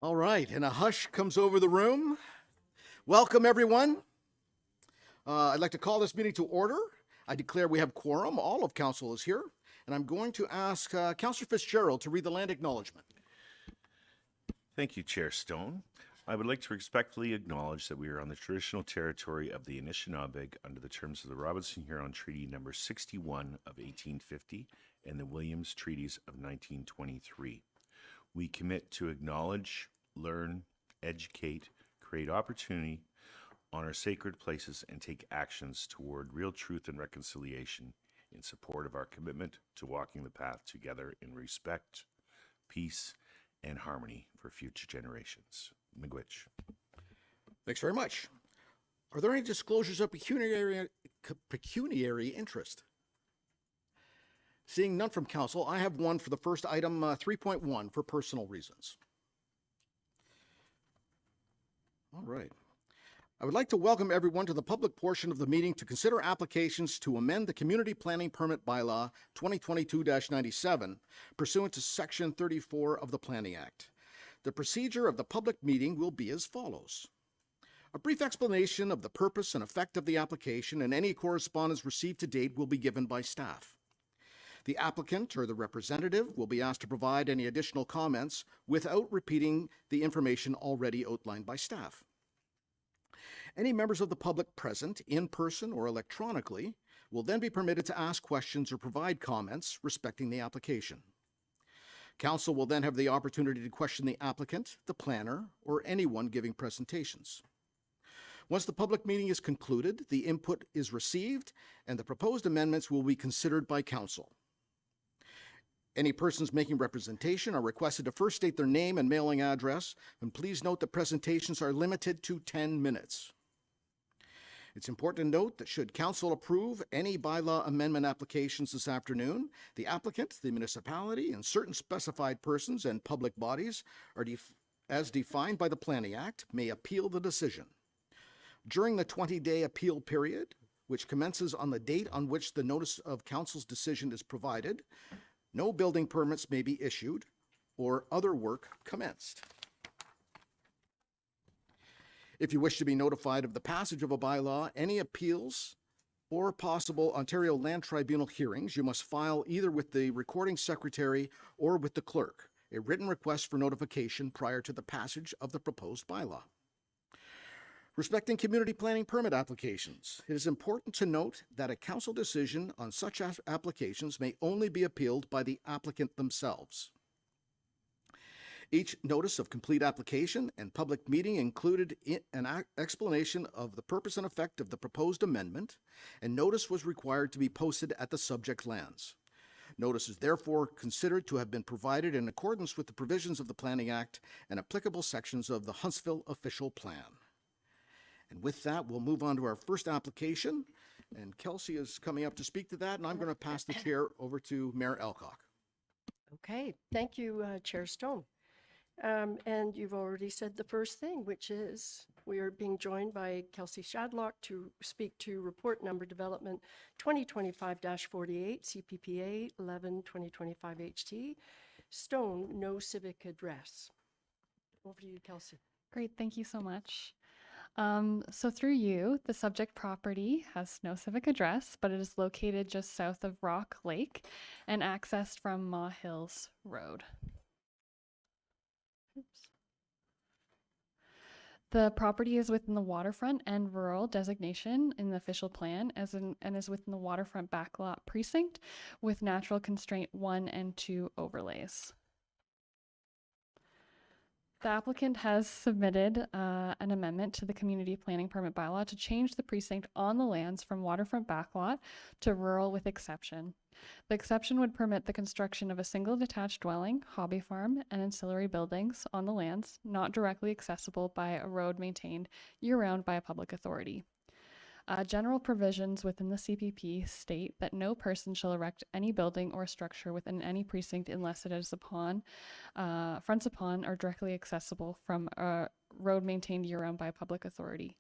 All right, and a hush comes over the room. Welcome, everyone. I'd like to call this meeting to order. I declare we have quorum. All of council is here, and I'm going to ask Councillor Fitzgerald to read the land acknowledgement. Thank you, Chair Stone. I would like to respectfully acknowledge that we are on the traditional territory of the Anishinaabeg under the terms of the Robinson-Huron Treaty Number 61 of 1850 and the Williams Treaties of 1923. We commit to acknowledge, learn, educate, create opportunity, honor sacred places, and take actions toward real truth and reconciliation in support of our commitment to walking the path together in respect, peace, and harmony for future generations. Miigwech. Thanks very much. Are there any disclosures of pecuniary interest? Seeing none from council, I have one for the first item, 3.1, for personal reasons. All right. I would like to welcome everyone to the public portion of the meeting to consider applications to amend the Community Planning Permit Bylaw 2022-97 pursuant to Section 34 of the Planning Act. The procedure of the public meeting will be as follows. A brief explanation of the purpose and effect of the application and any correspondence received to date will be given by staff. The applicant or the representative will be asked to provide any additional comments without repeating the information already outlined by staff. Any members of the public present, in person or electronically, will then be permitted to ask questions or provide comments respecting the application. Council will then have the opportunity to question the applicant, the planner, or anyone giving presentations. Once the public meeting is concluded, the input is received and the proposed amendments will be considered by council. Any persons making representation are requested to first state their name and mailing address, and please note that presentations are limited to 10 minutes. It's important to note that should council approve any bylaw amendment applications this afternoon, the applicant, the municipality, and certain specified persons and public bodies are as defined by the Planning Act may appeal the decision. During the 20-day appeal period, which commences on the date on which the notice of council's decision is provided, no building permits may be issued or other work commenced. If you wish to be notified of the passage of a bylaw, any appeals, or possible Ontario Land Tribunal hearings, you must file either with the recording secretary or with the clerk a written request for notification prior to the passage of the proposed bylaw. Respecting community planning permit applications, it is important to note that a council decision on such applications may only be appealed by the applicant themselves. Each notice of complete application and public meeting included an explanation of the purpose and effect of the proposed amendment, and notice was required to be posted at the subject lands. Notice is therefore considered to have been provided in accordance with the provisions of the Planning Act and applicable sections of the Huntsville Official Plan. And with that, we'll move on to our first application, and Kelsey is coming up to speak to that, and I'm going to pass the chair over to Mayor Alcock. Okay, thank you, Chair Stone. And you've already said the first thing, which is we are being joined by Kelsey Shadlock to speak to report number development 2025-48, CPPA 11-2025 HT. Stone, no civic address. Over to you, Kelsey. Great, thank you so much. So through you, the subject property has no civic address, but it is located just south of Rock Lake and accessed from Maw Hills Road. Oops. The property is within the waterfront and rural designation in the official plan and is within the waterfront backlot precinct with natural constraint 1 and 2 overlays. The applicant has submitted an amendment to the community planning permit bylaw to change the precinct on the lands from waterfront backlot to rural with exception. The exception would permit the construction of a single detached dwelling, hobby farm, and ancillary buildings on the lands not directly accessible by a road maintained year-round by a public authority. General provisions within the CPP state that no person shall erect any building or structure within any precinct unless it is fronts upon or directly accessible from a road maintained year-round by a public authority.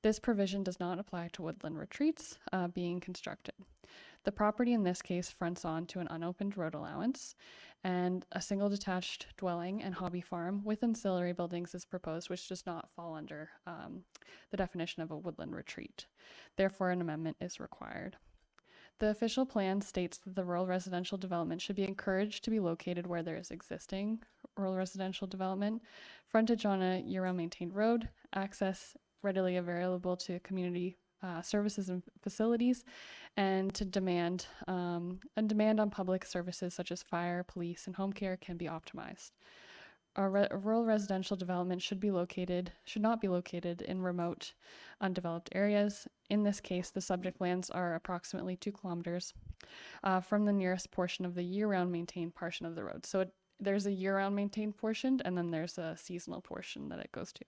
This provision does not apply to woodland retreats being constructed. The property in this case fronts on to an unopened road allowance, and a single detached dwelling and hobby farm with ancillary buildings is proposed, which does not fall under the definition of a woodland retreat. Therefore, an amendment is required. The official plan states that the rural residential development should be encouraged to be located where there is existing rural residential development, frontage on a year-round maintained road, access readily available to community services and facilities, and to demand on public services such as fire, police, and home care can be optimized. A rural residential development should not be located in remote, undeveloped areas. In this case, the subject lands are approximately 2 kilometers from the nearest portion of the year-round maintained portion of the road. So there's a year-round maintained portion, and then there's a seasonal portion that it goes to.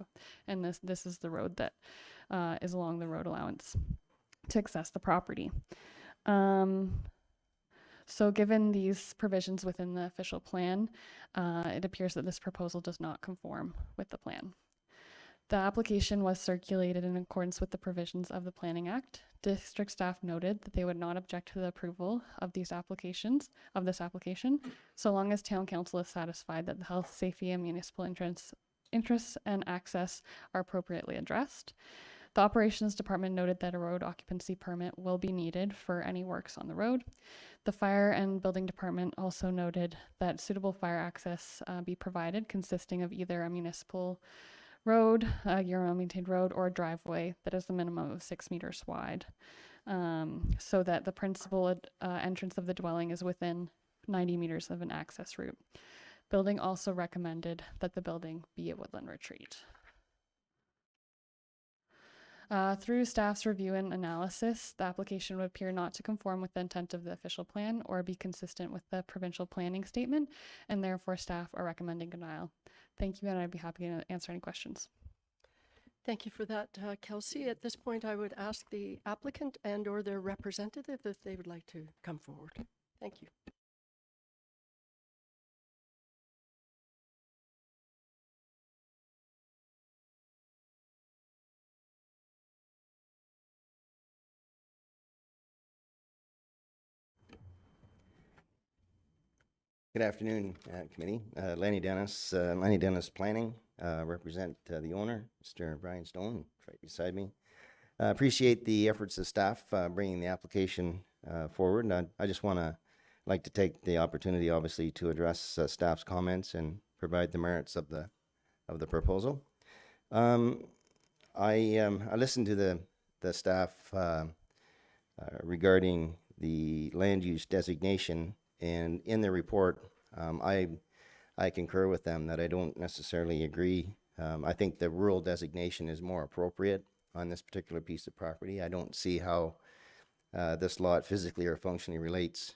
And this is the road that is along the road allowance to access the property. So given these provisions within the official plan, it appears that this proposal does not conform with the plan. The application was circulated in accordance with the provisions of the Planning Act. District staff noted that they would not object to the approval of this application, so long as town council is satisfied that the health, safety, and municipal interests and access are appropriately addressed. The operations department noted that a road occupancy permit will be needed for any works on the road. The fire and building department also noted that suitable fire access be provided, consisting of either a municipal road, a year-round maintained road, or a driveway that is a minimum of 6 meters wide, so that the principal entrance of the dwelling is within 90 meters of an access route. Building also recommended that the building be a woodland retreat. Through staff's review and analysis, the application would appear not to conform with the intent of the official plan or be consistent with the provincial planning statement, and therefore staff are recommending denial. Thank you, and I'd be happy to answer any questions. Thank you for that, Kelsey. At this point, I would ask the applicant and/or their representative if they would like to come forward. Thank you. Good afternoon, committee. Lenny Dennis Planning, represent the owner, Mr. Brian Stone, right beside me. Appreciate the efforts of staff bringing the application forward. And I just like to take the opportunity, obviously, to address staff's comments and provide the merits of the proposal. I listened to the staff regarding the land use designation. And in the report, I concur with them that I don't necessarily agree. I think the rural designation is more appropriate on this particular piece of property. I don't see how this lot physically or functionally relates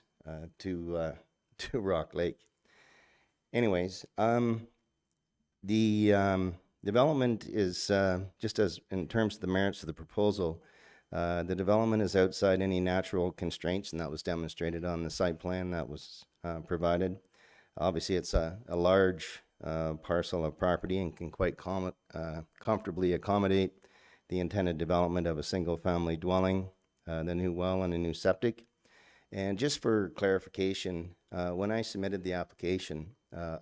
to Rock Lake. Anyways, the development is just as in terms of the merits of the proposal. The development is outside any natural constraints, and that was demonstrated on the site plan that was provided. Obviously, it's a large parcel of property and can quite comfortably accommodate the intended development of a single-family dwelling, the new well, and a new septic. And just for clarification, when I submitted the application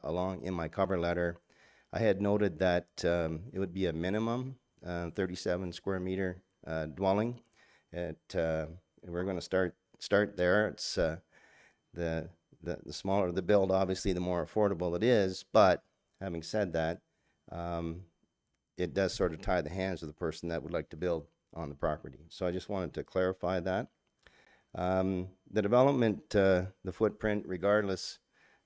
along in my cover letter, I had noted that it would be a minimum 37 square meter dwelling. We're going to start there. It's the smaller the build, obviously, the more affordable it is. But having said that, it does sort of tie the hands of the person that would like to build on the property. So I just wanted to clarify that. The development, the footprint, regardless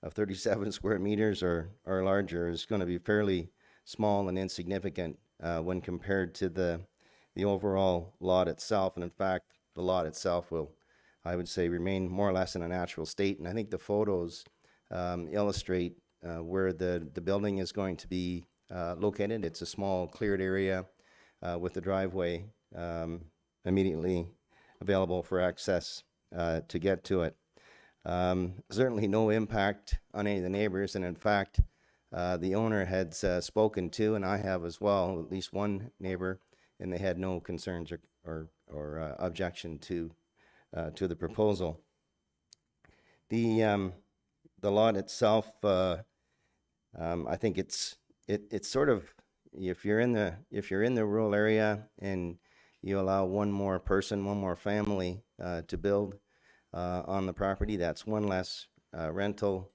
of 37 square meters or larger, is going to be fairly small and insignificant when compared to the overall lot itself. And in fact, the lot itself will, I would say, remain more or less in a natural state. And I think the photos illustrate where the building is going to be located. It's a small cleared area with the driveway immediately available for access to get to it. Certainly no impact on any of the neighbors. And in fact, the owner had spoken to, and I have as well, at least one neighbor, and they had no concerns or objection to to the proposal. The lot itself, I think it's sort of, if you're in the rural area and you allow one more person, one more family to build on the property, that's one less rental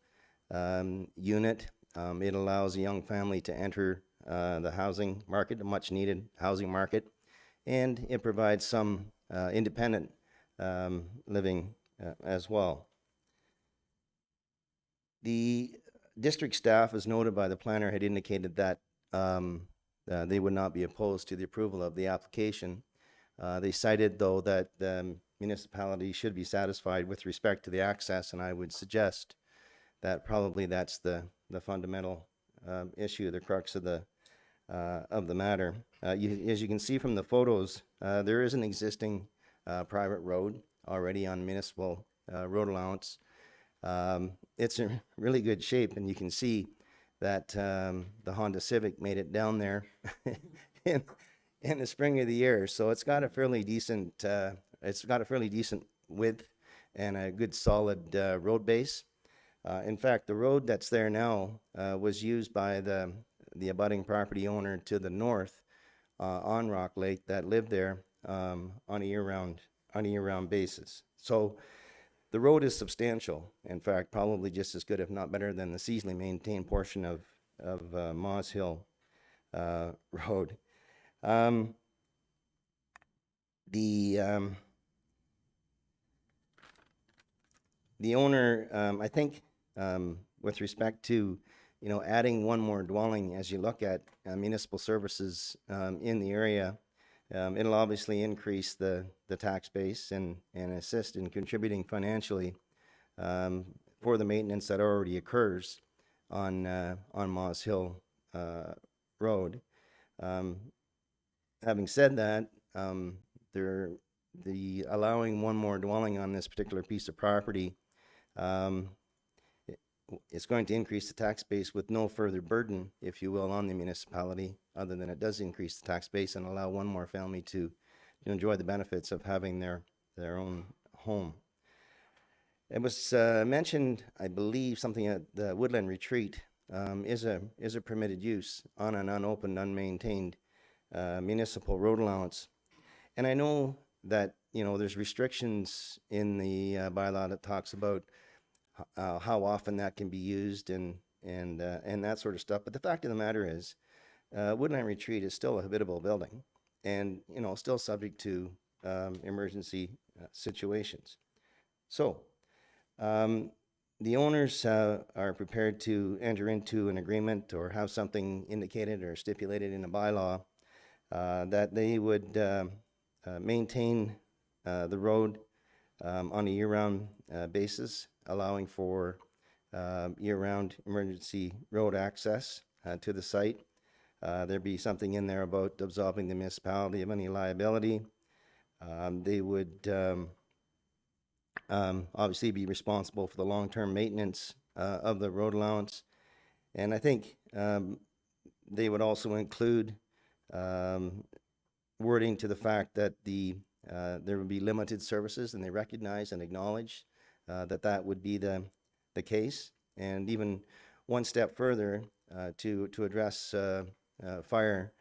unit. It allows a young family to enter the housing market, a much needed housing market, and it provides some independent living as well. The district staff, as noted by the planner, had indicated that they would not be opposed to the approval of the application. They cited, though, that the municipality should be satisfied with respect to the access, and I would suggest that probably that's the fundamental issue, the crux of the matter. As you can see from the photos, there is an existing private road already on municipal road allowance. It's in really good shape, and you can see that the Honda Civic made it down there in the spring of the year. So it's got a fairly decent width and a good solid road base. In fact, the road that's there now was used by the abutting property owner to the north on Rock Lake that lived there on a year-round basis. So the road is substantial. In fact, probably just as good, if not better, than the seasonally maintained portion of Moss Hill Road. The owner, I think, with respect to, adding one more dwelling, as you look at municipal services in the area, it'll obviously increase the tax base and assist in contributing financially for the maintenance that already occurs on Moss Hill Road. Having said that, the allowing one more dwelling on this particular piece of property, it's going to increase the tax base with no further burden, if you will, on the municipality, other than it does increase the tax base and allow one more family to enjoy the benefits of having their own home. It was mentioned, I believe, something at the Woodland Retreat is a permitted use on an unopened, unmaintained municipal road allowance. And I know that, there's restrictions in the bylaw that talks about how often that can be used and that sort of stuff. But the fact of the matter is, Woodland Retreat is still a habitable building and, still subject to emergency situations. So the owners are prepared to enter into an agreement or have something indicated or stipulated in a bylaw that they would maintain the road on a year-round basis, allowing for year-round emergency road access to the site. There'd be something in there about absolving the municipality of any liability. They would obviously be responsible for the long-term maintenance of the road allowance. And I think they would also include wording to the fact that there would be limited services, and they recognize and acknowledge that would be the case. And even one step further, to address fire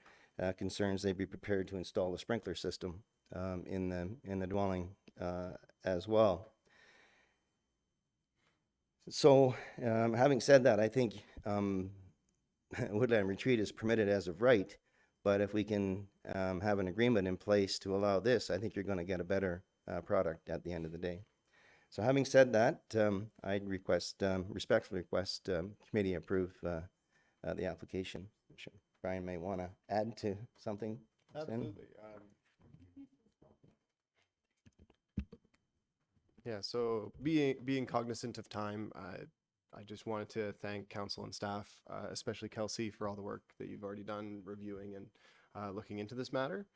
concerns, they'd be prepared to install a sprinkler system in the dwelling as well. So having said that, I think Woodland Retreat is permitted as of right, but if we can have an agreement in place to allow this, I think you're going to get a better product at the end of the day. So having said that, I'd respectfully request committee approve the application. Brian may want to add to something. Absolutely. Yeah, so being cognizant of time, I just wanted to thank council and staff, especially Kelsey, for all the work that you've already done reviewing and looking into this matter.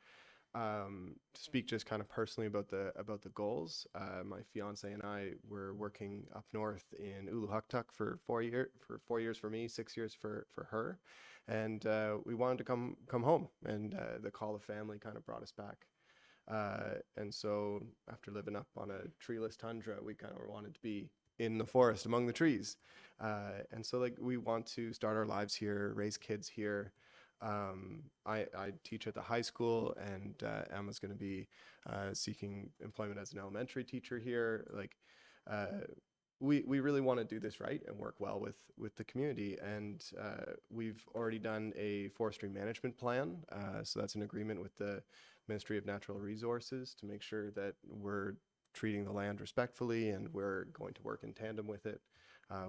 To speak just kind of personally about the goals, my fiance and I were working up north in Uluhuktuk for 4 years for me, 6 years for her, and we wanted to come home, and the call of family kind of brought us back. And so after living up on a treeless tundra, we kind of wanted to be in the forest among the trees. And so like we want to start our lives here, raise kids here. I teach at the high school, and Emma's going to be seeking employment as an elementary teacher here. Like, we really want to do this right and work well with the community. And we've already done a forestry management plan. So that's an agreement with the Ministry of Natural Resources to make sure that we're treating the land respectfully and we're going to work in tandem with it.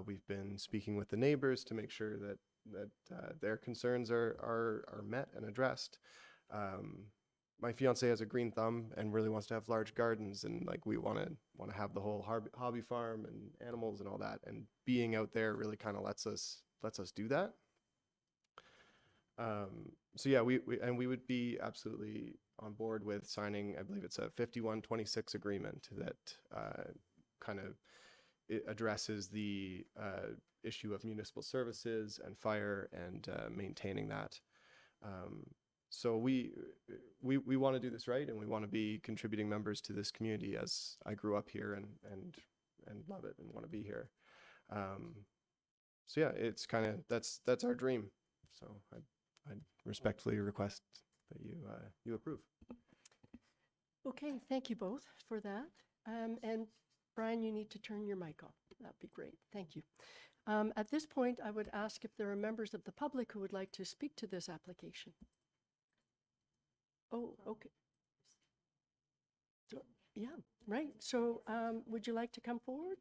We've been speaking with the neighbors to make sure that their concerns are met and addressed. My fiance has a green thumb and really wants to have large gardens, and like we want to have the whole hobby farm and animals and all that. And being out there really kind of lets us do that. So yeah, we would be absolutely on board with signing. I believe it's a 5126 agreement that kind of it addresses the issue of municipal services and fire and maintaining that. So we want to do this right, and we want to be contributing members to this community, as I grew up here and love it and want to be here. So yeah, it's kind of that's our dream. So I respectfully request that you approve. Okay, thank you both for that. And Brian, you need to turn your mic on. That'd be great. Thank you. At this point, I would ask if there are members of the public who would like to speak to this application. Oh, okay. So, yeah, right. So would you like to come forward?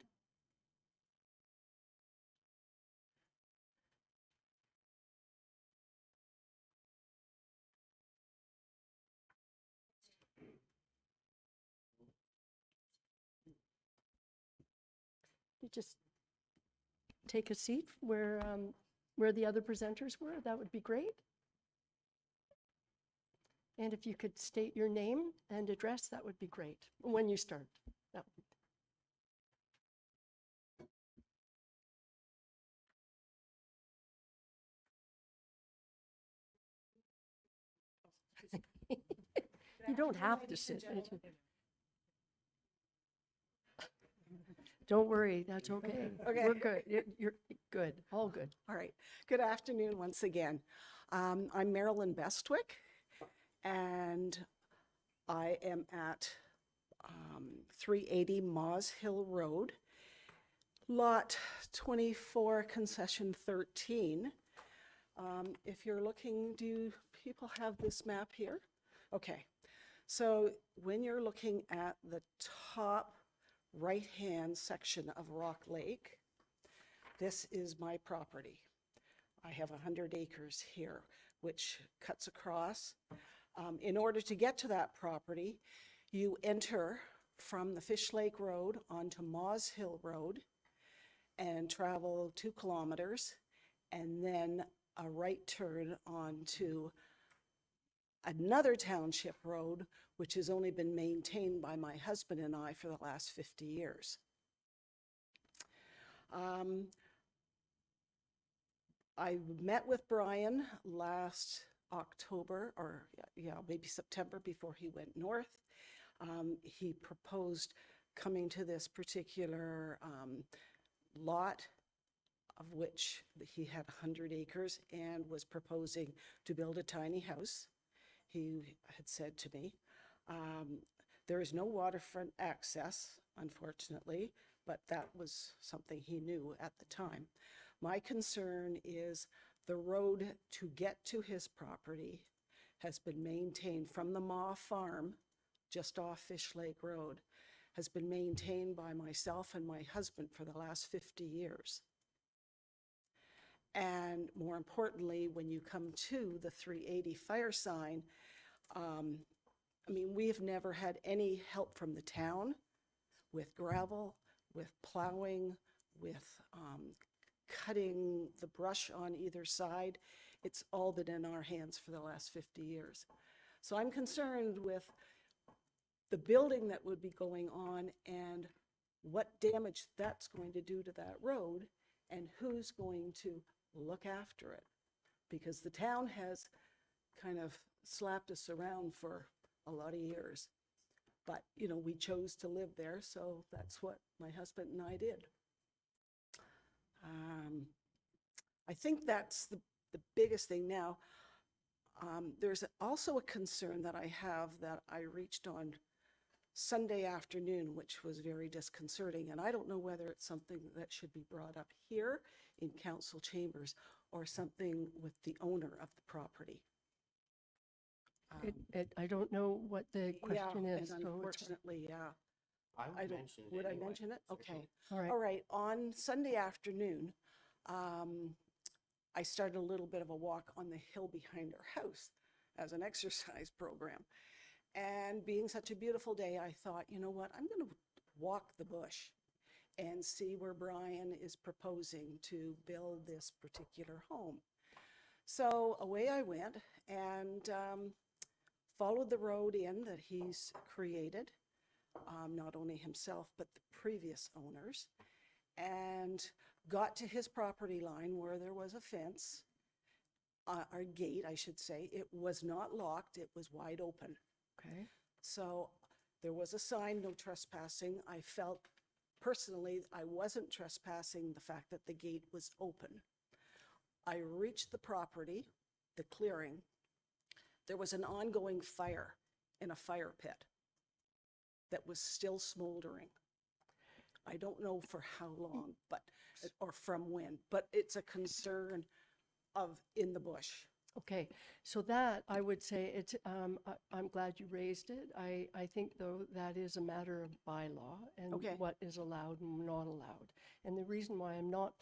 You just take a seat where the other presenters were. That would be great. And if you could state your name and address, that would be great when you start. That you don't have to sit. Don't worry, that's okay. Okay. We're good. You're good. All good. All right. Good afternoon once again. I'm Marilyn Bestwick, and I am at 380 Maws Hill Road, Lot 24, Concession 13. If you're looking, do people have this map here? Okay. So when you're looking at the top right-hand section of Rock Lake, this is my property. I have 100 acres here, which cuts across. In order to get to that property, you enter from the Fish Lake Road onto Maws Hill Road and travel 2 kilometers, and then a right turn onto another township road, which has only been maintained by my husband and I for the last 50 years. I met with Brian last October, or yeah, maybe September, before he went north. He proposed coming to this particular lot, of which he had 100 acres, and was proposing to build a tiny house. He had said to me, there is no waterfront access, unfortunately, but that was something he knew at the time. My concern is the road to get to his property has been maintained from the Maw Farm, just off Fish Lake Road, has been maintained by myself and my husband for the last 50 years. And more importantly, when you come to the 380 fire sign, I mean, we've never had any help from the town with gravel, with plowing, with cutting the brush on either side. It's all been in our hands for the last 50 years. So I'm concerned with the building that would be going on and what damage that's going to do to that road, and who's going to look after it. Because the town has kind of slapped us around for a lot of years. But, you know, we chose to live there, so that's what my husband and I did. I think that's the biggest thing now. There's also a concern that I have that I reached on Sunday afternoon, which was very disconcerting. And I don't know whether it's something that should be brought up here in council chambers or something with the owner of the property. I don't know what the Yeah, question is. and so it's- unfortunately, yeah. I I would don't, mention it would I anyway, mention it? for Okay. sure. All right. All right, on Sunday afternoon, I started a little bit of a walk on the hill behind our house as an exercise program. And being such a beautiful day, I thought, you know what, I'm going to walk the bush and see where Brian is proposing to build this particular home. So away I went and followed the road in that he's created, not only himself, but the previous owners, and got to his property line where there was a fence, or gate, I should say. It was not locked, it was wide open. Okay. So there was a sign, no trespassing. I felt personally I wasn't trespassing the fact that the gate was open. I reached the property, the clearing. There was an ongoing fire in a fire pit that was still smoldering. I don't know for how long, but, or from when, but it's a concern of in the bush. Okay, so that, I would say, it's, I'm glad you raised it. I think, though, that is a matter of bylaw and Okay. what is allowed and not allowed. And the reason why I'm not,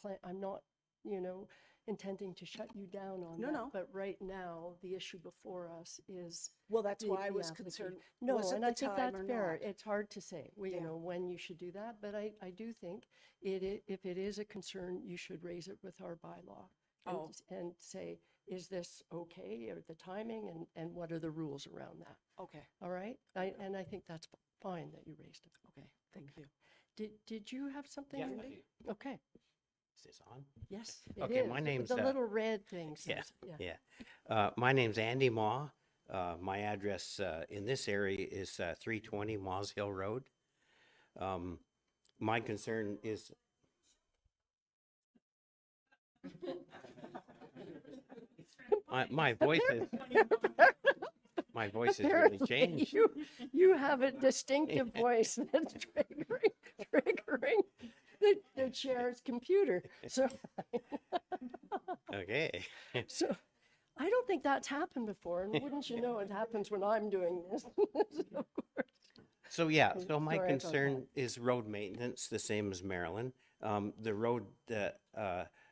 you know, intending to shut you down on No, that. no. But right now, the issue before us is. Well, that's the- why I the was application. concerned. No, was it and the I think time that's or fair. not? It's hard to say, you Yeah. know, when you should do that. But I do think if it is a concern, you should raise it with our bylaw. Oh. And say, is this okay, or the timing, and what are the rules around that? Okay, All right? And I think that's fine that you raised it. okay, thank you. Did you have something, Yeah, I Andy? do. Okay, Is this on? yes, it Okay, is. my name's, The little red thing Yeah, says, yeah. yeah. My name's Andy Maw. My address in this area is 320 Maws Hill Road. My concern is. My voice is. My voice has really Apparently, changed. You have a distinctive voice that's triggering the chair's computer. So, Okay. so I don't think that's happened before, and wouldn't you know, it happens when I'm doing this. Of course. So yeah, so my Sorry about concern is road maintenance, the same as Marilyn. The road that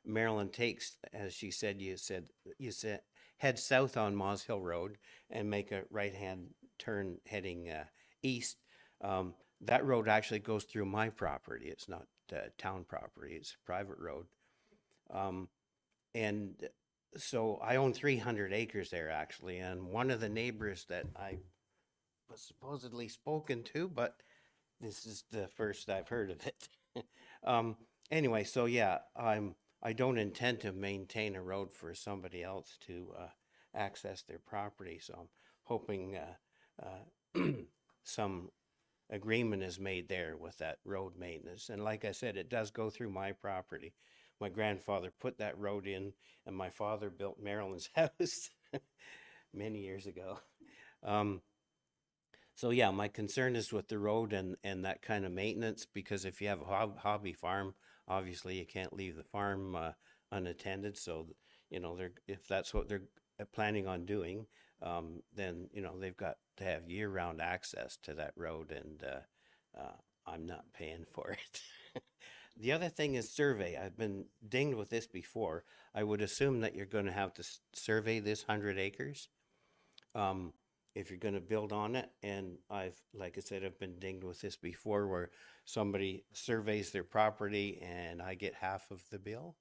Marilyn takes, as you said, head south on Maws Hill Road and make a right-hand turn heading east. That road actually goes through my property. It's not town property. It's a private road. And so I own 300 acres there actually. And one of the neighbors that I was supposedly spoken to, but this is the first I've heard of it. Anyway, so yeah, I don't intend to maintain a road for somebody else to access their property. So I'm hoping some agreement is made there with that road maintenance. And like I said, it does go through my property. My grandfather put that road in, and my father built Marilyn's house many years ago. So yeah, my concern is with the road and that kind of maintenance, because if you have a hobby farm, obviously you can't leave the farm unattended. So, you know, if that's what they're planning on doing, then, you know, they've got to have year-round access to that road, and I'm not paying for it. The other thing is survey. I've been dinged with this before. I would assume that you're going to have to survey this 100 acres. If you're going to build on it. And like I said, I've been dinged with this before, where somebody surveys their property and I get half of the bill.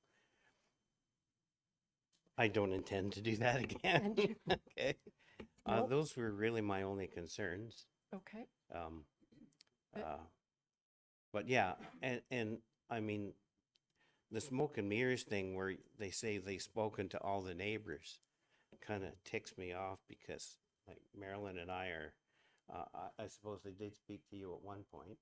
I don't intend to do that again. Okay. Nope. Those were really my only concerns. Okay, But yeah, and I mean, the smoke and mirrors thing where they say they've spoken to all the neighbors kind of ticks me off, because like Marilyn and I I suppose they did speak to you at one point,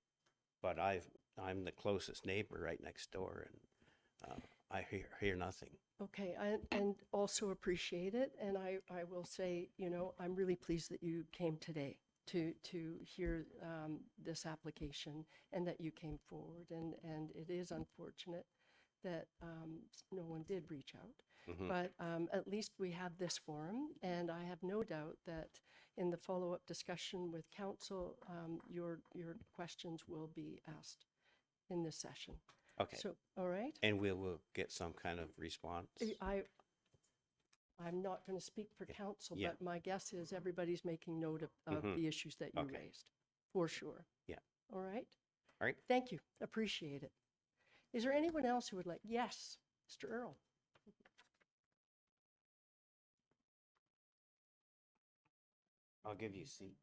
but I'm the closest neighbor right next door, and I hear nothing. Okay, and also appreciate it. And I will say, you know, I'm really pleased that you came today to hear this application and that you came forward. And it is unfortunate that no one did reach out. But at least we have this forum, and I have no doubt that in the follow-up discussion with council, your questions will be asked in this session. Okay. So, all right? And we will get some kind of response. I'm not going to speak for council, Yeah. but my guess is everybody's making note of the issues that you Okay. raised, for sure. Yeah. All right? All right. Thank you. Appreciate it. Is there anyone else who would like? Yes, Mr. Earl. I'll give you a seat.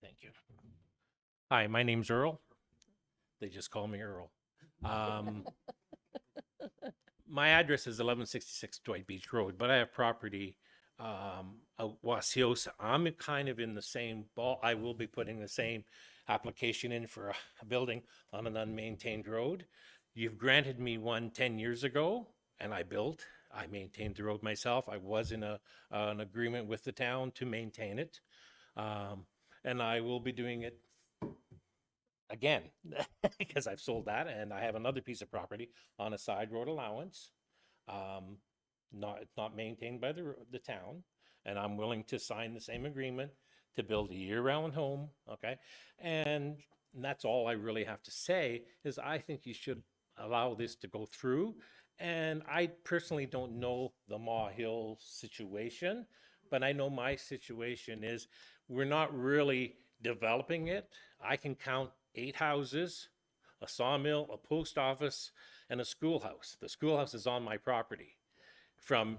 Thank you. Hi, my name's Earl. They just call me Earl. My address is 1166 Dwight Beach Road, but I have property out Wasiosa. I'm kind of in the same ball. I will be putting the same application in for a building on an unmaintained road. You've granted me one 10 years ago, and I built. I maintained the road myself. I was in an agreement with the town to maintain it. And I will be doing it again because I've sold that and I have another piece of property on a side road allowance. It's not maintained by the town, and I'm willing to sign the same agreement to build a year-round home. Okay, and that's all I really have to say is I think you should allow this to go through. And I personally don't know the Maw Hill situation, but I know my situation is we're not really developing it. I can count 8 houses, a sawmill, a post office, and a schoolhouse. The schoolhouse is on my property from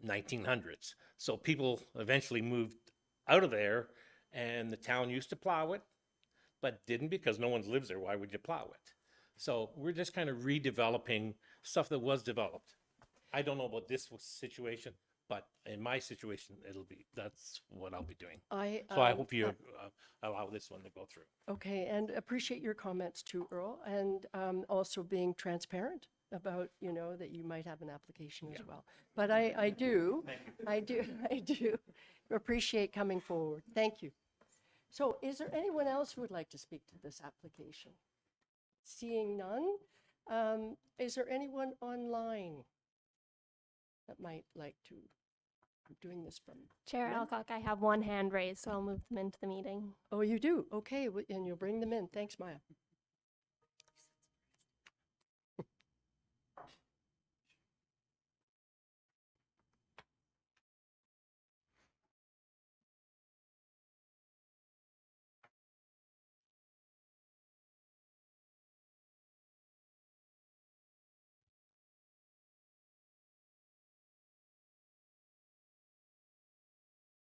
1900s. So people eventually moved out of there, and the town used to plow it, but didn't because no one lives there. Why would you plow it? So we're just kind of redeveloping stuff that was developed. I don't know about this situation, but in my situation, that's what I'll be doing. So I hope you allow this one to go through. Okay, and appreciate your comments too, Earl, and also being transparent about, you know, that you might have an application as well. But I do appreciate coming forward. Thank you. So is there anyone else who would like to speak to this application? Seeing none, is there anyone online that might like to? I'm doing this from. Chair No? Alcock, I have one hand raised, so I'll move them into the meeting. Oh, you do? Okay, and you'll bring them in. Thanks, Maya.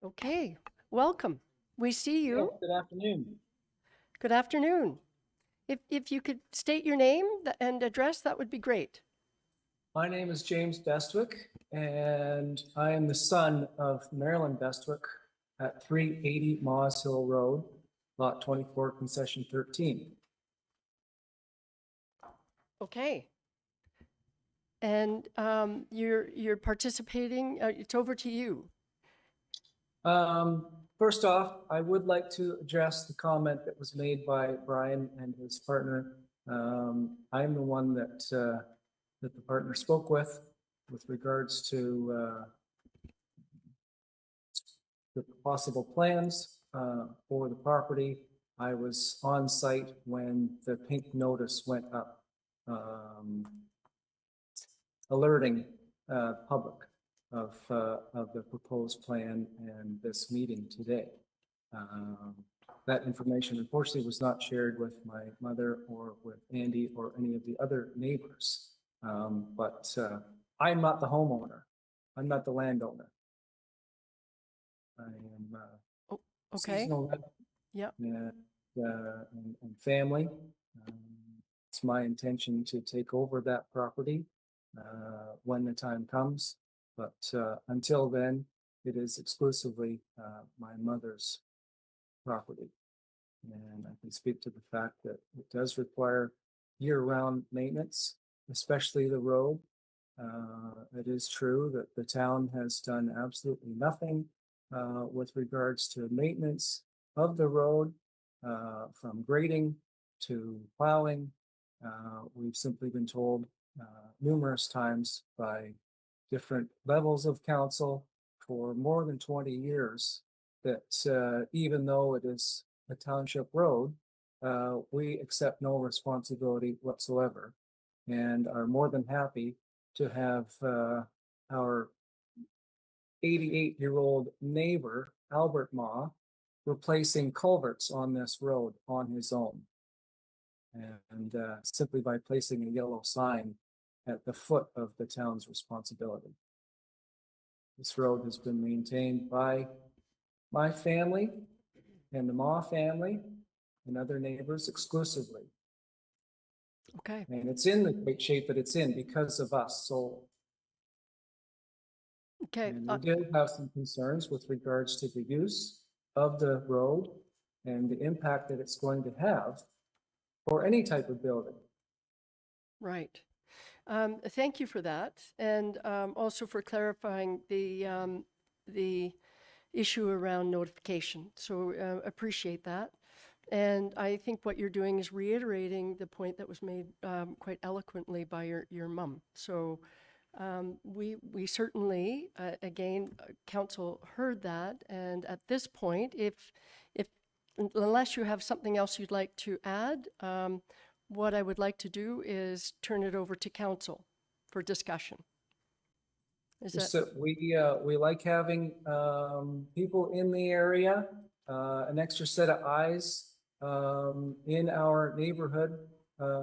Okay, welcome. We see you. Good afternoon. Good afternoon. If you could state your name and address, that would be great. My name is James Bestwick, and I am the son of Marilyn Bestwick at 380 Maws Hill Road, Lot 24, Concession 13. Okay. And you're participating. It's over to you. First off, I would like to address the comment that was made by Brian and his partner. I'm the one that the partner spoke with regards to the possible plans for the property. I was on site when the pink notice went up, alerting public of the proposed plan and this meeting today. That information unfortunately was not shared with my mother or with Andy or any of the other neighbors. But I'm not the homeowner. I'm not the landowner. I am Okay. seasonal rental Yep. and family. It's my intention to take over that property when the time comes. But until then, it is exclusively my mother's property. And I can speak to the fact that it does require year-round maintenance, especially the road. It is true that the town has done absolutely nothing with regards to maintenance of the road, from grading to plowing. We've simply been told numerous times by different levels of council for more than 20 years that even though it is a township road, we accept no responsibility whatsoever and are more than happy to have our 88-year-old neighbor, Albert Ma, replacing culverts on this road on his own. And simply by placing a yellow sign at the foot of the town's responsibility. This road has been maintained by my family and the Ma family and other neighbors exclusively. Okay. And it's in the great shape that it's in because of us. So, Okay. and we did have some concerns with regards to the use of the road and the impact that it's going to have for any type of building. Right. Thank you for that, and also for clarifying the issue around notification. So appreciate that. And I think what you're doing is reiterating the point that was made quite eloquently by your mum. So we certainly, again, council heard that. And at this point, if unless you have something else you'd like to add, what I would like to do is turn it over to council for discussion. Is Just that that we like having people in the area, an extra set of eyes in our neighborhood,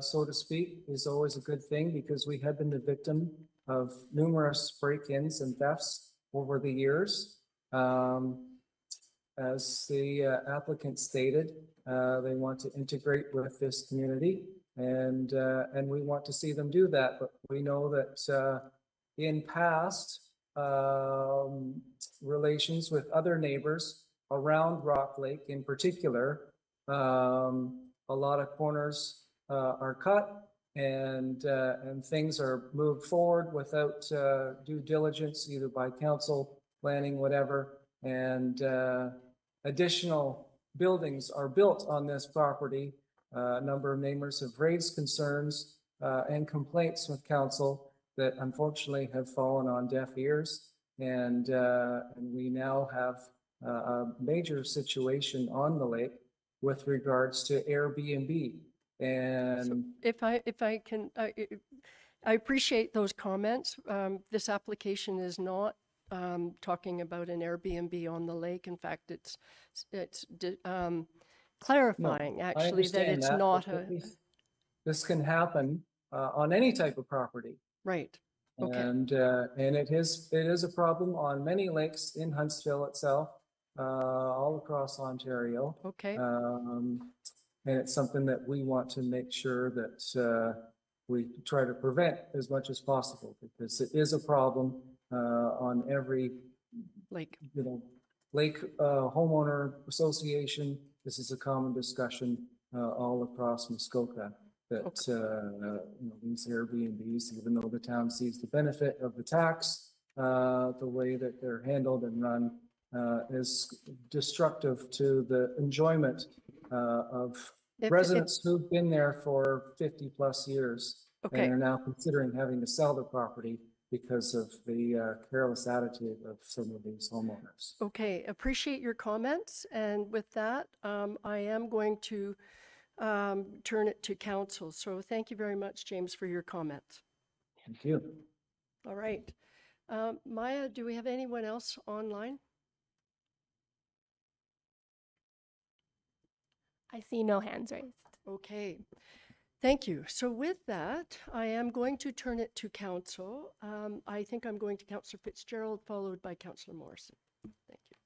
so to speak, is always a good thing because we have been the victim of numerous break-ins and thefts over the years. As the applicant stated, they want to integrate with this community, and we want to see them do that. But we know that in past relations with other neighbors around Rock Lake, in particular, a lot of corners are cut, and things are moved forward without due diligence, either by council, planning, whatever, and additional buildings are built on this property. A number of neighbors have raised concerns and complaints with council that unfortunately have fallen on deaf ears. And we now have a major situation on the lake with regards to Airbnb. And if I can, I appreciate those comments. This application is not talking about an Airbnb on the lake. In fact, it's clarifying I actually that understand it's that, not but a this can happen on any type of property. right. Okay. And it is a problem on many lakes in Huntsville itself, all across Ontario. Okay. And it's something that we want to make sure that we try to prevent as much as possible, because it is a problem on every Like lake homeowner association. This is a common discussion all across Muskoka. That these Airbnbs, even though the town sees the benefit of the tax, the way that they're handled and run is destructive to the enjoyment of residents who've been there for 50 plus years and are now considering having to sell the property because of the careless attitude of some of these homeowners. Okay, appreciate your comments. And with that, I am going to turn it to council. So thank you very much, James, for your comments. Thank you. All right. Maya, do we have anyone else online? I see no hands raised. Okay. Thank you. So with that, I am going to turn it to council. I think I'm going to Councillor Fitzgerald, followed by Councillor Morrison. Thank you.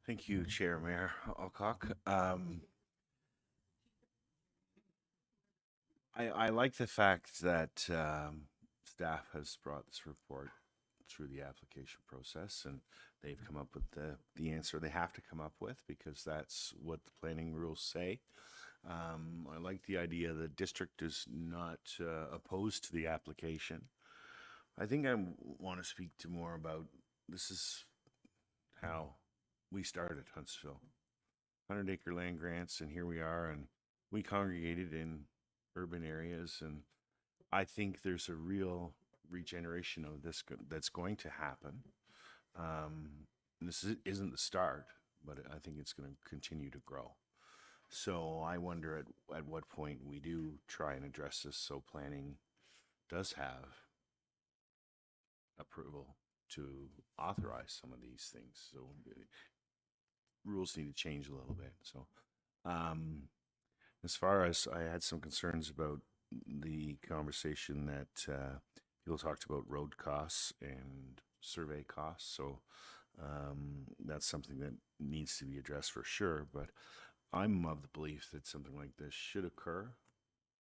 Thank you, Chair Mayor Alcock. I like the fact that staff has brought this report through the application process, and they've come up with the answer they have to come up with, because that's what the planning rules say. I like the idea the district is not opposed to the application. I think I want to speak to more about, this is how we started Huntsville. 100-acre land grants, and here we are, and we congregated in urban areas, and I think there's a real regeneration of this that's going to happen. Isn't the start, but I think it's going to continue to grow. So I wonder at what point we do try and address this, so planning does have approval to authorize some of these things. So rules need to change a little bit. So as far as, I had some concerns about the conversation that people talked about road costs and survey costs. So that's something that needs to be addressed for sure. But I'm of the belief that something like this should occur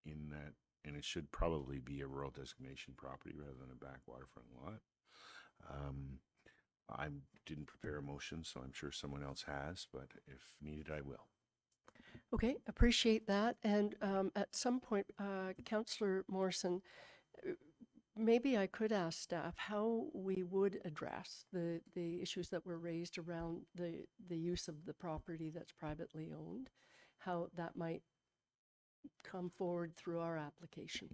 in that, and it should probably be a rural designation property rather than a back waterfront lot. I didn't prepare a motion, so I'm sure someone else has, but if needed, I will. Okay, appreciate that. And at some point, Councillor Morrison, maybe I could ask staff how we would address the issues that were raised around the use of the property that's privately owned, how that might come forward through our application.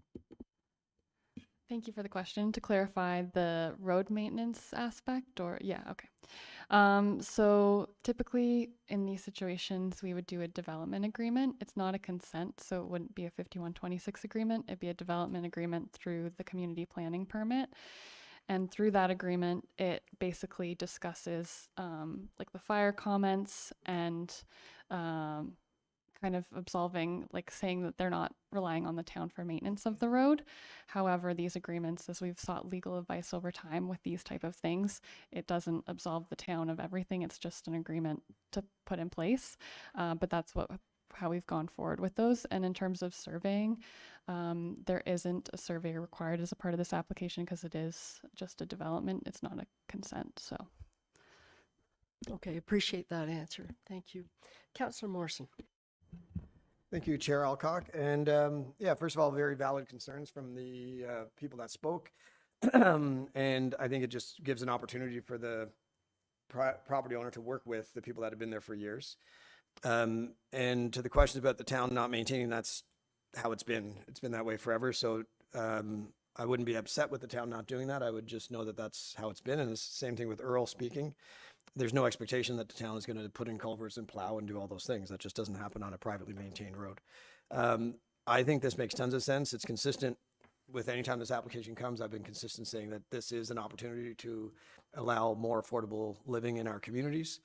Thank you for the question. To clarify the road maintenance aspect, or yeah, okay. So typically in these situations, we would do a development agreement. It's not a consent, so it wouldn't be a 5126 agreement. It'd be a development agreement through the community planning permit. And through that agreement, it basically discusses like the fire comments and kind of absolving, like saying that they're not relying on the town for maintenance of the road. However, these agreements, as we've sought legal advice over time with these type of things, it doesn't absolve the town of everything. It's just an agreement to put in place. But that's how we've gone forward with those. And in terms of surveying, there isn't a survey required as a part of this application because it is just a development. It's not a consent, so. Okay, appreciate that answer. Thank you. Councillor Morrison. Thank you, Chair Alcock. And yeah, first of all, very valid concerns from the people that spoke. And I think it just gives an opportunity for the property owner to work with the people that have been there for years. And to the questions about the town not maintaining, that's how it's been. It's been that way forever. So I wouldn't be upset with the town not doing that. I would just know that that's how it's been. And it's the same thing with Earl speaking. There's no expectation that the town is going to put in culverts and plow and do all those things. That just doesn't happen on a privately maintained road. I think this makes tons of sense. It's consistent with any time this application comes. I've been consistent saying that this is an opportunity to allow more affordable living in our communities.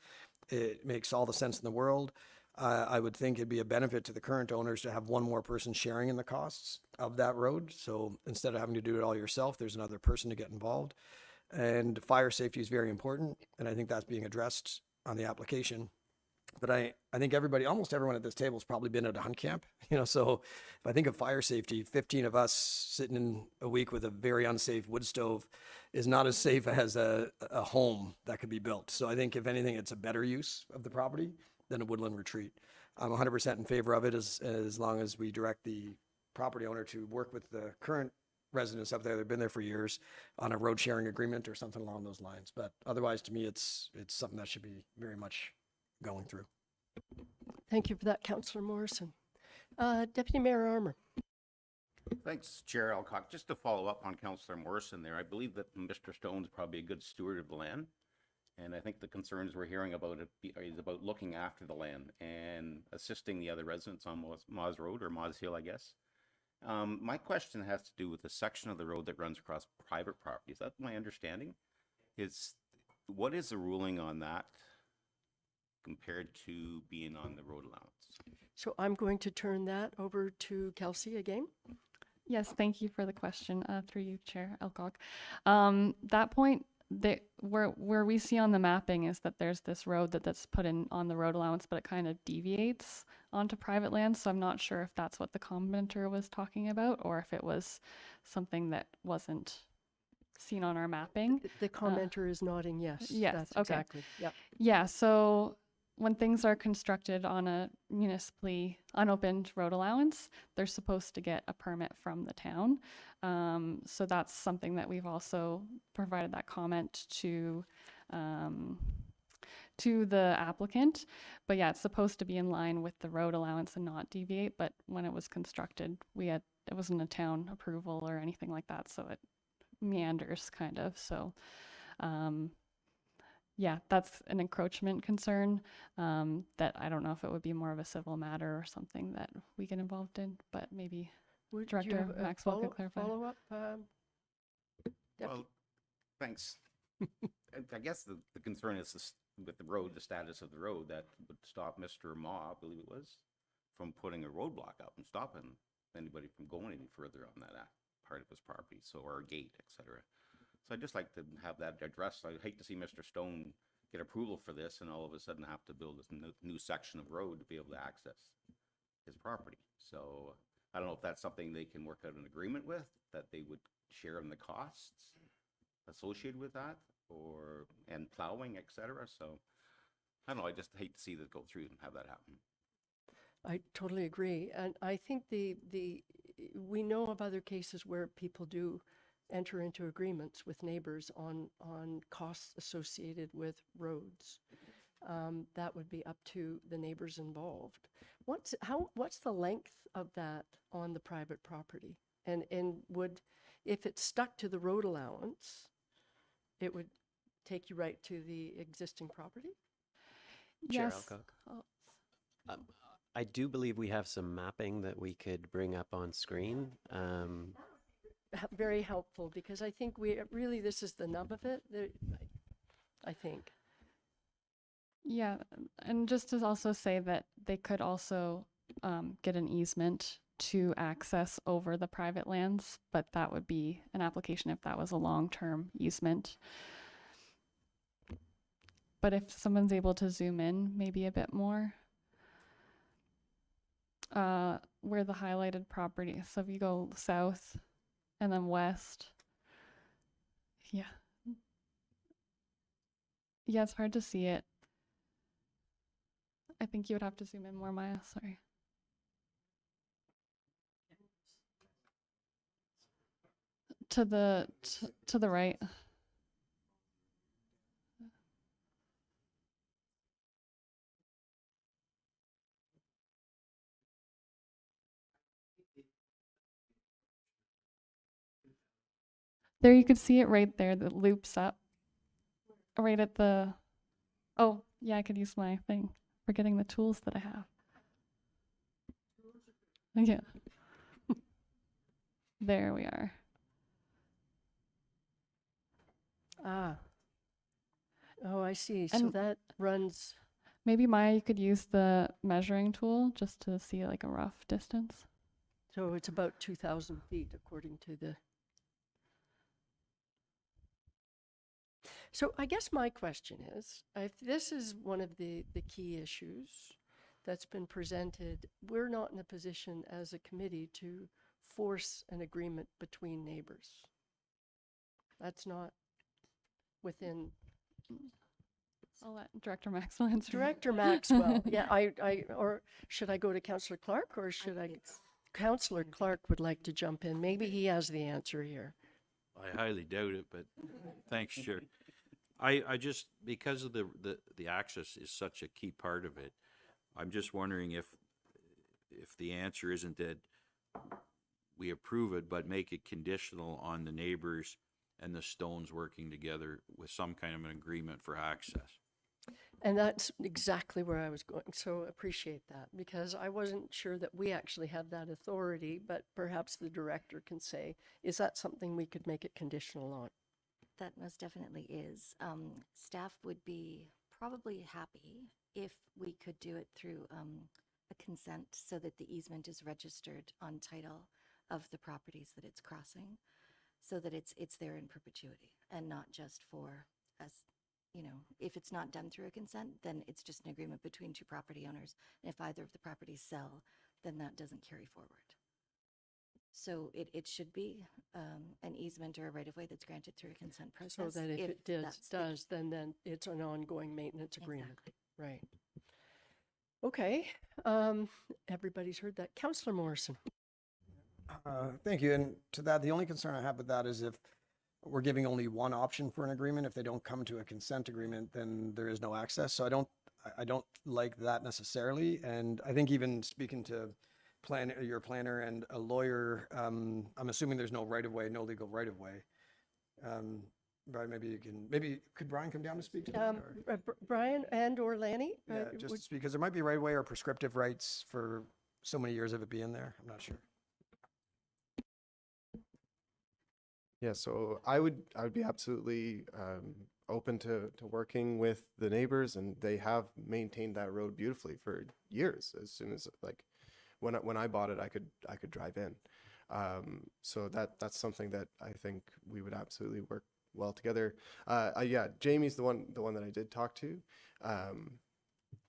It makes all the sense in the world. I would think it'd be a benefit to the current owners to have one more person sharing in the costs of that road. So instead of having to do it all yourself, there's another person to get involved. And fire safety is very important, and I think that's being addressed on the application. But I think almost everyone at this table has probably been at a hunt camp, so if I think of fire safety, 15 of us sitting in a week with a very unsafe wood stove is not as safe as a home that could be built. So I think if anything, it's a better use of the property than a woodland retreat. I'm 100% in favor of it as long as we direct the property owner to work with the current residents up there that have been there for years on a road sharing agreement or something along those lines. But otherwise, to me, it's something that should be very much going through. Thank you for that, Councillor Morrison. Deputy Mayor Armour. Thanks, Chair Alcock. Just to follow up on Councillor Morrison there, I believe that Mr. Stone's probably a good steward of the land. And I think the concerns we're hearing about it is about looking after the land and assisting the other residents on Moz Road, or Moz Hill, I guess. My question has to do with the section of the road that runs across private property. Is that my understanding? What is the ruling on that compared to being on the road allowance? So I'm going to turn that over to Kelsey again. Yes, thank you for the question through you, Chair Alcock. That point, where we see on the mapping is that there's this road that's put in on the road allowance, but it kind of deviates onto private land. So I'm not sure if that's what the commenter was talking about, or if it was something that wasn't seen on our mapping. The commenter is nodding yes. yes, That's okay. exactly. Yep. Yeah, so when things are constructed on a municipally unopened road allowance, they're supposed to get a permit from the town. So that's something that we've also provided that comment to the applicant. But yeah, it's supposed to be in line with the road allowance and not deviate. But when it was constructed, it wasn't a town approval or anything like that, so it meanders kind of. So yeah, that's an encroachment concern that I don't know if it would be more of a civil matter or something that we get involved in, but maybe Would you Director have a Maxwell could clarify. Follow up. Well, thanks. I guess the concern is with the road, the status of the road, that would stop Mr. Ma, I believe it was, from putting a roadblock up and stopping anybody from going any further on that part of his property, so, or a gate, etc. So I'd just like to have that addressed. I'd hate to see Mr. Stone get approval for this and all of a sudden have to build this new section of road to be able to access his property. So I don't know if that's something they can work out an agreement with, that they would share in the costs associated with that, and plowing, etc. So I don't know, I just hate to see that go through and have that happen. I totally agree. And I think we know of other cases where people do enter into agreements with neighbors on costs associated with roads. That would be up to the neighbors involved. What's the length of that on the private property? And if it's stuck to the road allowance, it would take you right to the existing property? Chair Yes. Alcock. I do believe we have some mapping that we could bring up on screen. Very helpful, because I think this is the nub of it, I think. Yeah, and just to also say that they could also get an easement to access over the private lands, but that would be an application if that was a long-term easement. But if someone's able to zoom in maybe a bit more, where the highlighted property, so if you go south and then west, yeah, it's hard to see it. I think you would have to zoom in more, Maya, sorry. To the right. There, you could see it right there that loops up. Right at the, oh, yeah, I could use my thing. Forgetting the tools that I have. Yeah. There we are. Ah. Oh, I see. So And- that runs, Maybe Maya, you could use the measuring tool just to see like a rough distance. so it's about 2,000 feet according to the. So I guess my question is, if this is one of the key issues that's been presented, we're not in a position as a committee to force an agreement between neighbors. That's not within. I'll let Director Maxwell answer. Director Maxwell, yeah, or should I go to Councillor Clark, or should I? Councillor Clark would like to jump in. Maybe he has the answer here. I highly doubt it, but thanks, Chair. I just, because of the access is such a key part of it, I'm just wondering if the answer isn't that we approve it, but make it conditional on the neighbors and the Stones working together with some kind of an agreement for access. And that's exactly where I was going. So appreciate that, because I wasn't sure that we actually had that authority, but perhaps the director can say, is that something we could make it conditional on? That most definitely is. Staff would be probably happy if we could do it through a consent so that the easement is registered on title of the properties that it's crossing. so that it's there in perpetuity and not just for us. You know, if it's not done through a consent, then it's just an agreement between two property owners. And if either of the properties sell, then that doesn't carry forward. So it should be an easement or a right-of-way that's granted through a consent process. So that if it that's the- does, then it's an ongoing maintenance agreement. Exactly. Right. Okay, everybody's heard that. Councillor Morrison. Thank you. And to that, the only concern I have with that is if we're giving only one option for an agreement, if they don't come to a consent agreement, then there is no access. So I don't like that necessarily. And I think even speaking to your planner and a lawyer, I'm assuming there's no right-of-way, no legal right-of-way. Brian, could Brian come down to speak to that? or- Brian and or Lanny? Yeah, just to speak, because there might be right-of-way or prescriptive rights for so many years of it being there. I'm not sure. Yeah, so I would be absolutely open to working with the neighbors, and they have maintained that road beautifully for years. As soon as like when I bought it, I could drive in. So that's something that I think we would absolutely work well together. Yeah, Jamie's the one that I did talk to.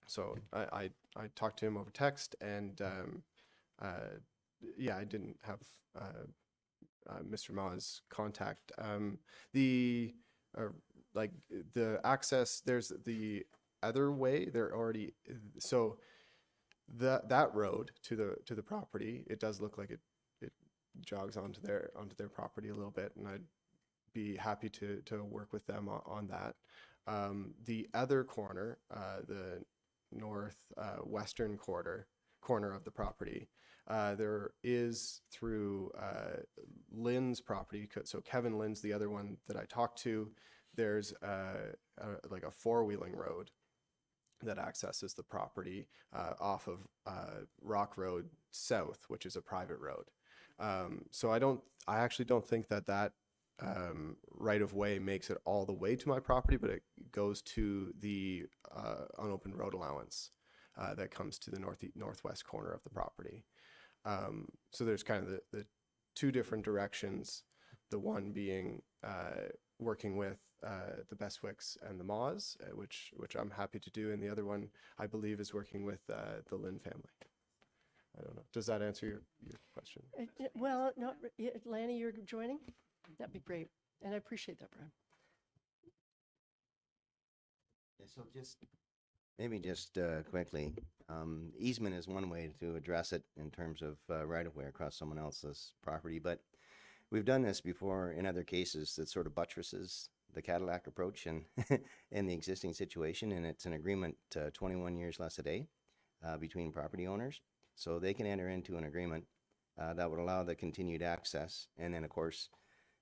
So I talked to him over text, and yeah, I didn't have Mr. Ma's contact. The access, there's the other way. They're already so that road to the property. It does look like it jogs onto their property a little bit, and I'd be happy to work with them on that. The other corner, the northwestern corner of the property, there is through Lynn's property. So Kevin Lynn's the other one that I talked to. There's like a four-wheeling road that accesses the property off of Rock Road South, which is a private road. So I actually don't think that right of way makes it all the way to my property, but it goes to the unopened road allowance that comes to the northwest corner of the property. So there's kind of the two different directions, the one being working with the Bestwicks and the Maws, which I'm happy to do, and the other one I believe is working with the Lynn family. I don't know. Does that answer your question? Well, Lanny, you're joining? That'd be great. And I appreciate that, Brian. Yeah, so maybe just quickly, easement is one way to address it in terms of right-of-way across someone else's property, but we've done this before in other cases that sort of buttresses the Cadillac approach and in the existing situation, and it's an agreement 21 years less a day between property owners. So they can enter into an agreement that would allow the continued access, and then of course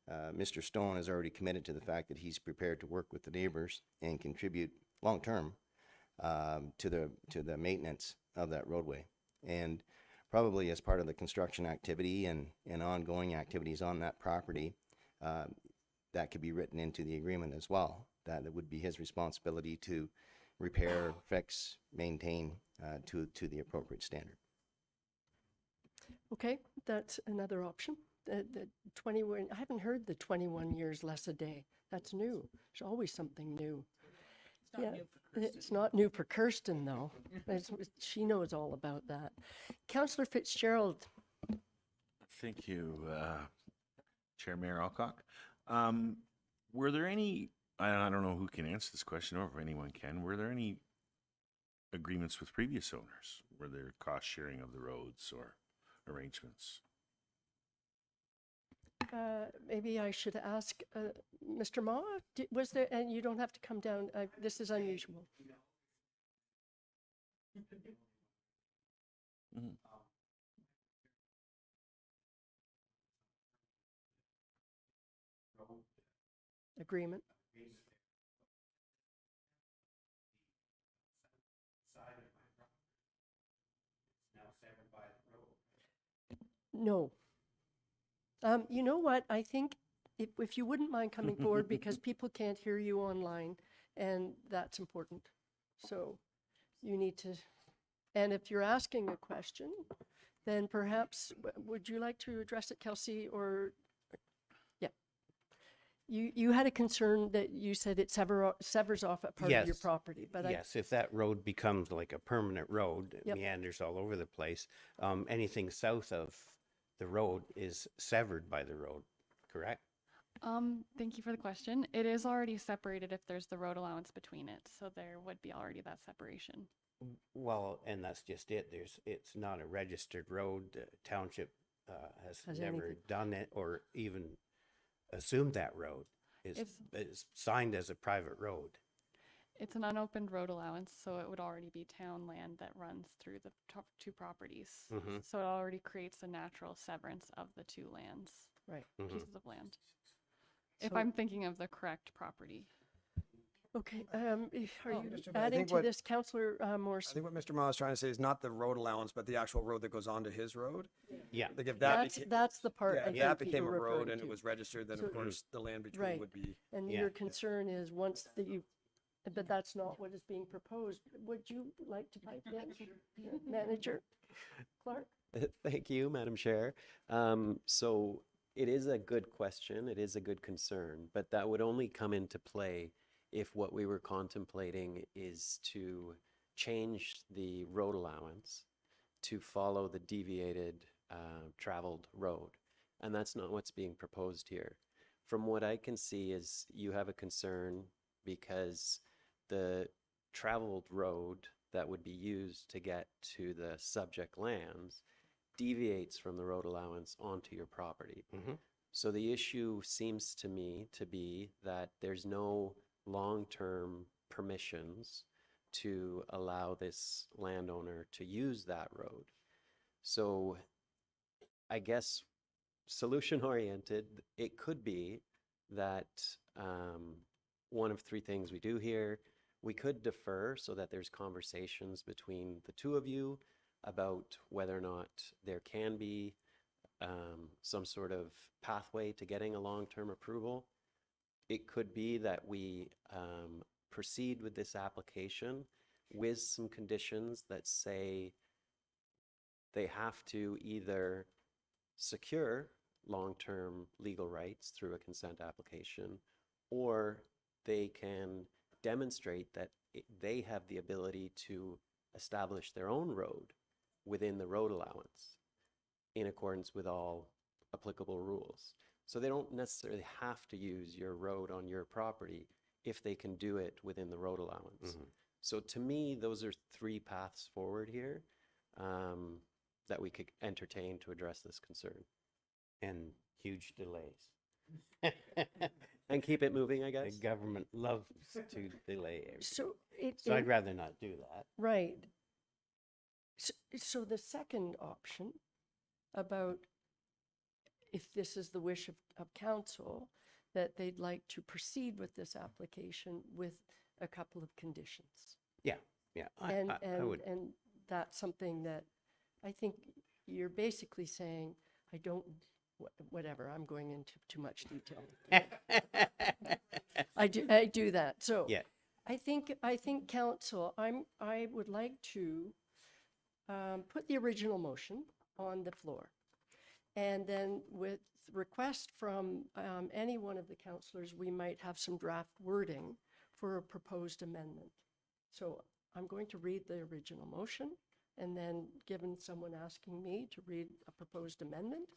Mr. Stone has already committed to the fact that he's prepared to work with the neighbors and contribute long-term to the maintenance of that roadway. And probably as part of the construction activity and ongoing activities on that property, that could be written into the agreement as well, that it would be his responsibility to repair, fix, maintain to the appropriate standard. Okay, that's another option. The 21, I haven't heard the 21 years less a day. That's new. There's always something new. It's not new for Kirsten, though. She knows all about that. Councillor Fitzgerald. Thank you, Chair Mayor Alcock. Were there any, I don't know who can answer this question or if anyone can, were there any agreements with previous owners? Were there cost sharing of the roads or arrangements? Maybe I should ask Mr. Ma, was there, and you don't have to come down, this is unusual. Mm-hmm. Agreement. No. You know what? I think if you wouldn't mind coming forward, because people can't hear you online, and that's important. So you need to, and if you're asking a question, then perhaps, would you like to address it, Kelsey, or, yeah, You had a concern that you said it severs off a part of your Yes. property, but Yes, if that road becomes like a permanent road, Yep. meanders all over the place, anything south of the road is severed by the road, correct? Thank you for the question. It is already separated if there's the road allowance between it, so there would be already that separation. Well, and that's just it. It's not a registered road. The township has never anything. done it or even assumed that road is signed as a private road. It's an unopened road allowance, so it would already be town land that runs through the two properties. Mhm. So it already creates a natural severance of the two lands, right. pieces of land. If So- I'm thinking of the correct property. Okay, are you Mr. Chairman, I adding think to what- this, Councillor I Morrison? think what Mr. Ma is trying to say is not the road allowance, but the actual road that goes onto his road. Yeah. Like if that became, That's the part I yeah, if think that that became a you're road referring and it to. was registered, then So- of course the land between Right. would be. And Yeah. your concern is once that you, but that's not what is being proposed. Would you like to pipe in, Manager Clark? Thank you, Madam Chair. So it is a good question. It is a good concern, but that would only come into play if what we were contemplating is to change the road allowance to follow the deviated traveled road. And that's not what's being proposed here. From what I can see is you have a concern because the traveled road that would be used to get to the subject lands deviates from the road allowance onto your property. Mhm. So the issue seems to me to be that there's no long-term permissions to allow this landowner to use that road. So I guess solution-oriented, it could be that one of three things we do here. We could defer so that there's conversations between the two of you about whether or not there can be some sort of pathway to getting a long-term approval. It could be that we proceed with this application with some conditions that say they have to either secure long-term legal rights through a consent application, or they can demonstrate that they have the ability to establish their own road within the road allowance in accordance with all applicable rules. So they don't necessarily have to use your road on your property if they can do it within the road allowance. So to me, those are three paths forward here that we could entertain to address this concern. And huge delays. And keep it moving, I The guess. government loves to delay everything. So So I'd rather not do that. right. So the second option about if this is the wish of council, that they'd like to proceed with this application with a couple of conditions. Yeah, yeah. I would. And that's something that I think you're basically saying, I don't, whatever, I'm going into too much detail. I do that. So Yeah. I think council, I would like to put the original motion on the floor. And then with request from any one of the councillors, we might have some draft wording for a proposed amendment. So I'm going to read the original motion, and then given someone asking me to read a proposed amendment.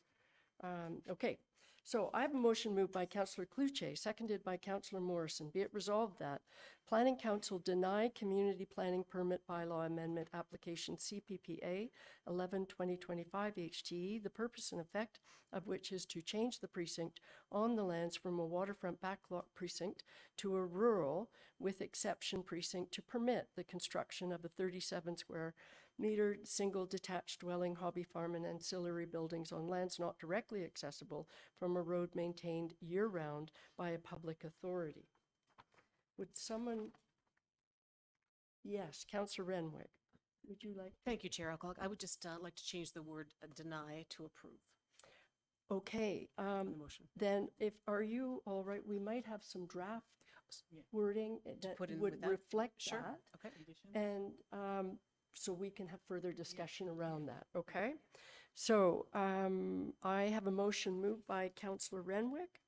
Okay, so I have a motion moved by Councillor Cluche, seconded by Councillor Morrison. Be it resolved that Planning Council deny Community Planning Permit Bylaw Amendment Application CPPA 11/2025 HTE, the purpose and effect of which is to change the precinct on the lands from a waterfront backlot precinct to a rural with exception precinct to permit the construction of a 37 square meter single detached dwelling, hobby farm, and ancillary buildings on lands not directly accessible from a road maintained year-round by a public authority. Would someone? Yes, Councillor Renwick. Would you like? Thank you, Chair Alcock. I would just like to change the word deny to approve. Okay, the motion. then are you all right? We might have some draft wording that put in would with that? reflect Sure. that. Okay. And so we can have further discussion around that, okay? So I have a motion moved by Councillor Renwick,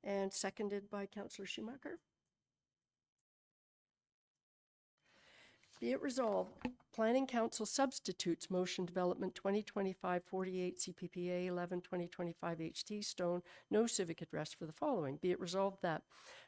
and seconded by Councillor Schumacher. Be it resolved, Planning Council substitutes Motion Development 2025-48 CPPA 11-2025 HT Stone, no civic address for the following. Be it resolved that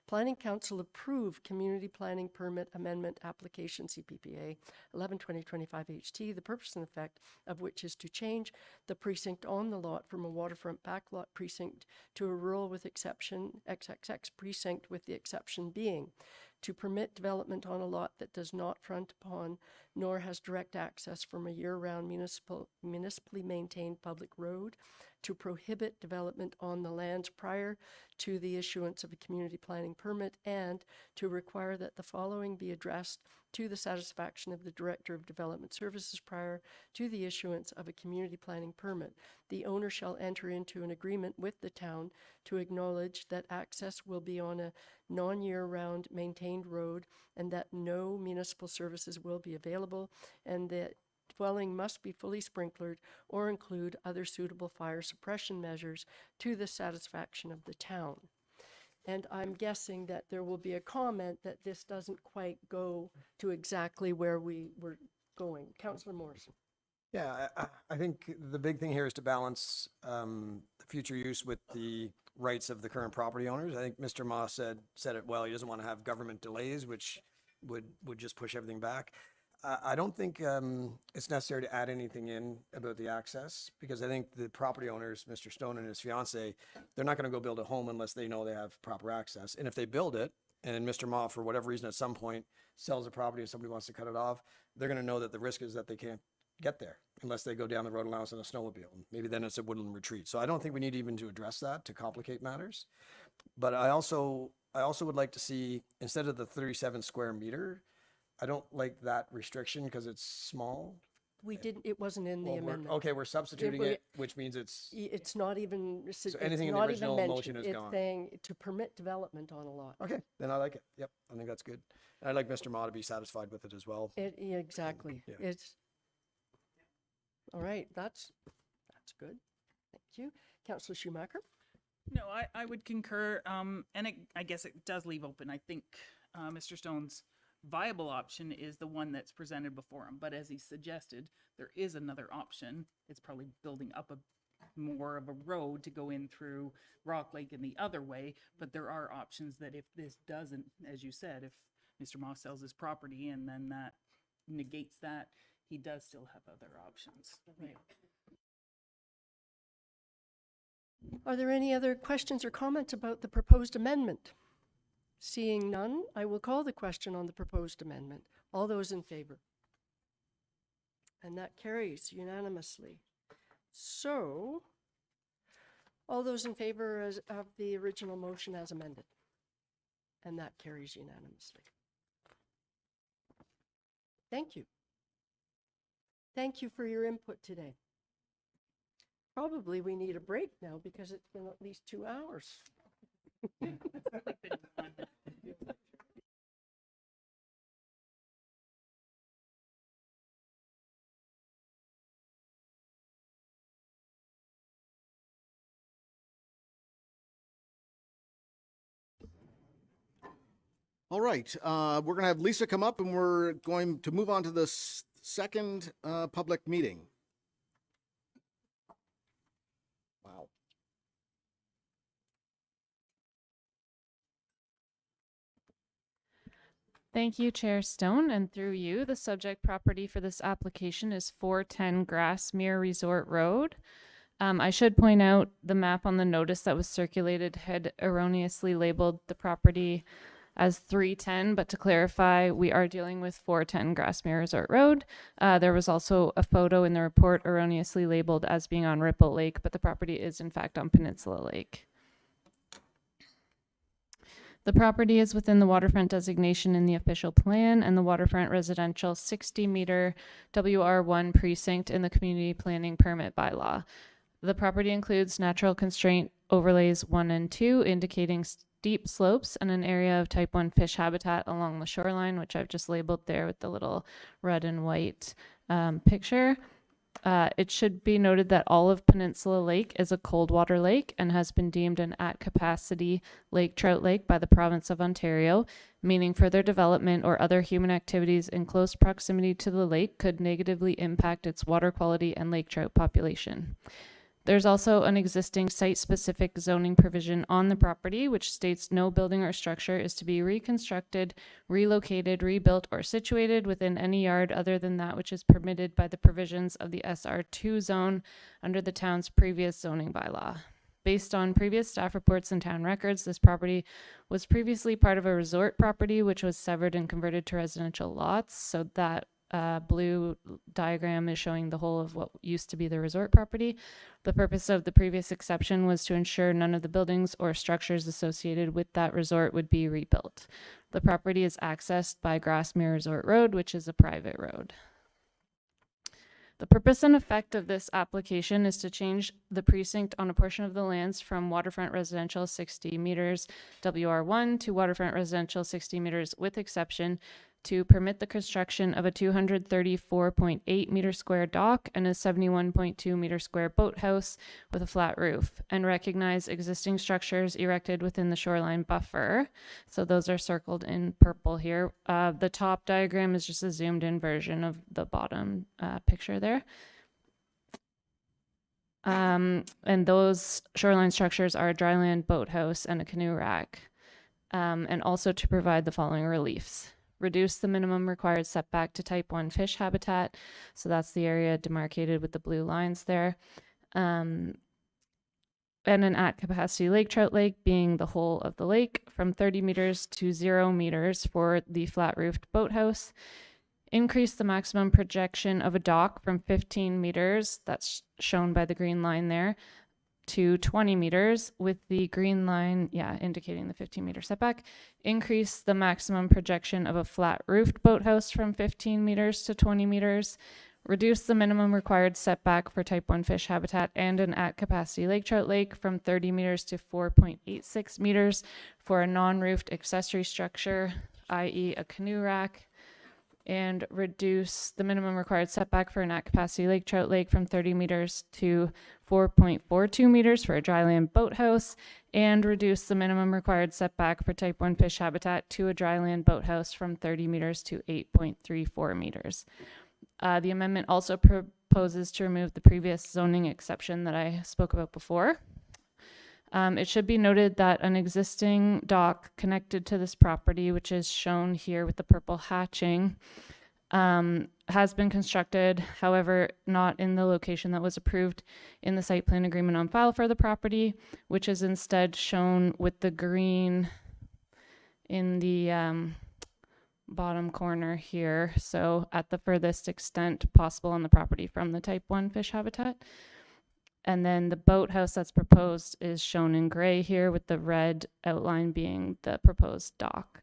Planning Council approve Community Planning Permit Amendment Application CPPA 11-2025 HT, the purpose and effect of which is to change the precinct on the lot from a waterfront backlot precinct to a rural with exception XXX precinct, with the exception being to permit development on a lot that does not front upon nor has direct access from a year-round municipally maintained public road, to prohibit development on the lands prior to the issuance of a community planning permit, and to require that the following be addressed to the satisfaction of the Director of Development Services prior to the issuance of a community planning permit. The owner shall enter into an agreement with the town to acknowledge that access will be on a non-year-round maintained road and that no municipal services will be available, and that dwelling must be fully sprinklered or include other suitable fire suppression measures to the satisfaction of the town. And I'm guessing that there will be a comment that this doesn't quite go to exactly where we were going. Councillor Morrison. Yeah, I think the big thing here is to balance the future use with the rights of the current property owners. I think Mr. Moss said it well. He doesn't want to have government delays, which would just push everything back. I don't think it's necessary to add anything in about the access, because I think the property owners, Mr. Stone and his fiance, they're not going to go build a home unless they know they have proper access. And if they build it, and Mr. Ma, for whatever reason, at some point sells the property and somebody wants to cut it off, they're going to know that the risk is that they can't get there unless they go down the road allowance on a snowmobile. Maybe then it's a woodland retreat. So I don't think we need even to address that to complicate matters. But I also would like to see, instead of the 37 square meter, I don't like that restriction because it's small. We didn't, it wasn't in the Well, amendment. okay, we're substituting it, which means it's, It's not even, it's anything in the not original even motion mentioned. is It's gone. saying to permit development on a lot. okay, then I like it. Yep, I think that's good. And I'd like Mr. Ma to be satisfied with it as well. Yeah, exactly. Yeah. It's, all right, that's good. Thank you. Councillor Schumacher? No, I would concur. And I guess it does leave open. I think Mr. Stone's viable option is the one that's presented before him. But as he suggested, there is another option. It's probably building up more of a road to go in through Rock Lake and the other way. But there are options that if this doesn't, as you said, if Mr. Moss sells his property and then that negates that, he does still have other options. Yeah. Are there any other questions or comments about the proposed amendment? Seeing none, I will call the question on the proposed amendment. All those in favor? And that carries unanimously. So, all those in favor of the original motion as amended? And that carries unanimously. Thank you. Thank you for your input today. Probably we need a break now because it's been at least 2 hours. All right, we're going to have Lisa come up and we're going to move on to the second public meeting. Wow. Thank you, Chair Stone, and through you, the subject property for this application is 410 Grassmere Resort Road. I should point out the map on the notice that was circulated had erroneously labeled the property as 310, but to clarify, we are dealing with 410 Grassmere Resort Road. There was also a photo in the report erroneously labeled as being on Ripple Lake, but the property is in fact on Peninsula Lake. The property is within the waterfront designation in the official plan and the waterfront residential 60-meter WR1 precinct in the community planning permit bylaw. The property includes natural constraint overlays 1 and 2, indicating steep slopes and an area of type 1 fish habitat along the shoreline, which I've just labeled there with the little red and white picture. It should be noted that all of Peninsula Lake is a cold water lake and has been deemed an at-capacity lake trout lake by the province of Ontario, meaning further development or other human activities in close proximity to the lake could negatively impact its water quality and lake trout population. There's also an existing site-specific zoning provision on the property, which states no building or structure is to be reconstructed, relocated, rebuilt, or situated within any yard other than that which is permitted by the provisions of the SR2 zone under the town's previous zoning bylaw. Based on previous staff reports and town records, this property was previously part of a resort property, which was severed and converted to residential lots. So that blue diagram is showing the whole of what used to be the resort property. The purpose of the previous exception was to ensure none of the buildings or structures associated with that resort would be rebuilt. The property is accessed by Grassmere Resort Road, which is a private road. The purpose and effect of this application is to change the precinct on a portion of the lands from waterfront residential 60 meters WR1 to waterfront residential 60 meters with exception to permit the construction of a 234.8 meter square dock and a 71.2 meter square boathouse with a flat roof, and recognize existing structures erected within the shoreline buffer. So those are circled in purple here. The top diagram is just a zoomed in version of the bottom picture there. And those shoreline structures are a dryland boathouse and a canoe rack, and also to provide the following reliefs. Reduce the minimum required setback to type 1 fish habitat. So that's the area demarcated with the blue lines there. And an at-capacity lake trout lake being the whole of the lake from 30 meters to 0 meters for the flat-roofed boathouse. Increase the maximum projection of a dock from 15 meters, that's shown by the green line there, to 20 meters with the green line, indicating the 15 meter setback. Increase the maximum projection of a flat roofed boathouse from 15 meters to 20 meters. Reduce the minimum required setback for type 1 fish habitat and an at capacity lake trout lake from 30 meters to 4.86 meters for a non-roofed accessory structure, i.e. a canoe rack. And reduce the minimum required setback for an at-capacity lake trout lake from 30 meters to 4.42 meters for a dryland boathouse, and reduce the minimum required setback for type 1 fish habitat to a dryland boathouse from 30 meters to 8.34 meters. The amendment also proposes to remove the previous zoning exception that I spoke about before. It should be noted that an existing dock connected to this property, which is shown here with the purple hatching, has been constructed, however, not in the location that was approved in the site plan agreement on file for the property, which is instead shown with the green in the bottom corner here. So at the furthest extent possible on the property from the type 1 fish habitat. And then the boathouse that's proposed is shown in gray here with the red outline being the proposed dock.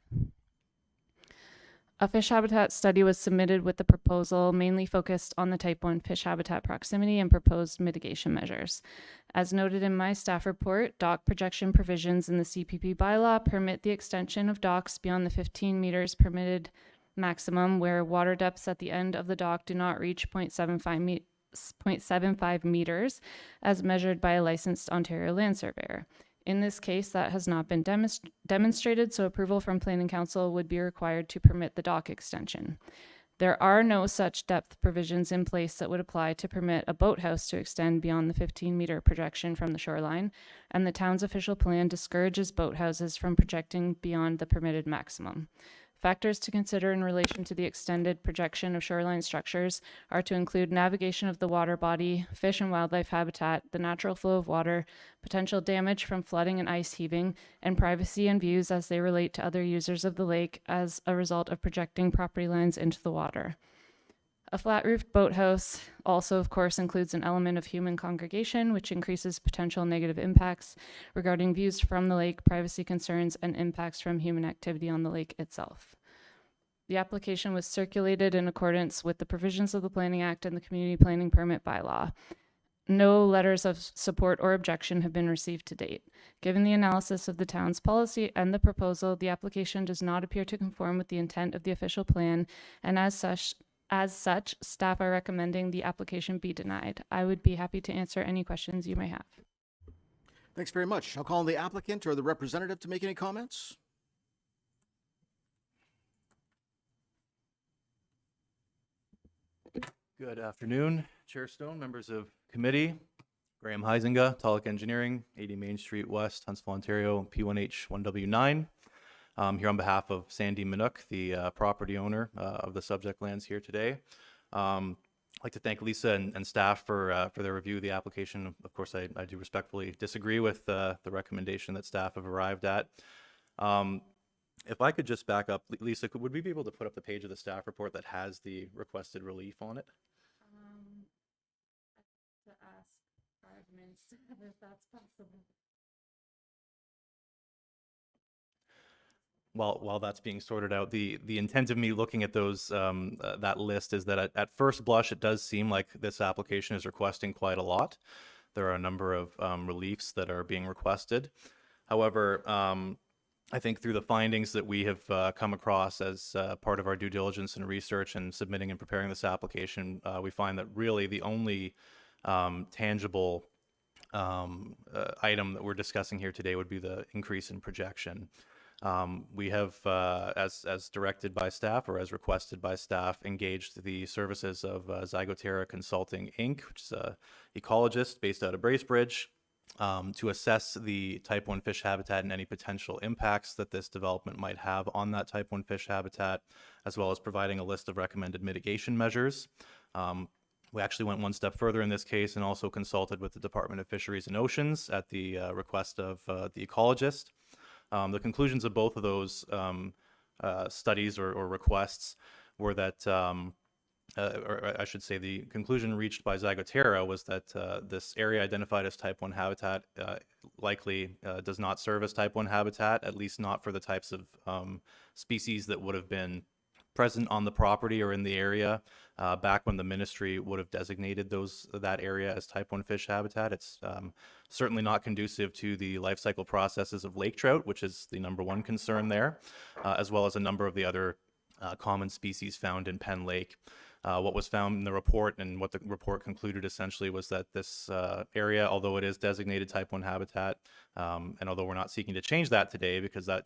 A fish habitat study was submitted with the proposal mainly focused on the type 1 fish habitat proximity and proposed mitigation measures. As noted in my staff report, dock projection provisions in the CPP bylaw permit the extension of docks beyond the 15 meters permitted maximum where water depths at the end of the dock do not reach 0.75 meters as measured by a licensed Ontario land surveyor. In this case, that has not been demonstrated, so approval from Planning Council would be required to permit the dock extension. There are no such depth provisions in place that would apply to permit a boathouse to extend beyond the 15-meter projection from the shoreline, and the town's official plan discourages boathouses from projecting beyond the permitted maximum. Factors to consider in relation to the extended projection of shoreline structures are to include navigation of the water body, fish and wildlife habitat, the natural flow of water, potential damage from flooding and ice heaving, and privacy and views as they relate to other users of the lake as a result of projecting property lines into the water. A flat-roofed boathouse also, of course, includes an element of human congregation, which increases potential negative impacts regarding views from the lake, privacy concerns, and impacts from human activity on the lake itself. The application was circulated in accordance with the provisions of the Planning Act and the Community Planning Permit Bylaw. No letters of support or objection have been received to date. Given the analysis of the town's policy and the proposal, the application does not appear to conform with the intent of the official plan, and as such, As such, staff are recommending the application be denied. I would be happy to answer any questions you may have. Thanks very much. I'll call on the applicant or the representative to make any comments. Good afternoon, Chair Stone, members of committee. Graham Heisinga, Tulloch Engineering, 80 Main Street West, Huntsville, Ontario, P1H1W9. Here on behalf of Sandy Minook, the property owner of the subject lands here today. I'd like to thank Lisa and staff for their review of the application. Of course, I do respectfully disagree with the recommendation that staff have arrived at. If I could just back up, Lisa, would we be able to put up the page of the staff report that has the requested relief on it? To ask our admin if that's possible. While that's being sorted out, the intent of me looking at those that list is that at first blush, it does seem like this application is requesting quite a lot. There are a number of reliefs that are being requested. However, I think through the findings that we have come across as part of our due diligence and research and submitting and preparing this application, we find that really the only tangible item that we're discussing here today would be the increase in projection. We have, as directed by staff or as requested by staff, engaged the services of Zygoterra Consulting, Inc., which is an ecologist based out of Bracebridge, to assess the Type 1 fish habitat and any potential impacts that this development might have on that Type 1 fish habitat, as well as providing a list of recommended mitigation measures. We actually went one step further in this case and also consulted with the Department of Fisheries and Oceans at the request of the ecologist. The conclusions of both of those studies or requests were that, or I should say the conclusion reached by Zygoterra was that this area identified as Type 1 habitat likely does not serve as Type 1 habitat, at least not for the types of species that would have been present on the property or in the area back when the ministry would have designated that area as Type 1 fish habitat. It's certainly not conducive to the life cycle processes of lake trout, which is the #1 concern there, as well as a number of the other common species found in Penn Lake. What was found in the report and what the report concluded essentially was that this area, although it is designated Type 1 habitat, and although we're not seeking to change that today because that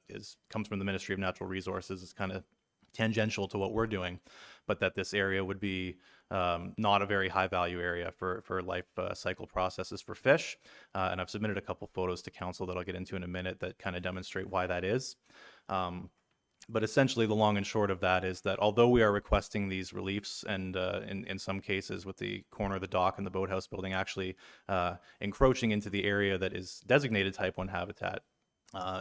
comes from the Ministry of Natural Resources, it's kind of tangential to what we're doing, but that this area would be not a very high value area for life cycle processes for fish. And I've submitted a couple photos to council that I'll get into in a minute that kind of demonstrate why that is. But essentially the long and short of that is that although we are requesting these reliefs and in some cases with the corner of the dock and the boathouse building actually encroaching into the area that is designated Type 1 habitat,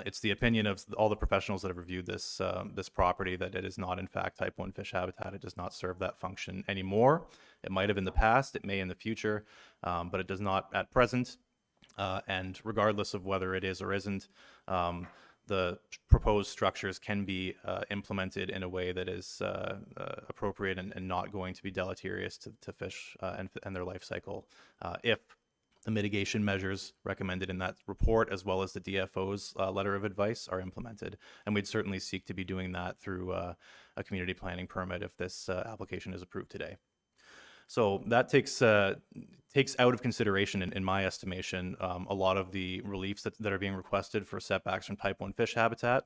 it's the opinion of all the professionals that have reviewed this property that it is not in fact Type 1 fish habitat. It does not serve that function anymore. It might have in the past, it may in the future, but it does not at present. And regardless of whether it is or isn't, the proposed structures can be implemented in a way that is appropriate and not going to be deleterious to fish and their life cycle if the mitigation measures recommended in that report, as well as the DFO's letter of advice, are implemented. And we'd certainly seek to be doing that through a community planning permit if this application is approved today. So that takes out of consideration, in my estimation, a lot of the reliefs that are being requested for setbacks from Type 1 fish habitat.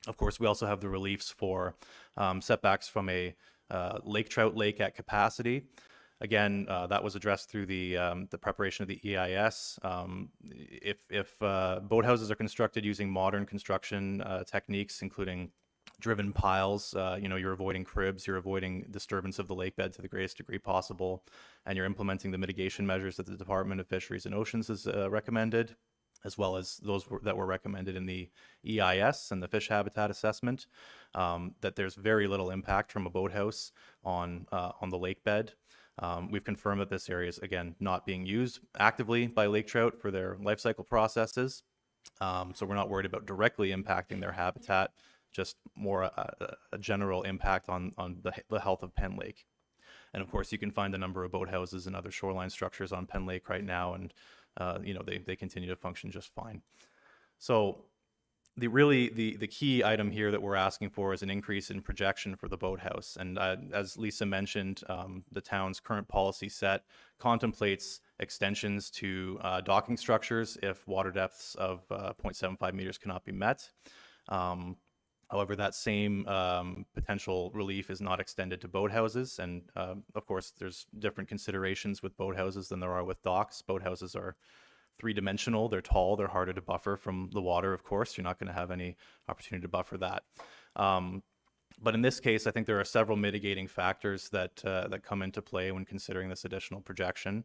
Of course, we also have the reliefs for setbacks from a lake trout lake at capacity. Again, that was addressed through the preparation of the EIS. If boathouses are constructed using modern construction techniques, including driven piles, you're avoiding cribs, you're avoiding disturbance of the lake bed to the greatest degree possible, and you're implementing the mitigation measures that the Department of Fisheries and Oceans has recommended, as well as those that were recommended in the EIS and the fish habitat assessment, that there's very little impact from a boathouse on the lake bed. We've confirmed that this area is, again, not being used actively by lake trout for their life cycle processes. So we're not worried about directly impacting their habitat, just more a general impact on the health of Penn Lake. And of course, you can find a number of boathouses and other shoreline structures on Penn Lake right now, and they continue to function just fine. So the key item here that we're asking for is an increase in projection for the boathouse. And as Lisa mentioned, the town's current policy set contemplates extensions to docking structures if water depths of 0.75 meters cannot be met. However, that same potential relief is not extended to boathouses. And of course, there's different considerations with boathouses than there are with docks. Boathouses are three-dimensional, they're tall, they're harder to buffer from the water, of course. You're not going to have any opportunity to buffer that. But in this case, I think there are several mitigating factors that come into play when considering this additional projection.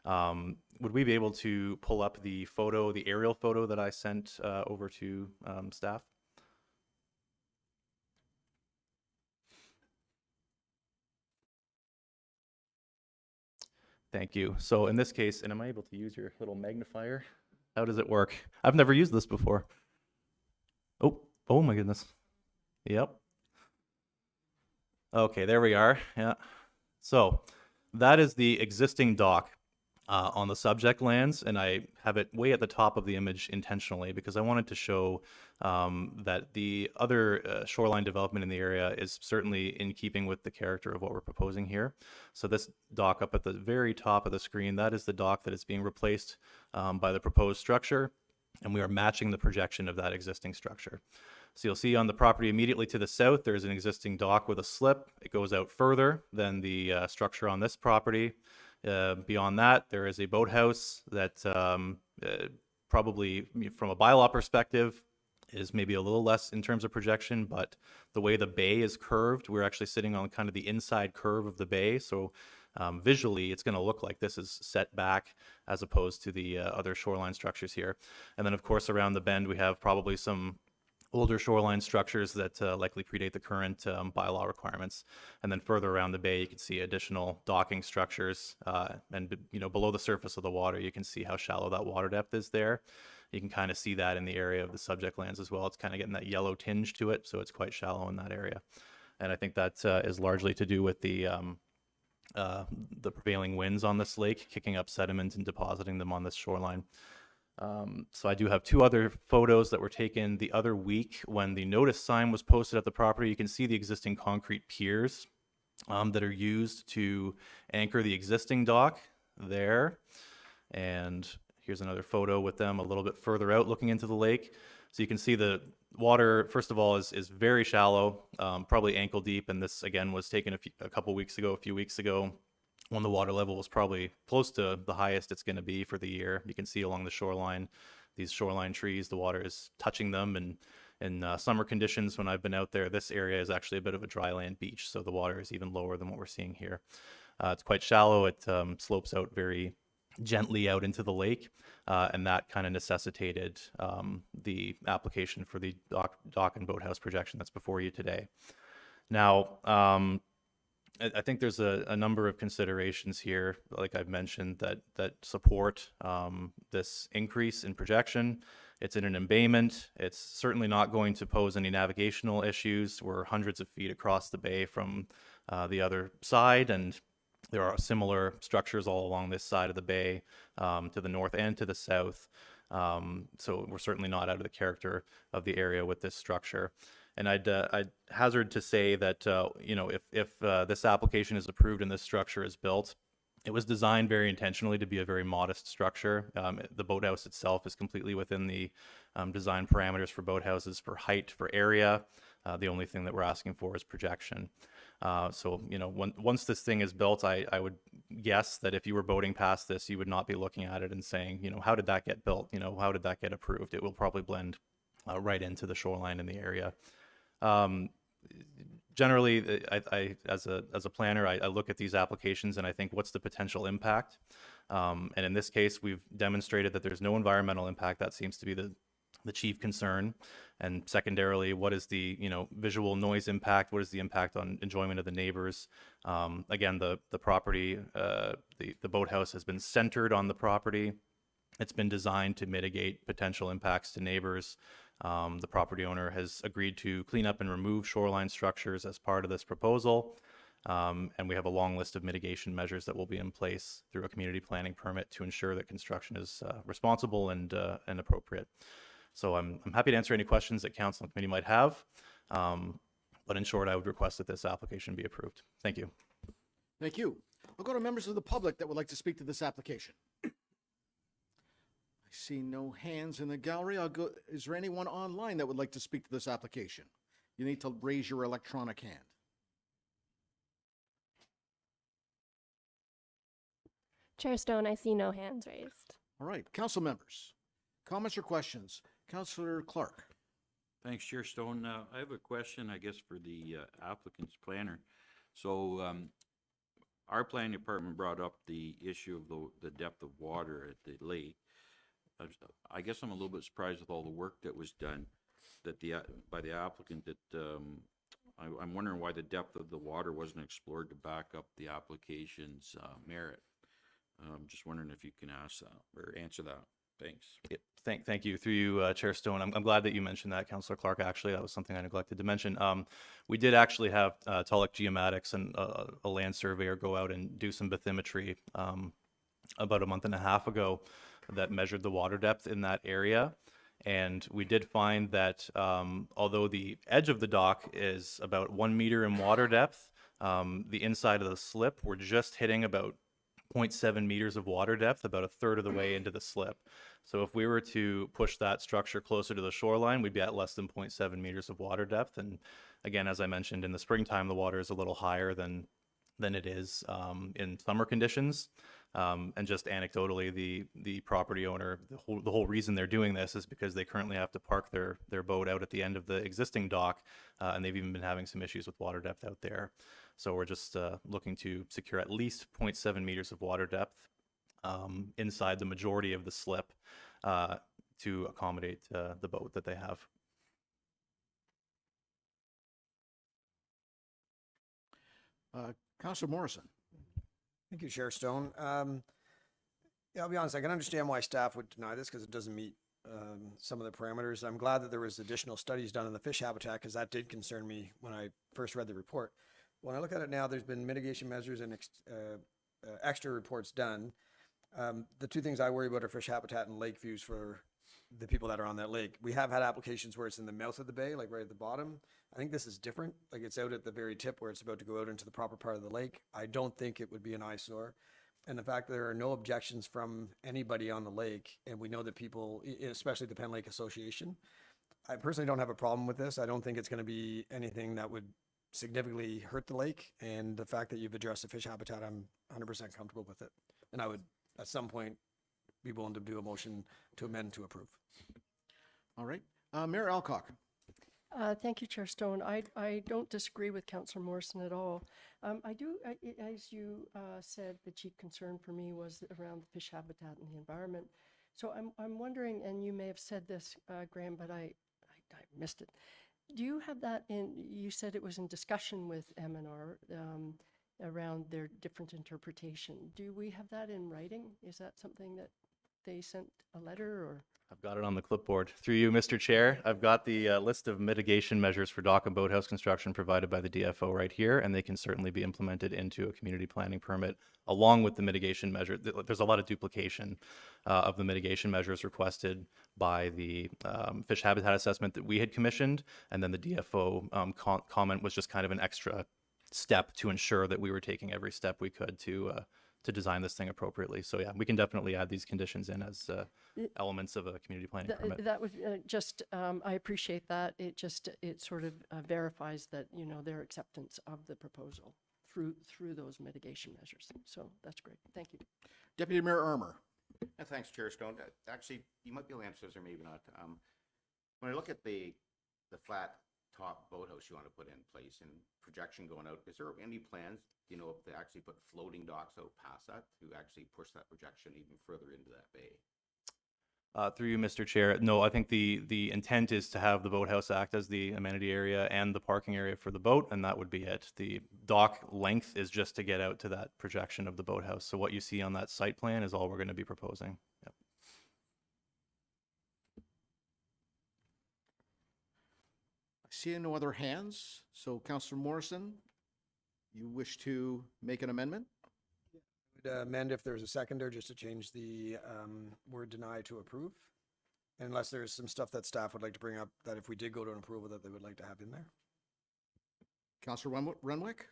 Would we be able to pull up the photo, the aerial photo that I sent over to staff? Thank you. So in this case, and am I able to use your little magnifier? How does it work? I've never used this before. Oh my goodness. Yep. Okay, there we are. Yeah. So that is the existing dock on the subject lands, and I have it way at the top of the image intentionally because I wanted to show that the other shoreline development in the area is certainly in keeping with the character of what we're proposing here. So this dock up at the very top of the screen, that is the dock that is being replaced by the proposed structure, and we are matching the projection of that existing structure. So you'll see on the property immediately to the south, there's an existing dock with a slip. It goes out further than the structure on this property. Beyond that, there is a boathouse that probably, from a bylaw perspective, is maybe a little less in terms of projection, but the way the bay is curved, we're actually sitting on kind of the inside curve of the bay. So visually, it's going to look like this is set back as opposed to the other shoreline structures here. And then, of course, around the bend, we have probably some older shoreline structures that likely predate the current bylaw requirements. And then further around the bay, you can see additional docking structures. And below the surface of the water, you can see how shallow that water depth is there. You can kind of see that in the area of the subject lands as well. It's kind of getting that yellow tinge to it, so it's quite shallow in that area. And I think that is largely to do with the prevailing winds on this lake, kicking up sediment and depositing them on this shoreline. So I do have two other photos that were taken the other week when the notice sign was posted at the property. You can see the existing concrete piers that are used to anchor the existing dock there. And here's another photo with them a little bit further out looking into the lake. So you can see the water, first of all, is very shallow, probably ankle deep. And this, again, was taken a few weeks ago, when the water level was probably close to the highest it's going to be for the year. You can see along the shoreline, these shoreline trees, the water is touching them. And in summer conditions, when I've been out there, this area is actually a bit of a dry land beach. So the water is even lower than what we're seeing here. It's quite shallow. It slopes out very gently out into the lake. And that kind of necessitated the application for the dock and boathouse projection that's before you today. Now, I think there's a number of considerations here, like I've mentioned, that support this increase in projection. It's in an embayment. It's certainly not going to pose any navigational issues. We're hundreds of feet across the bay from the other side, and there are similar structures all along this side of the bay to the north and to the south. So we're certainly not out of the character of the area with this structure. And I'd hazard to say that if this application is approved and this structure is built, it was designed very intentionally to be a very modest structure. The boathouse itself is completely within the design parameters for boathouses for height, for area. The only thing that we're asking for is projection. So once this thing is built, I would guess that if you were boating past this, you would not be looking at it and saying, how did that get built? How did that get approved? It will probably blend right into the shoreline in the area. Generally, I as a planner, I look at these applications and I think, what's the potential impact? And in this case, we've demonstrated that there's no environmental impact. That seems to be the chief concern. And secondarily, what is the visual noise impact? What is the impact on enjoyment of the neighbors? Again, the property, the boathouse has been centered on the property. It's been designed to mitigate potential impacts to neighbors. The property owner has agreed to clean up and remove shoreline structures as part of this proposal. And we have a long list of mitigation measures that will be in place through a community planning permit to ensure that construction is responsible and appropriate. So I'm happy to answer any questions that council and committee might have. But in short, I would request that this application be approved. Thank you. Thank you. I'll go to members of the public that would like to speak to this application. I see no hands in the gallery. Is there anyone online that would like to speak to this application? You need to raise your electronic hand. Chair Stone, I see no hands raised. All right, council members, comments or questions? Councillor Clark. Thanks, Chair Stone. I have a question, I guess, for the applicant's planner. So our planning department brought up the issue of the depth of water at the lake. I guess I'm a little bit surprised with all the work that was done that by the applicant that I'm wondering why the depth of the water wasn't explored to back up the application's merit. I'm just wondering if you can ask that or answer that. Thanks. Yeah, thank you. Through you, Chair Stone. I'm glad that you mentioned that, Councillor Clark. Actually, that was something I neglected to mention. We did actually have Tulloch Geomatics and a land surveyor go out and do some bathymetry about a month and a half ago that measured the water depth in that area. And we did find that although the edge of the dock is about 1 meter in water depth, the inside of the slip, we're just hitting about 0.7 meters of water depth, about a third of the way into the slip. So if we were to push that structure closer to the shoreline, we'd be at less than 0.7 meters of water depth. And again, as I mentioned, in the springtime, the water is a little higher than it is in summer conditions. And just anecdotally, the property owner, the whole reason they're doing this is because they currently have to park their boat out at the end of the existing dock, and they've even been having some issues with water depth out there. So we're just looking to secure at least 0.7 meters of water depth inside the majority of the slip to accommodate the boat that they have. Councillor Morrison. Thank you, Chair Stone. Yeah, I'll be honest, I can understand why staff would deny this because it doesn't meet some of the parameters. I'm glad that there was additional studies done on the fish habitat because that did concern me when I first read the report. When I look at it now, there's been mitigation measures and extra reports done. The two things I worry about are fish habitat and lake views for the people that are on that lake. We have had applications where it's in the mouth of the bay, like right at the bottom. I think this is different. Like it's out at the very tip where it's about to go out into the proper part of the lake. I don't think it would be an eyesore. And the fact that there are no objections from anybody on the lake, and we know that people, especially the Penn Lake Association, I personally don't have a problem with this. I don't think it's going to be anything that would significantly hurt the lake. And the fact that you've addressed the fish habitat, I'm 100% comfortable with it. And I would, at some point, be willing to do a motion to amend to approve. All right. Mayor Alcock. Thank you, Chair Stone. I don't disagree with Councillor Morrison at all. As you said, the chief concern for me was around the fish habitat and the environment. So I'm wondering, and you may have said this, Graham, but I missed it. Do you have that in, you said it was in discussion with M&R around their different interpretation. Do we have that in writing? Is that something that they sent a letter or? I've got it on the clipboard. Through you, Mr. Chair, I've got the list of mitigation measures for dock and boathouse construction provided by the DFO right here, and they can certainly be implemented into a community planning permit along with the mitigation measure. There's a lot of duplication of the mitigation measures requested by the fish habitat assessment that we had commissioned, and then the DFO comment was just kind of an extra step to ensure that we were taking every step we could to design this thing appropriately. So yeah, we can definitely add these conditions in as elements of a community planning permit. That would I appreciate that. It sort of verifies that, their acceptance of the proposal through those mitigation measures. So that's great. Thank you. Deputy Mayor Armour. Thanks, Chair Stone. Actually, you might be able to answer this or maybe not. When I look at the flat top boathouse you want to put in place and projection going out, is there any plans, to actually put floating docks out past that to actually push that projection even further into that bay? Through you, Mr. Chair, no, I think the intent is to have the boathouse act as the amenity area and the parking area for the boat, and that would be it. The dock length is just to get out to that projection of the boathouse. So what you see on that site plan is all we're going to be proposing. Yep. I see no other hands. So Councillor Morrison, you wish to make an amendment? Would amend if there's a seconder just to change the word deny to approve. unless there's some stuff that staff would like to bring up that if we did go to an approval that they would like to have in there. Councillor Renwick?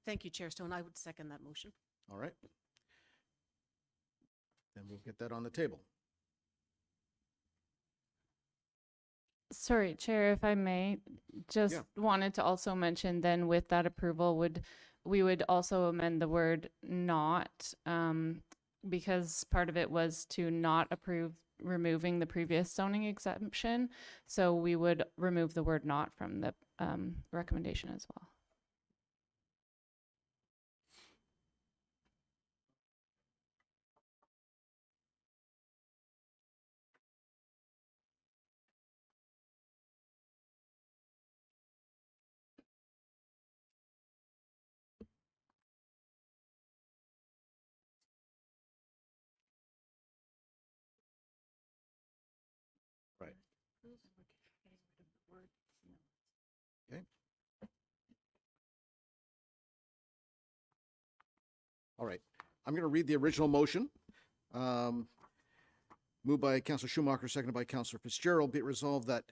Thank you, Chair Stone. I would second that motion. All right. Then we'll get that on the table. Sorry, Chair, if I may, just Yeah. wanted to also mention then with that approval we would also amend the word not, because part of it was to not approve removing the previous zoning exemption. So we would remove the word not from the recommendation as well. Right. Okay. All right. I'm going to read the original motion. Moved by Councillor Schumacher, seconded by Councillor Fitzgerald. Be it resolved that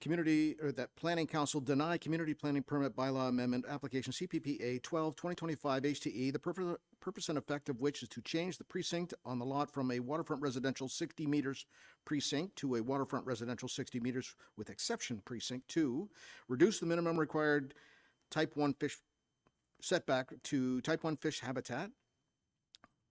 that Planning Council deny Community Planning Permit Bylaw Amendment Application CPPA 12/2025 HTE, the purpose and effect of which is to change the precinct on the lot from a waterfront residential 60 meters precinct to a waterfront residential 60 meters with exception precinct. 2, reduce the minimum required type 1 fish setback to type 1 fish habitat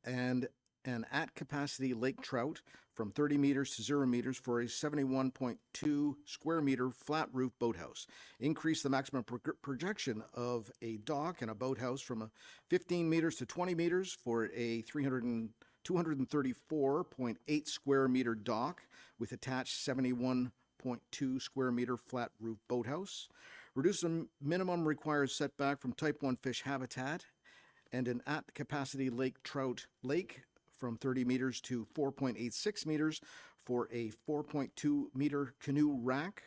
and an at-capacity lake trout from 30 meters to 0 meters for a 71.2 square meter flat roof boathouse. Increase the maximum projection of a dock and a boathouse from 15 meters to 20 meters for a 234.8 square meter dock with attached 71.2 square meter flat roof boathouse. Reduce the minimum required setback from type 1 fish habitat and an at-capacity lake trout lake from 30 meters to 4.86 meters for a 4.2 meter canoe rack.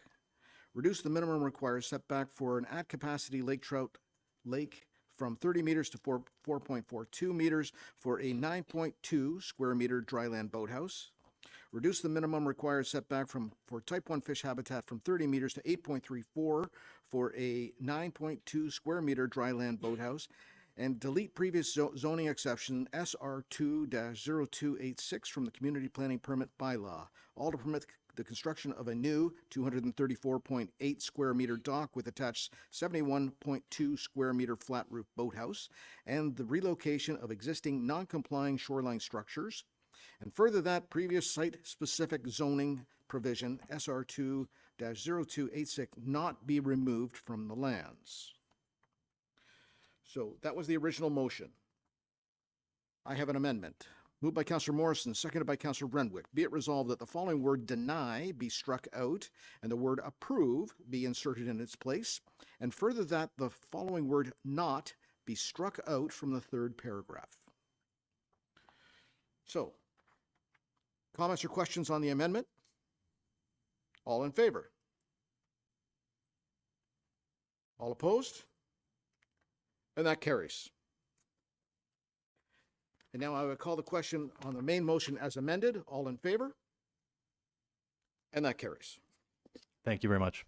Reduce the minimum required setback for an at-capacity lake trout lake from 30 meters to 4.42 meters for a 9.2 square meter dryland boathouse. Reduce the minimum required setback for type 1 fish habitat from 30 meters to 8.34 for a 9.2 square meter dryland boathouse. And delete previous zoning exception SR2-0286 from the Community Planning Permit Bylaw, all to permit the construction of a new 234.8 square meter dock with attached 71.2 square meter flat roof boathouse, and the relocation of existing non-complying shoreline structures. And further, that previous site-specific zoning provision SR2-0286 not be removed from the lands. So that was the original motion. I have an amendment. Moved by Councillor Morrison, seconded by Councillor Renwick. Be it resolved that the following word deny be struck out and the word approve be inserted in its place. And further, that the following word not be struck out from the third paragraph. So, comments or questions on the amendment? All in favor? All opposed? And that carries. And now I will call the question on the main motion as amended. All in favor? And that carries. Thank you very much.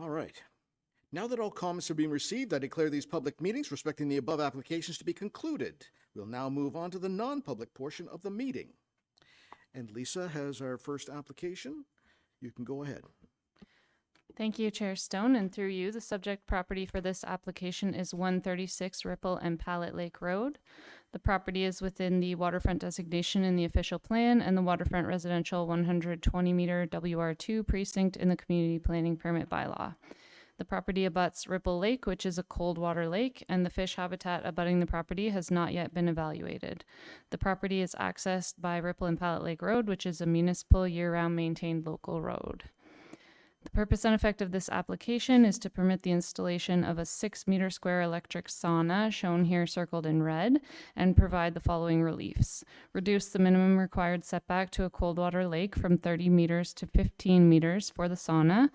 All right. Now that all comments have been received, I declare these public meetings respecting the above applications to be concluded. We'll now move on to the non-public portion of the meeting. And Lisa has our first application. You can go ahead. Thank you, Chair Stone, and through you, the subject property for this application is 136 Ripple and Pallet Lake Road. The property is within the waterfront designation in the official plan and the waterfront residential 120-meter WR2 precinct in the community planning permit bylaw. The property abuts Ripple Lake, which is a cold water lake, and the fish habitat abutting the property has not yet been evaluated. The property is accessed by Ripple and Pallet Lake Road, which is a municipal year-round maintained local road. The purpose and effect of this application is to permit the installation of a 6-meter square electric sauna, shown here circled in red, and provide the following reliefs. Reduce the minimum required setback to a cold water lake from 30 meters to 15 meters for the sauna.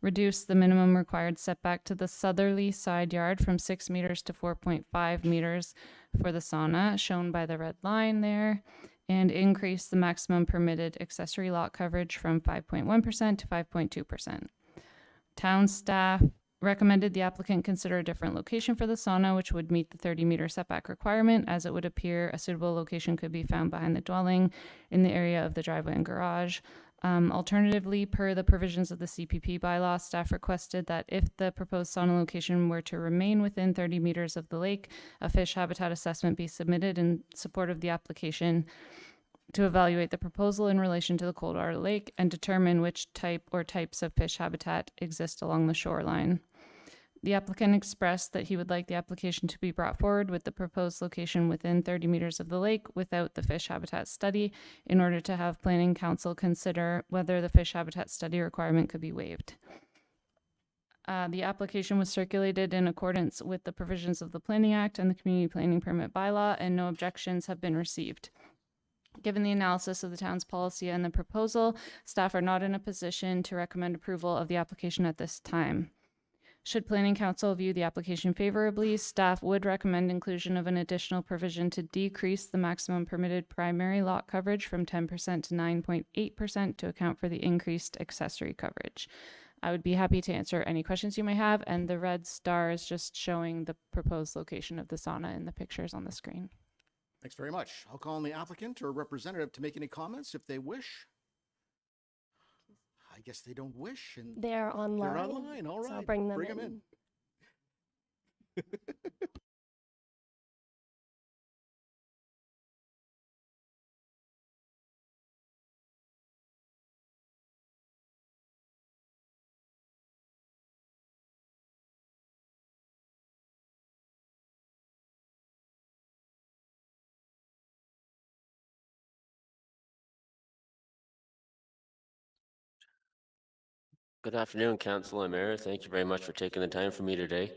Reduce the minimum required setback to the southerly side yard from 6 meters to 4.5 meters for the sauna, shown by the red line there. and increase the maximum permitted accessory lot coverage from 5.1% to 5.2%. Town staff recommended the applicant consider a different location for the sauna, which would meet the 30-meter setback requirement, as it would appear a suitable location could be found behind the dwelling in the area of the driveway and garage. Alternatively, per the provisions of the CPP bylaw, staff requested that if the proposed sauna location were to remain within 30 meters of the lake, a fish habitat assessment be submitted in support of the application to evaluate the proposal in relation to the Coldwater Lake and determine which type or types of fish habitat exist along the shoreline. The applicant expressed that he would like the application to be brought forward with the proposed location within 30 meters of the lake without the fish habitat study in order to have Planning Council consider whether the fish habitat study requirement could be waived. The application was circulated in accordance with the provisions of the Planning Act and the Community Planning Permit Bylaw, and no objections have been received. Given the analysis of the town's policy and the proposal, staff are not in a position to recommend approval of the application at this time. Should Planning Council view the application favorably, staff would recommend inclusion of an additional provision to decrease the maximum permitted primary lot coverage from 10% to 9.8% to account for the increased accessory coverage. I would be happy to answer any questions you may have, and the red star is just showing the proposed location of the sauna in the pictures on the screen. Thanks very much. I'll call on the applicant or representative to make any comments if they wish. I guess they don't wish, and They're online. they're online. All right, So I'll bring them bring in. them in. Good afternoon, Council and Mayor. Thank you very much for taking the time for me today.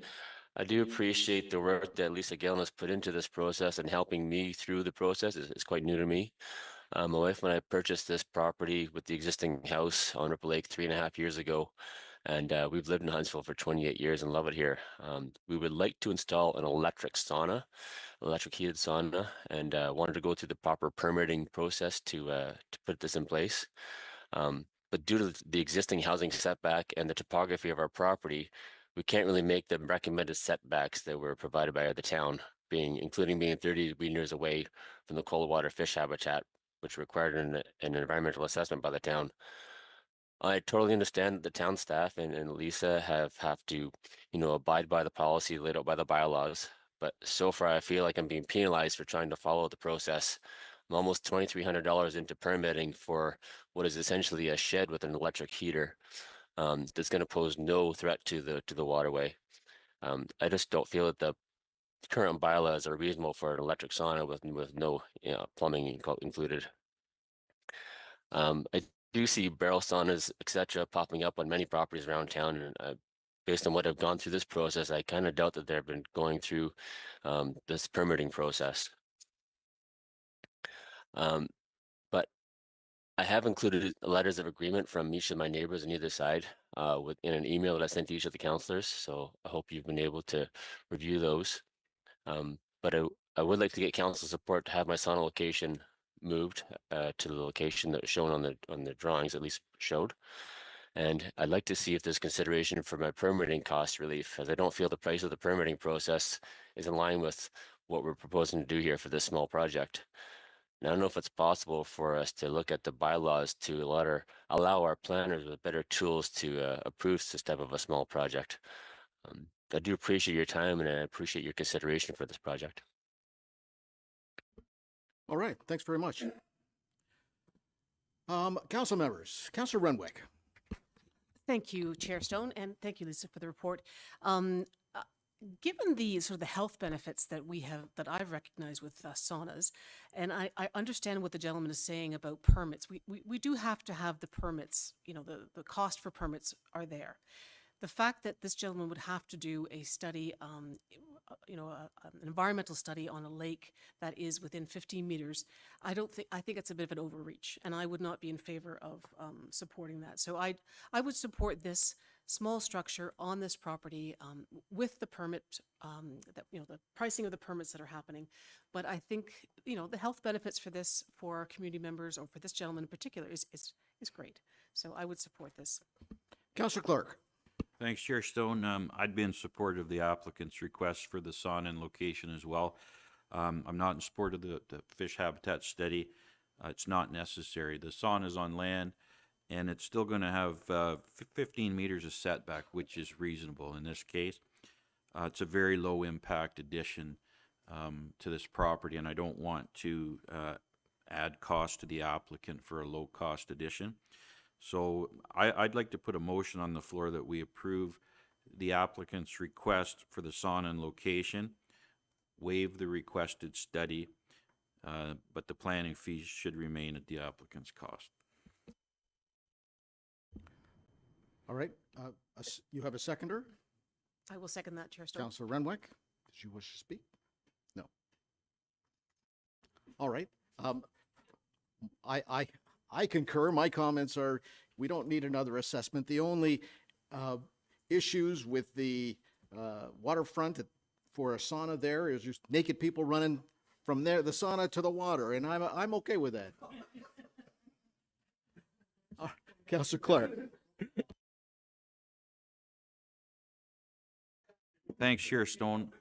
I do appreciate the work that Lisa Gillen has put into this process and helping me through the process. It's quite new to me. My wife and I purchased this property with the existing house on Ripple Lake 3.5 years ago, and we've lived in Huntsville for 28 years and love it here. We would like to install an electric heated sauna, and wanted to go through the proper permitting process to put this in place. But due to the existing housing setback and the topography of our property, we can't really make the recommended setbacks that were provided by the town, including being 30 meters away from the Coldwater fish habitat, which required an environmental assessment by the town. I totally understand that the town staff and Lisa have to, abide by the policy laid out by the bylaws. But so far, I feel like I'm being penalized for trying to follow the process. I'm almost $2,300 into permitting for what is essentially a shed with an electric heater that's going to pose no threat to the waterway. I just don't feel that the current bylaws are reasonable for an electric sauna with no plumbing included. I do see barrel saunas, etc., popping up on many properties around town, and based on what I've gone through this process, I kind of doubt that they've been going through this permitting process. But I have included letters of agreement from each of my neighbors on either side in an email that I sent to each of the councillors. So I hope you've been able to review those. But I would like to get council support to have my sauna location moved to the location that was shown on the drawings, at least showed. And I'd like to see if there's consideration for my permitting cost relief, as I don't feel the price of the permitting process is in line with what we're proposing to do here for this small project. And I don't know if it's possible for us to look at the bylaws to allow our planners with better tools to approve this type of a small project. I do appreciate your time, and I appreciate your consideration for this project. All right, thanks very much. Council members, Councillor Renwick. Thank you, Chair Stone, and thank you, Lisa, for the report. Given the sort of the health benefits that I've recognized with saunas, and I understand what the gentleman is saying about permits. We do have to have the permits. The cost for permits are there. The fact that this gentleman would have to do a study, an environmental study on a lake that is within 15 meters, I think it's a bit of an overreach, and I would not be in favor of supporting that. So I would support this small structure on this property with the permit, that, the pricing of the permits that are happening. But I think, the health benefits for this, for our community members, or for this gentleman in particular, is great. So I would support this. Councillor Clark. Thanks, Chair Stone. I'd be in support of the applicant's request for the sauna and location as well. I'm not in support of the fish habitat study. It's not necessary. The sauna is on land, and it's still going to have 15 meters of setback, which is reasonable in this case. It's a very low impact addition to this property, and I don't want to add cost to the applicant for a low cost addition. So I'd like to put a motion on the floor that we approve the applicant's request for the sauna and location, waive the requested study, but the planning fees should remain at the applicant's cost. All right. You have a seconder? I will second that, Chair Stone. Councillor Renwick, did you wish to speak? No. All right. I concur. My comments are, we don't need another assessment. The only issues with the waterfront for a sauna there is just naked people running from there, the sauna to the water, and I'm okay with that. Councillor Clark. Thanks, Chair Stone.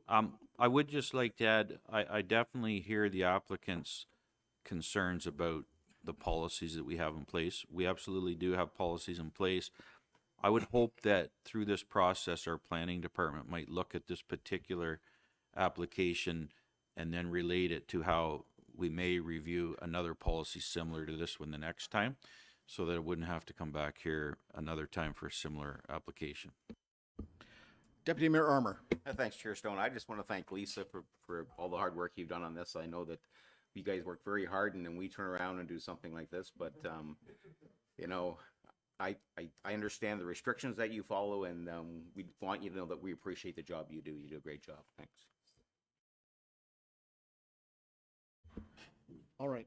I would just like to add, I definitely hear the applicant's concerns about the policies that we have in place. We absolutely do have policies in place. I would hope that through this process, our planning department might look at this particular application and then relate it to how we may review another policy similar to this one the next time, so that it wouldn't have to come back here another time for a similar application. Deputy Mayor Armour. Thanks, Chair Stone. I just want to thank Lisa for all the hard work you've done on this. I know that you guys work very hard, and then we turn around and do something like this, but I understand the restrictions that you follow, and we want you to know that we appreciate the job you do. You do a great job. Thanks. All right.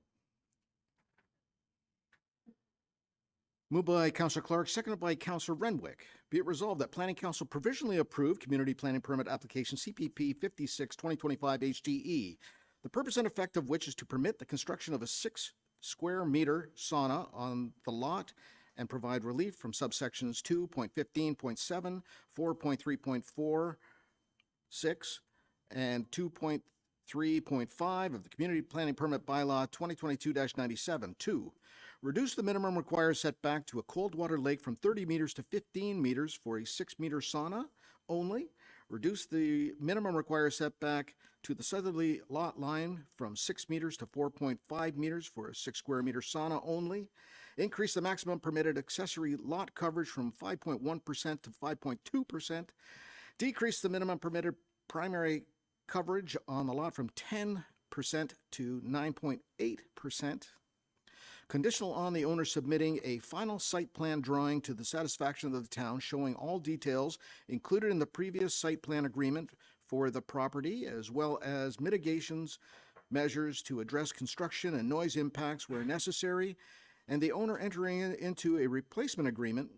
Moved by Councillor Clark, seconded by Councillor Renwick. Be it resolved that Planning Council provisionally approved Community Planning Permit Application CPP 56-2025 HDE, the purpose and effect of which is to permit the construction of a 6 square meter sauna on the lot and provide relief from subsections 2.15.7, 4.3.4, 6, and 2.3.5 of the Community Planning Permit Bylaw 2022-97. 2. Reduce the minimum required setback to a cold water lake from 30 meters to 15 meters for a 6-meter sauna only. Reduce the minimum required setback to the southerly lot line from 6 meters to 4.5 meters for a 6 square meter sauna only. Increase the maximum permitted accessory lot coverage from 5.1% to 5.2%. Decrease the minimum permitted primary coverage on the lot from 10% to 9.8%. Conditional on the owner submitting a final site plan drawing to the satisfaction of the town showing all details included in the previous site plan agreement for the property, as well as mitigations measures to address construction and noise impacts where necessary, and the owner entering into a replacement agreement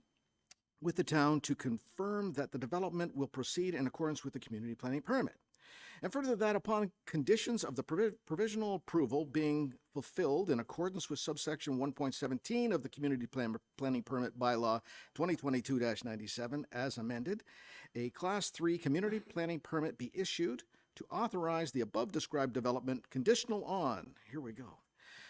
with the town to confirm that the development will proceed in accordance with the community planning permit. And further, that upon conditions of the provisional approval being fulfilled in accordance with subsection 1.17 of the Community Planning Permit Bylaw 2022-97 as amended, a Class 3 Community Planning Permit be issued to authorize the above described development conditional on, here we go,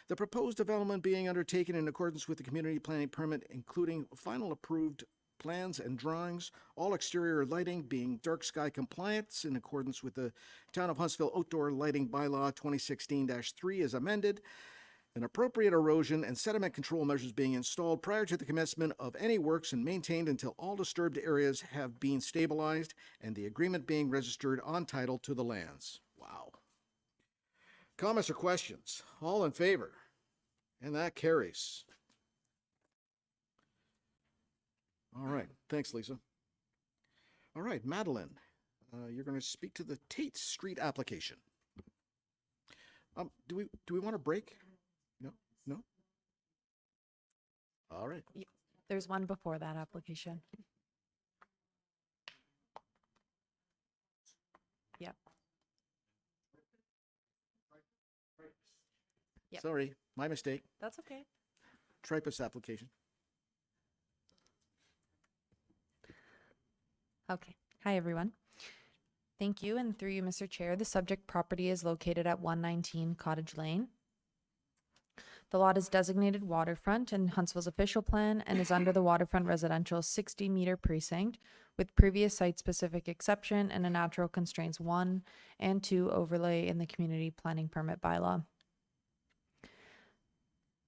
the proposed development being undertaken in accordance with the Community Planning Permit, including final approved plans and drawings, all exterior lighting being dark sky compliance in accordance with the Town of Huntsville Outdoor Lighting Bylaw 2016-3 as amended, and appropriate erosion and sediment control measures being installed prior to the commencement of any works and maintained until all disturbed areas have been stabilized, and the agreement being registered on title to the lands. Wow. Comments or questions? All in favor? And that carries. All right. Thanks, Lisa. All right, Madeline, you're going to speak to the Tate Street application. Do we want to break? No? All right. There's one before that application. Yep. Sorry, my mistake. That's okay. Tripus application. Okay. Hi, everyone. Thank you. And through you, Mr. Chair, the subject property is located at 119 Cottage Lane. The lot is designated waterfront in Huntsville's official plan and is under the waterfront residential 60-meter precinct with previous site-specific exception and a natural constraints 1 and 2 overlay in the community planning permit bylaw.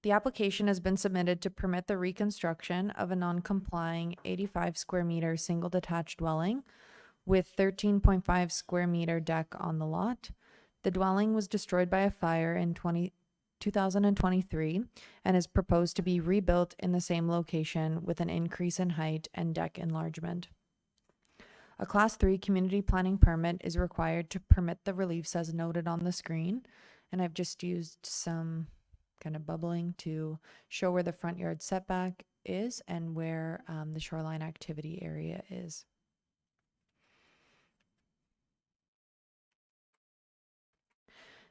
The application has been submitted to permit the reconstruction of a non-complying 85 square meter single detached dwelling with 13.5 square meter deck on the lot. The dwelling was destroyed by a fire in 2023 and is proposed to be rebuilt in the same location with an increase in height and deck enlargement. A Class 3 community planning permit is required to permit the reliefs as noted on the screen, and I've just used some kind of bubbling to show where the front yard setback is and where the shoreline activity area is.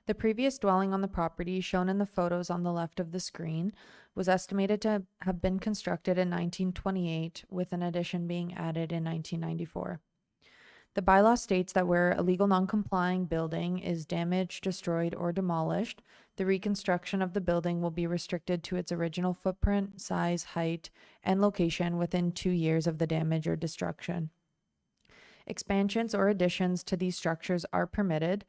The previous dwelling on the property, shown in the photos on the left of the screen, was estimated to have been constructed in 1928, with an addition being added in 1994. The bylaw states that where a legal non-complying building is damaged, destroyed, or demolished, the reconstruction of the building will be restricted to its original footprint, size, height, and location within 2 years of the damage or destruction. Expansions or additions to these structures are permitted,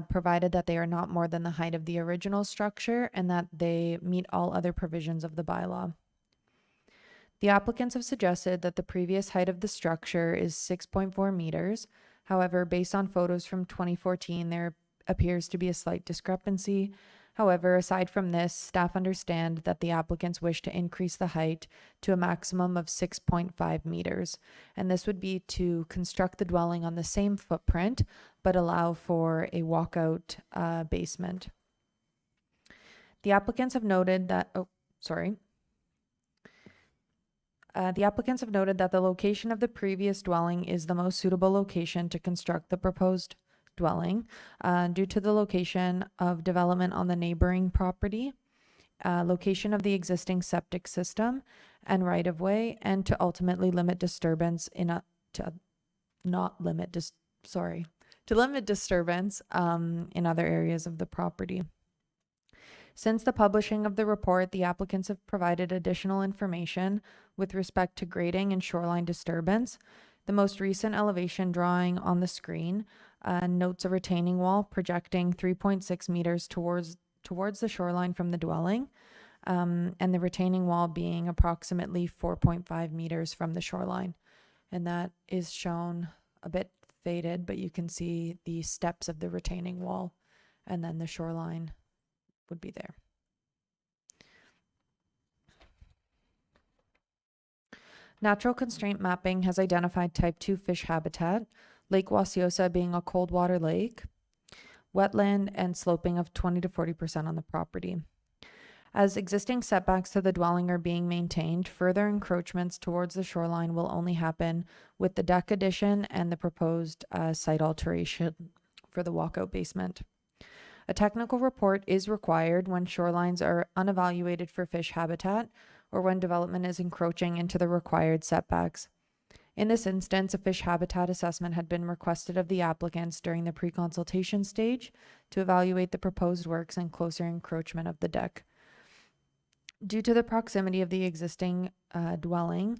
provided that they are not more than the height of the original structure and that they meet all other provisions of the bylaw. The applicants have suggested that the previous height of the structure is 6.4 meters. However, based on photos from 2014, there appears to be a slight discrepancy. However, aside from this, staff understand that the applicants wish to increase the height to a maximum of 6.5 meters, and this would be to construct the dwelling on the same footprint, but allow for a walkout basement. The applicants have noted that, the applicants have noted that the location of the previous dwelling is the most suitable location to construct the proposed dwelling due to the location of development on the neighboring property, location of the existing septic system and right of way, and to ultimately limit disturbance to limit disturbance in other areas of the property. Since the publishing of the report, the applicants have provided additional information with respect to grading and shoreline disturbance. The most recent elevation drawing on the screen notes a retaining wall projecting 3.6 meters towards the shoreline from the dwelling, and the retaining wall being approximately 4.5 meters from the shoreline. And that is shown a bit faded, but you can see the steps of the retaining wall, and then the shoreline would be there. Natural constraint mapping has identified type 2 fish habitat, Lake Wasiosa being a cold water lake, wetland, and sloping of 20 to 40% on the property. As existing setbacks to the dwelling are being maintained, further encroachments towards the shoreline will only happen with the deck addition and the proposed site alteration for the walkout basement. A technical report is required when shorelines are unevaluated for fish habitat or when development is encroaching into the required setbacks. In this instance, a fish habitat assessment had been requested of the applicants during the pre-consultation stage to evaluate the proposed works and closer encroachment of the deck. Due to the proximity of the existing dwelling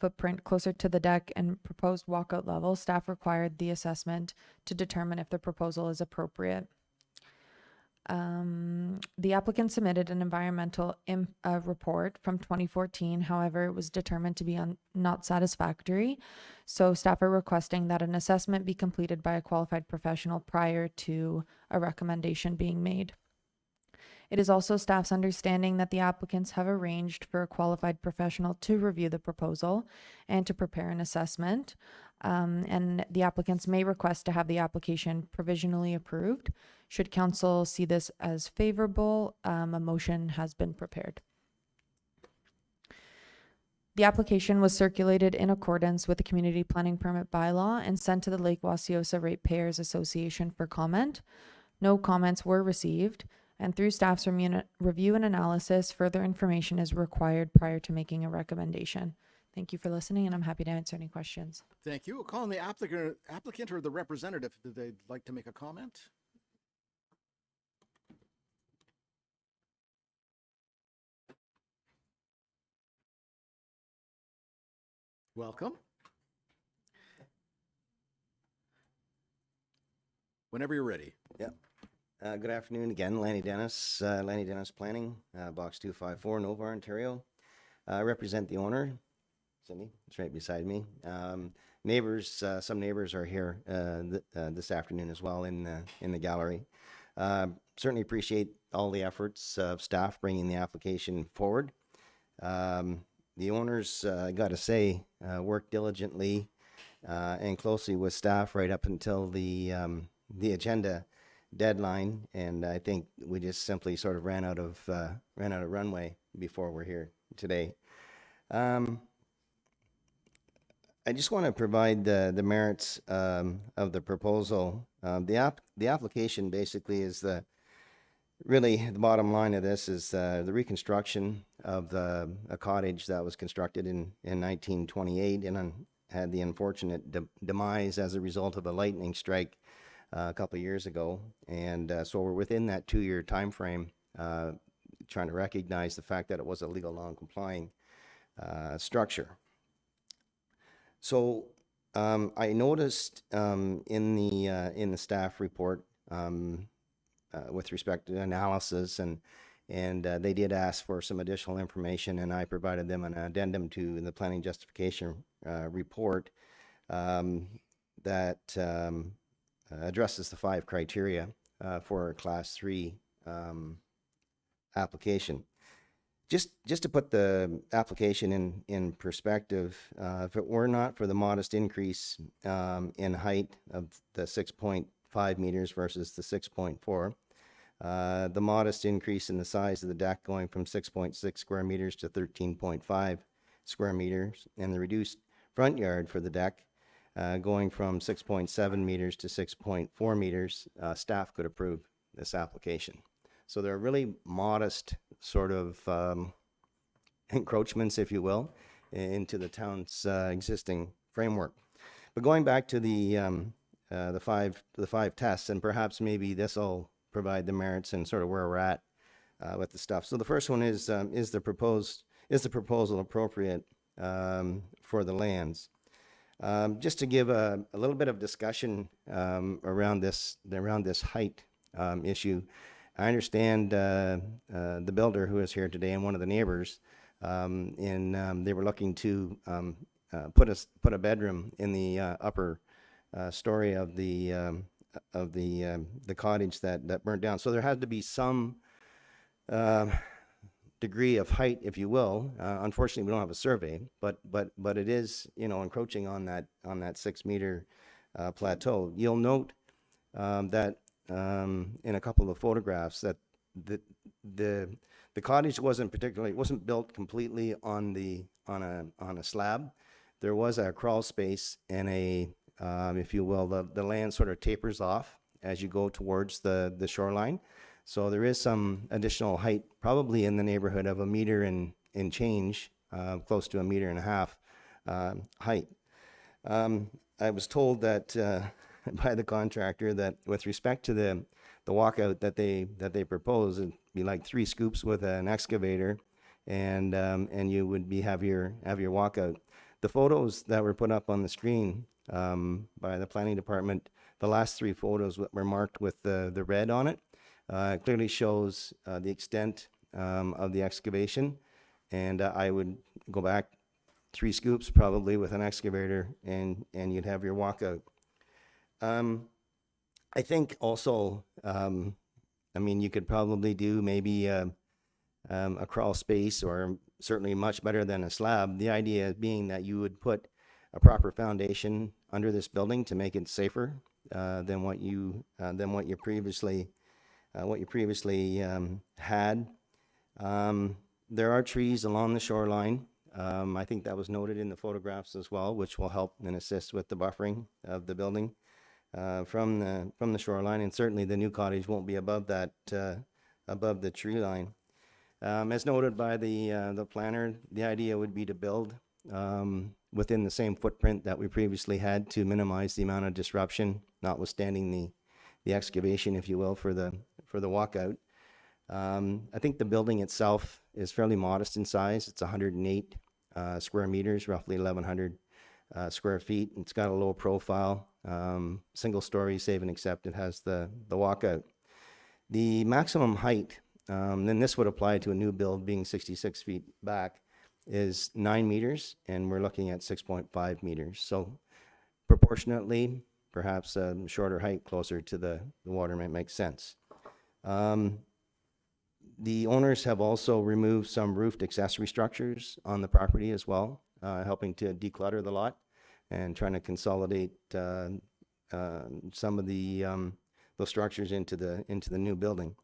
footprint closer to the deck and proposed walkout level, staff required the assessment to determine if the proposal is appropriate. The applicant submitted an environmental report from 2014. However, it was determined to be not satisfactory. So staff are requesting that an assessment be completed by a qualified professional prior to a recommendation being made. It is also staff's understanding that the applicants have arranged for a qualified professional to review the proposal and to prepare an assessment. And the applicants may request to have the application provisionally approved. Should council see this as favorable, a motion has been prepared. The application was circulated in accordance with the Community Planning Permit Bylaw and sent to the Lake Wasiosa Ratepayers Association for comment. No comments were received, and through staff's review and analysis, further information is required prior to making a recommendation. Thank you for listening, and I'm happy to answer any questions. Thank you. We'll call on the applicant or the representative if they'd like to make a comment. Welcome. Whenever you're ready. Yep. Good afternoon again, Lanny Dennis, Planning, Box 254, Nova, Ontario. I represent the owner, Cindy, it's right beside me. Neighbors, some neighbors are here this afternoon as well in the gallery. Certainly appreciate all the efforts of staff bringing the application forward. The owners, I got to say, worked diligently and closely with staff right up until the agenda deadline, and I think we just simply sort of ran out of runway before we're here today. I just want to provide the merits of the proposal. The application basically is really the bottom line of this is the reconstruction of a cottage that was constructed in 1928 and had the unfortunate demise as a result of a lightning strike a couple of years ago. And so we're within that 2-year time frame, trying to recognize the fact that it was a legal non-complying structure. So I noticed in the staff report with respect to analysis, and they did ask for some additional information, and I provided them an addendum to the planning justification report that addresses the 5 criteria for a Class 3 application. Just to put the application in perspective, if it were not for the modest increase in height of the 6.5 meters versus the 6.4, the modest increase in the size of the deck going from 6.6 square meters to 13.5 square meters, and the reduced front yard for the deck going from 6.7 meters to 6.4 meters, staff could approve this application. So there are really modest sort of encroachments, if you will, into the town's existing framework. But going back to the five tests, and perhaps maybe this will provide the merits and sort of where we're at with the stuff. So the first one is the proposal appropriate for the lands? Just to give a little bit of discussion around this height issue. I understand the builder who is here today and one of the neighbors, they were looking to put a bedroom in the upper story of the cottage that burnt down. So there had to be some degree of height, if you will. Unfortunately, we don't have a survey, but it is, encroaching on that 6 meter plateau. You'll note that in a couple of photographs that the cottage wasn't built completely on a slab. There was a crawl space and if you will, the land sort of tapers off as you go towards the shoreline. So there is some additional height, probably in the neighborhood of 1 meter and change, close to 1.5 meters height. I was told that by the contractor that with respect to the walkout that they propose, it'd be like 3 scoops with an excavator, and you would have your walkout. The photos that were put up on the screen by the planning department, the last 3 photos were marked with the red on it. Clearly shows the extent of the excavation, and I would go back 3 scoops probably with an excavator, and you'd have your walkout. I think also, you could probably do maybe a crawl space, or certainly much better than a slab. The idea being that you would put a proper foundation under this building to make it safer than what you previously had. There are trees along the shoreline. I think that was noted in the photographs as well, which will help and assist with the buffering of the building from the shoreline. And certainly the new cottage won't be above that above the tree line. As noted by the planner, the idea would be to build within the same footprint that we previously had to minimize the amount of disruption, notwithstanding the excavation, if you will, for the walkout. I think the building itself is fairly modest in size. It's 108 square meters, roughly 1,100 square feet. It's got a low profile, single story, save and except it has the walkout. The maximum height, then this would apply to a new build being 66 feet back, is 9 meters, and we're looking at 6.5 meters. So proportionately, perhaps a shorter height closer to the water might make sense. The owners have also removed some roofed accessory structures on the property as well, helping to declutter the lot and trying to consolidate some of those structures into the new building.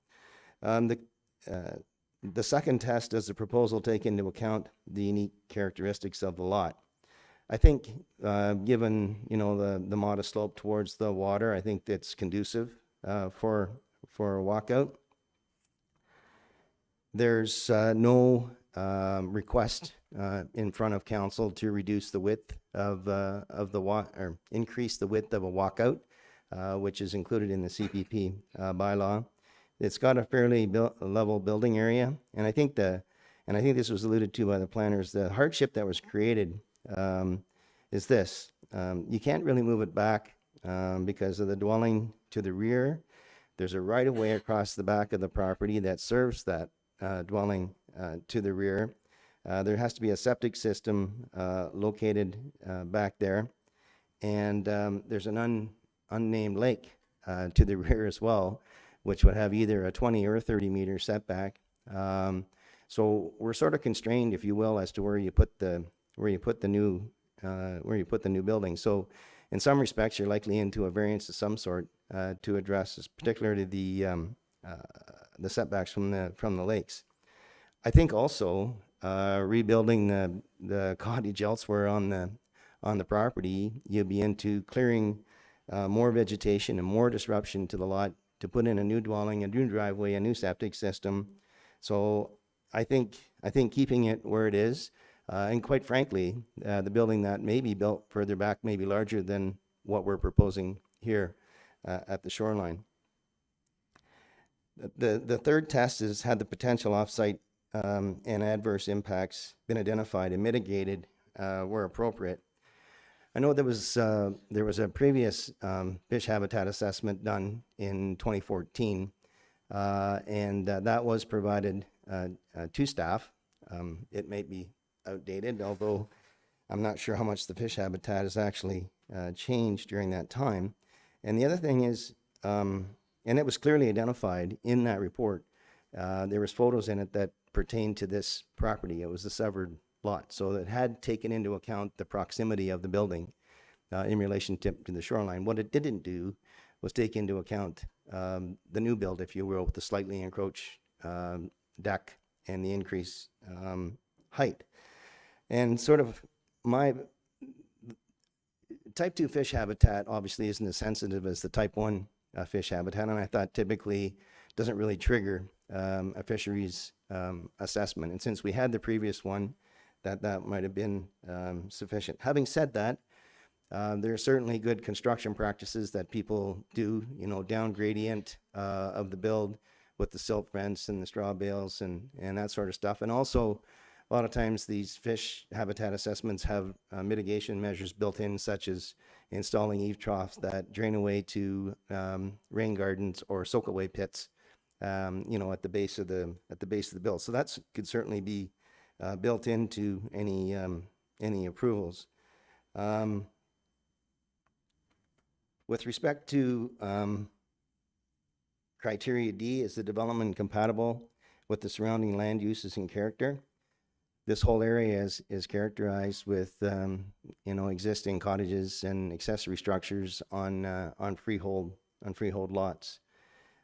The second test, does the proposal take into account the unique characteristics of the lot? I think, given the modest slope towards the water, I think that's conducive for a walkout. There's no request in front of council to reduce the width of or increase the width of a walkout, which is included in the CPP bylaw. It's got a fairly level building area, and I think this was alluded to by the planners. The hardship that was created is this: you can't really move it back because of the dwelling to the rear. There's a right of way across the back of the property that serves that dwelling to the rear. There has to be a septic system located back there, and there's an unnamed lake to the rear as well, which would have either a 20 or 30 meter setback. So we're sort of constrained, if you will, as to where you put the new building. So in some respects, you're likely into a variance of some sort to address, particularly the setbacks from the lakes. I think also rebuilding the cottage elsewhere on the property, you'll be into clearing more vegetation and more disruption to the lot to put in a new dwelling, a new driveway, a new septic system. So I think keeping it where it is, and quite frankly, the building that may be built further back may be larger than what we're proposing here at the shoreline. The third test has had the potential offsite and adverse impacts been identified and mitigated where appropriate. I know there was a previous fish habitat assessment done in 2014, and that was provided to staff. It may be outdated, although I'm not sure how much the fish habitat has actually changed during that time. And the other thing is, and it was clearly identified in that report, there was photos in it that pertained to this property. It was a severed lot, so it had taken into account the proximity of the building in relationship to the shoreline. What it didn't do was take into account the new build, if you will, with the slightly encroached deck and the increased height. And sort of my type 2 fish habitat obviously isn't as sensitive as the type 1 fish habitat, and I thought typically doesn't really trigger a fisheries assessment. And since we had the previous one, that might have been sufficient. Having said that, there are certainly good construction practices that people do, down gradient of the build with the silt fence and the straw bales and that sort of stuff. And also, a lot of times these fish habitat assessments have mitigation measures built in, such as installing eave troughs that drain away to rain gardens or soak away pits, at the base of the build. So that could certainly be built into any approvals. With respect to criteria D, is the development compatible with the surrounding land uses and character? This whole area is characterized with existing cottages and accessory structures on freehold lots.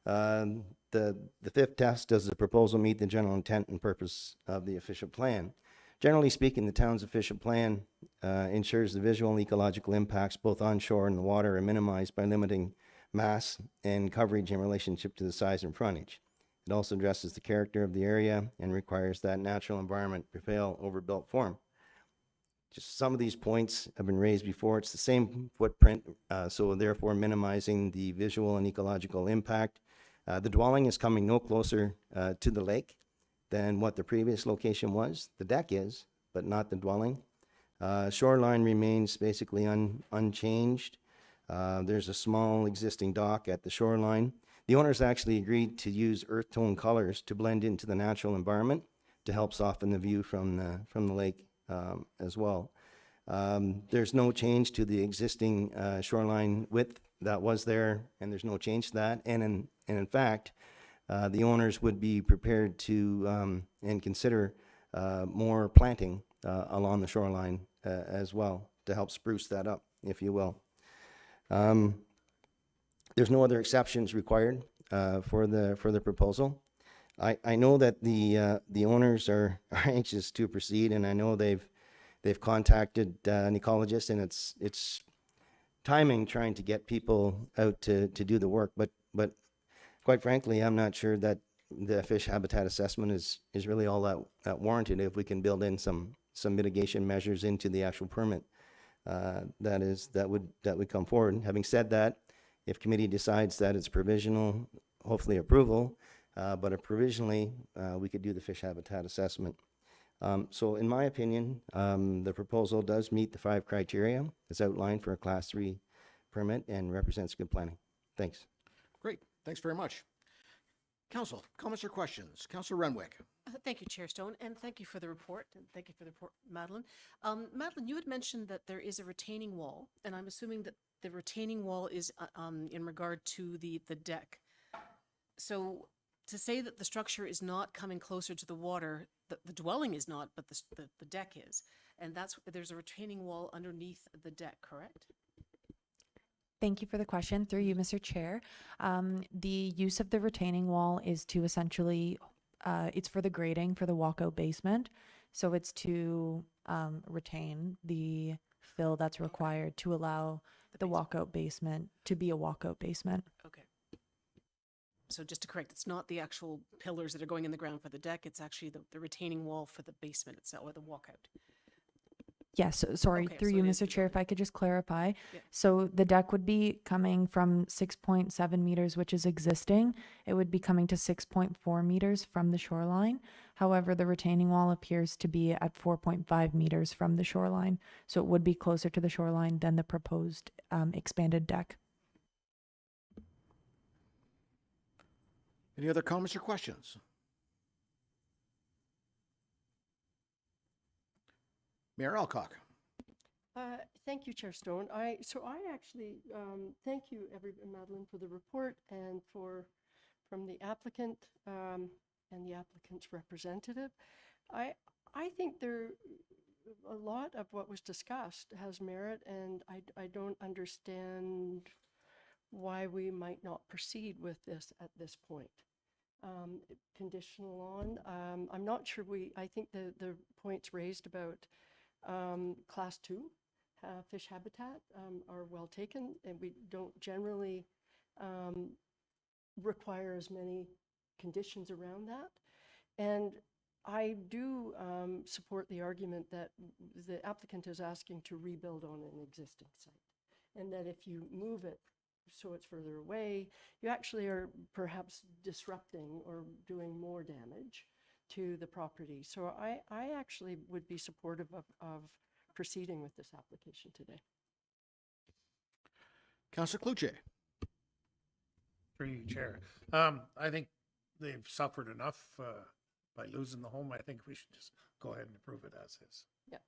The fifth test: does the proposal meet the general intent and purpose of the official plan? Generally speaking, the town's official plan ensures the visual and ecological impacts both onshore and the water are minimized by limiting mass and coverage in relationship to the size and frontage. It also addresses the character of the area and requires that natural environment prevail over built form. Just some of these points have been raised before. It's the same footprint, so therefore minimizing the visual and ecological impact. The dwelling is coming no closer to the lake than what the previous location was. The deck is, but not the dwelling. Shoreline remains basically unchanged. There's a small existing dock at the shoreline. The owners actually agreed to use earth tone colors to blend into the natural environment to help soften the view from the lake as well. There's no change to the existing shoreline width that was there, and there's no change to that. And in fact, the owners would be prepared to and consider more planting along the shoreline as well to help spruce that up, if you will. There's no other exceptions required for the proposal. I know that the owners are anxious to proceed, and I know they've contacted an ecologist, and it's timing trying to get people out to do the work. But quite frankly, I'm not sure that the fish habitat assessment is really all that warranted if we can build in some mitigation measures into the actual permit that would come forward. Having said that, if committee decides that it's provisional, hopefully approval, but provisionally we could do the fish habitat assessment. So in my opinion, the proposal does meet the 5 criteria as outlined for a Class 3 permit and represents good planning. Thanks. Great. Thanks very much. Council, comments or questions? Councilor Renwick. Thank you, Chair Stone, and thank you for the report, and thank you for the report, Madeline. Madeline, you had mentioned that there is a retaining wall, and I'm assuming that the retaining wall is in regard to the deck. So to say that the structure is not coming closer to the water, the dwelling is not, but the deck is, and there's a retaining wall underneath the deck, correct? Thank you for the question. Through you, Mr. Chair. The use of the retaining wall is to essentially, it's for the grading for the walkout basement. So it's to retain the fill that's required to allow the walkout basement to be a walkout basement. Okay. So just to correct, it's not the actual pillars that are going in the ground for the deck, it's actually the retaining wall for the basement itself, or the walkout. Yes, sorry, Okay, through so you, it is Mr. Chair, if I could just clarify. Yeah. So the deck would be coming from 6.7 meters, which is existing. It would be coming to 6.4 meters from the shoreline. However, the retaining wall appears to be at 4.5 meters from the shoreline. So it would be closer to the shoreline than the proposed expanded deck. Any other comments or questions? Mayor Alcock. Thank you, Chair Stone. I actually thank you, Madeline, for the report and from the applicant and the applicant's representative. I think a lot of what was discussed has merit, and I don't understand why we might not proceed with this at this point. Conditional on, I'm not sure I think the points raised about Class 2 fish habitat are well taken, and we don't generally require as many conditions around that. And I do support the argument that the applicant is asking to rebuild on an existing site, and that if you move it so it's further away, you actually are perhaps disrupting or doing more damage to the property. So I actually would be supportive of proceeding with this application today. Councilor Cluche. Through you, Chair. I think they've suffered enough by losing the home. I think we should just go ahead and approve it as is. Yeah.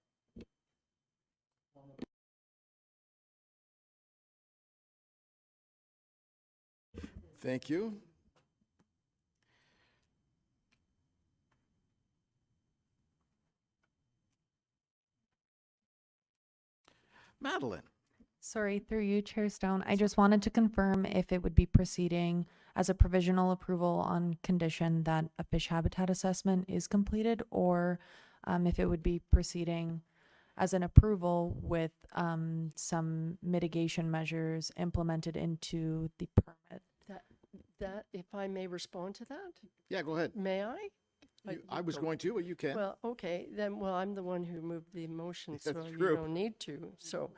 Thank you. Madeline. Sorry, through you, Chair Stone. I just wanted to confirm if it would be proceeding as a provisional approval on condition that a fish habitat assessment is completed, or if it would be proceeding as an approval with some mitigation measures implemented into the permit. that, if I may respond to that, Yeah, go ahead. may I? I was go. going to, but you can. Well, okay, then, well, I'm the one who moved the motion, so That's you true. don't need to. So,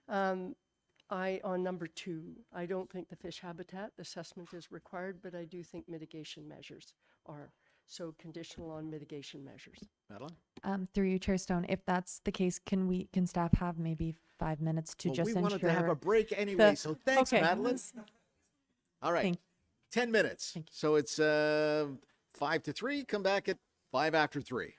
on number 2, I don't think the fish habitat assessment is required, but I do think mitigation measures are. So conditional on mitigation measures. Madeline? Through you, Chair Stone, if that's the case, can staff have maybe 5 minutes to Well, just we ensure? wanted to have a break anyway, the- so thanks, okay. Madeline. All right, Thank- 10 minutes. So it's 5 to 3. Come back at 5 after 3.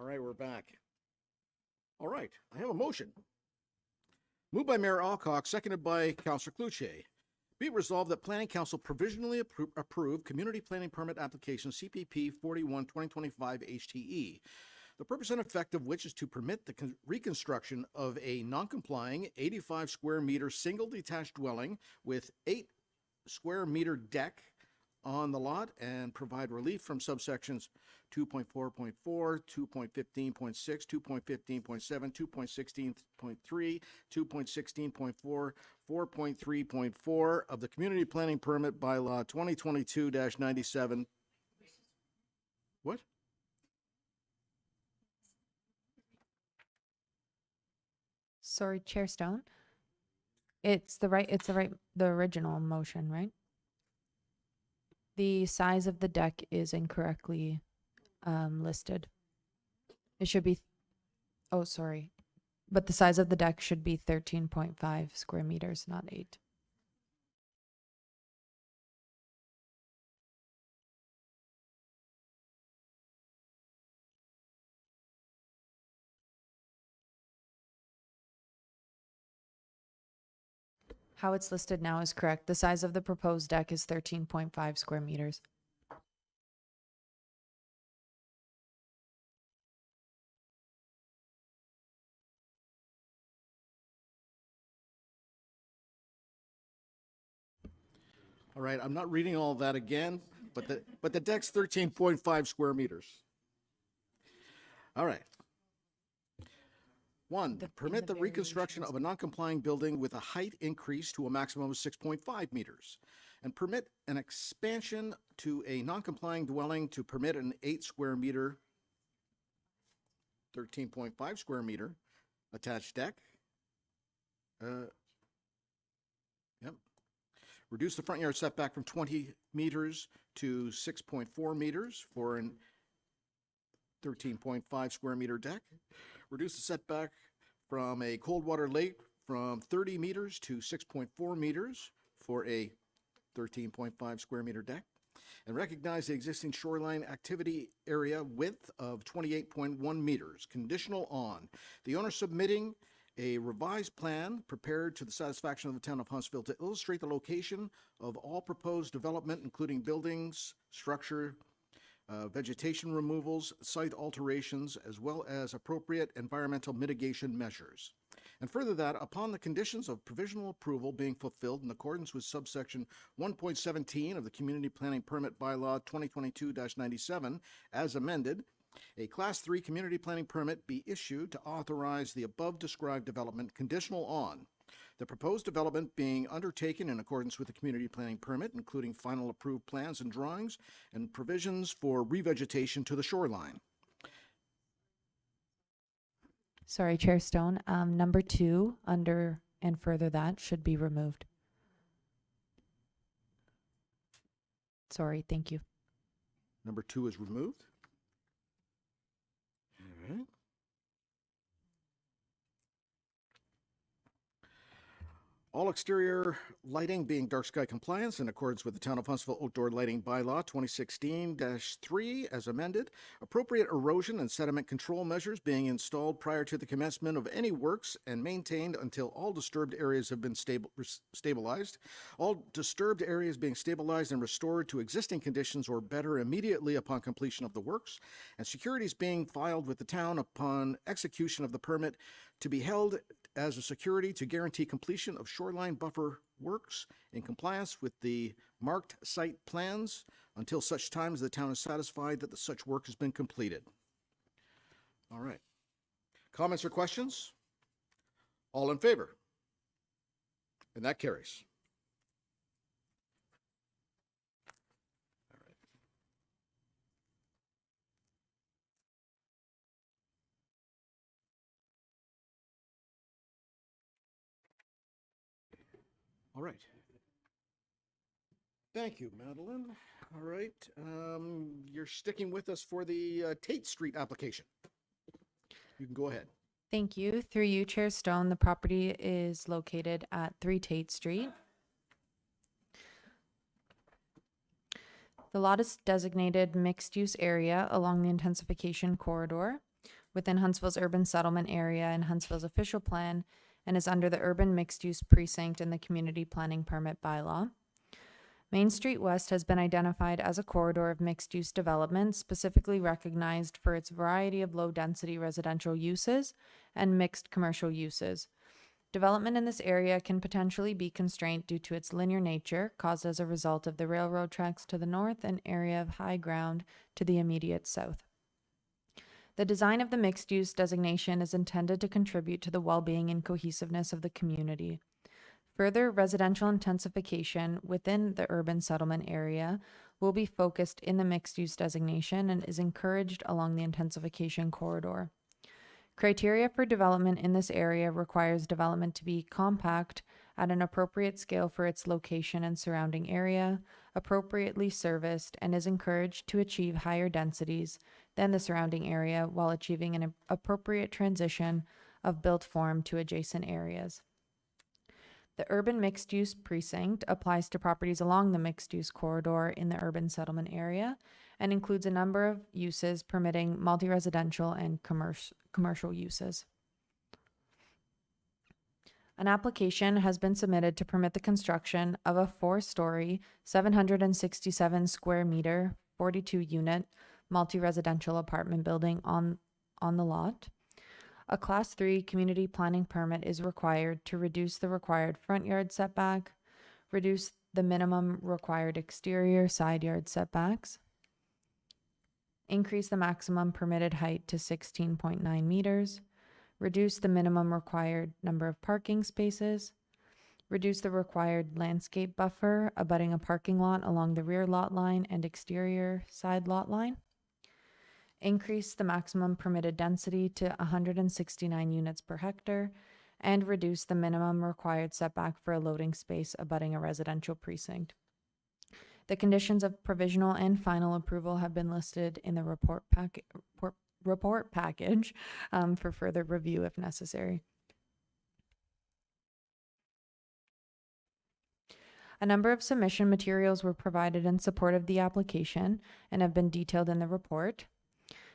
All right, we're back. All right, I have a motion. Moved by Mayor Alcock, seconded by Councillor Cluche. Be it resolved that Planning Council provisionally approve Community Planning Permit Application CPP 41-2025 HTE. The purpose and effect of which is to permit the reconstruction of a non-complying 85 square meter single detached dwelling with 8 square meter deck on the lot and provide relief from subsections 2.4.4, 2.15.6, 2.15.7, 2.16.3, 2.16.4, 4.3.4 of the Community Planning Permit Bylaw 2022-97. What? Sorry, Chair Stone. It's the original motion, right? The size of the deck is incorrectly listed. It should be, oh, sorry. But the size of the deck should be 13.5 square meters, not 8. How it's listed now is correct. The size of the proposed deck is 13.5 square meters. All right, I'm not reading all that again, but the deck's 13.5 square meters. All right. 1, permit the reconstruction of a non-complying building with a height increase to a maximum of 6.5 meters, and permit an expansion to a non-complying dwelling to permit an 8 square meter, 13.5 square meter attached deck. Yep. Reduce the front yard setback from 20 meters to 6.4 meters for an 13.5 square meter deck. Reduce the setback from a cold water lake from 30 meters to 6.4 meters for a 13.5 square meter deck. And recognize the existing shoreline activity area width of 28.1 meters, conditional on the owner submitting a revised plan prepared to the satisfaction of the town of Huntsville to illustrate the location of all proposed development, including buildings, structure, vegetation removals, site alterations, as well as appropriate environmental mitigation measures. And further that, upon the conditions of provisional approval being fulfilled in accordance with subsection 1.17 of the Community Planning Permit Bylaw 2022-97, as amended, a Class 3 Community Planning Permit be issued to authorize the above described development conditional on the proposed development being undertaken in accordance with the Community Planning Permit, including final approved plans and drawings and provisions for revegetation to the shoreline. Sorry, Chair Stone. Number 2, under and further that, should be removed. Sorry, thank you. Number 2 is removed. All right. All exterior lighting being dark sky compliance in accordance with the Town of Huntsville Outdoor Lighting Bylaw 2016-3 as amended. Appropriate erosion and sediment control measures being installed prior to the commencement of any works and maintained until all disturbed areas have been stabilized. All disturbed areas being stabilized and restored to existing conditions or better immediately upon completion of the works. And securities being filed with the town upon execution of the permit to be held as a security to guarantee completion of shoreline buffer works in compliance with the marked site plans until such time as the town is satisfied that such work has been completed. All right. Comments or questions? All in favor? And that carries. All right. Thank you, Madeline. All right. You're sticking with us for the Tate Street application. You can go ahead. Thank you. Through you, Chair Stone, the property is located at 3 Tate Street. The lot is designated mixed-use area along the intensification corridor, within Huntsville's urban settlement area and Huntsville's official plan, and is under the urban mixed-use precinct in the community planning permit bylaw. Main Street West has been identified as a corridor of mixed-use development, specifically recognized for its variety of low-density residential uses and mixed commercial uses. Development in this area can potentially be constrained due to its linear nature, caused as a result of the railroad tracks to the north and area of high ground to the immediate south. The design of the mixed-use designation is intended to contribute to the well-being and cohesiveness of the community. Further residential intensification within the urban settlement area will be focused in the mixed-use designation and is encouraged along the intensification corridor. Criteria for development in this area requires development to be compact at an appropriate scale for its location and surrounding area, appropriately serviced, and is encouraged to achieve higher densities than the surrounding area while achieving an appropriate transition of built form to adjacent areas. The urban mixed-use precinct applies to properties along the mixed-use corridor in the urban settlement area and includes a number of uses permitting multi-residential and commercial uses. An application has been submitted to permit the construction of a 4-story, 767 square meter, 42-unit multi-residential apartment building on the lot. A Class 3 community planning permit is required to reduce the required front yard setback, reduce the minimum required exterior side yard setbacks, increase the maximum permitted height to 16.9 meters, reduce the minimum required number of parking spaces, reduce the required landscape buffer abutting a parking lot along the rear lot line and exterior side lot line, increase the maximum permitted density to 169 units per hectare, and reduce the minimum required setback for a loading space abutting a residential precinct. The conditions of provisional and final approval have been listed in the report package for further review if necessary. A number of submission materials were provided in support of the application and have been detailed in the report.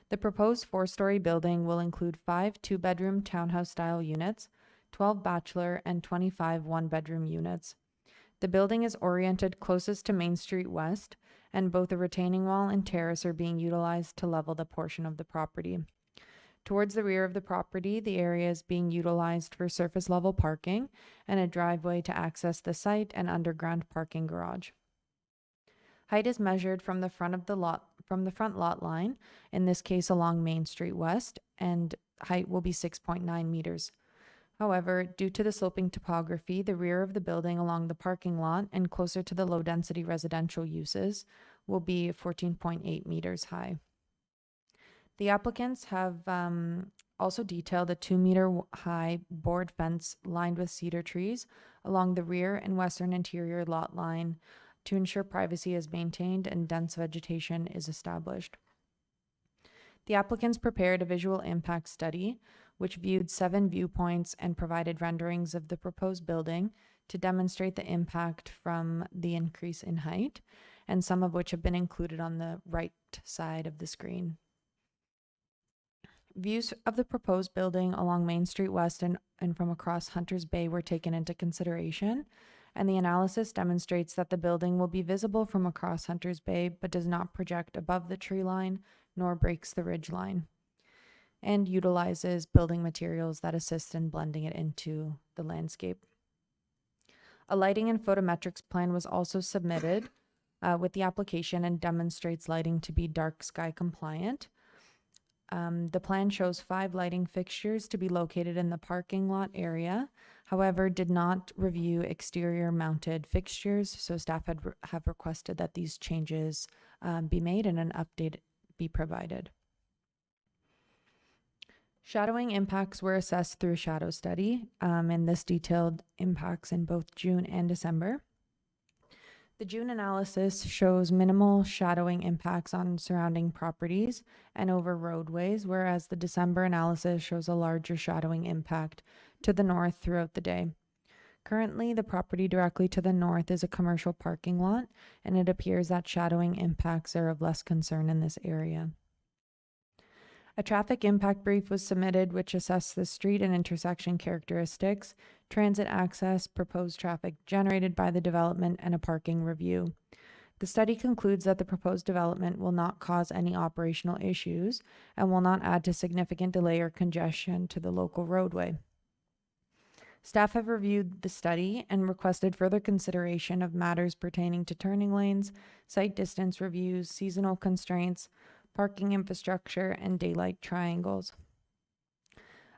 The proposed 4-story building will include 5 2-bedroom townhouse-style units, 12 bachelor, and 25 one-bedroom units. The building is oriented closest to Main Street West, and both a retaining wall and terrace are being utilized to level the portion of the property. Towards the rear of the property, the area is being utilized for surface-level parking and a driveway to access the site and underground parking garage. Height is measured from the front lot line, in this case along Main Street West, and height will be 6.9 meters. However, due to the sloping topography, the rear of the building along the parking lot and closer to the low-density residential uses will be 14.8 meters high. The applicants have also detailed a 2-meter high board fence lined with cedar trees along the rear and western interior lot line to ensure privacy is maintained and dense vegetation is established. The applicants prepared a visual impact study, which viewed 7 viewpoints and provided renderings of the proposed building to demonstrate the impact from the increase in height, and some of which have been included on the right side of the screen. Views of the proposed building along Main Street West and from across Hunters Bay were taken into consideration, and the analysis demonstrates that the building will be visible from across Hunters Bay but does not project above the tree line nor breaks the ridge line, and utilizes building materials that assist in blending it into the landscape. A lighting and photometrics plan was also submitted with the application and demonstrates lighting to be dark sky compliant. The plan shows 5 lighting fixtures to be located in the parking lot area, however, did not review exterior mounted fixtures, so staff have requested that these changes be made and an update be provided. Shadowing impacts were assessed through a shadow study, and this detailed impacts in both June and December. The June analysis shows minimal shadowing impacts on surrounding properties and over roadways, whereas the December analysis shows a larger shadowing impact to the north throughout the day. Currently, the property directly to the north is a commercial parking lot, and it appears that shadowing impacts are of less concern in this area. A traffic impact brief was submitted which assessed the street and intersection characteristics, transit access, proposed traffic generated by the development, and a parking review. The study concludes that the proposed development will not cause any operational issues and will not add to significant delay or congestion to the local roadway. Staff have reviewed the study and requested further consideration of matters pertaining to turning lanes, site distance reviews, seasonal constraints, parking infrastructure, and daylight triangles.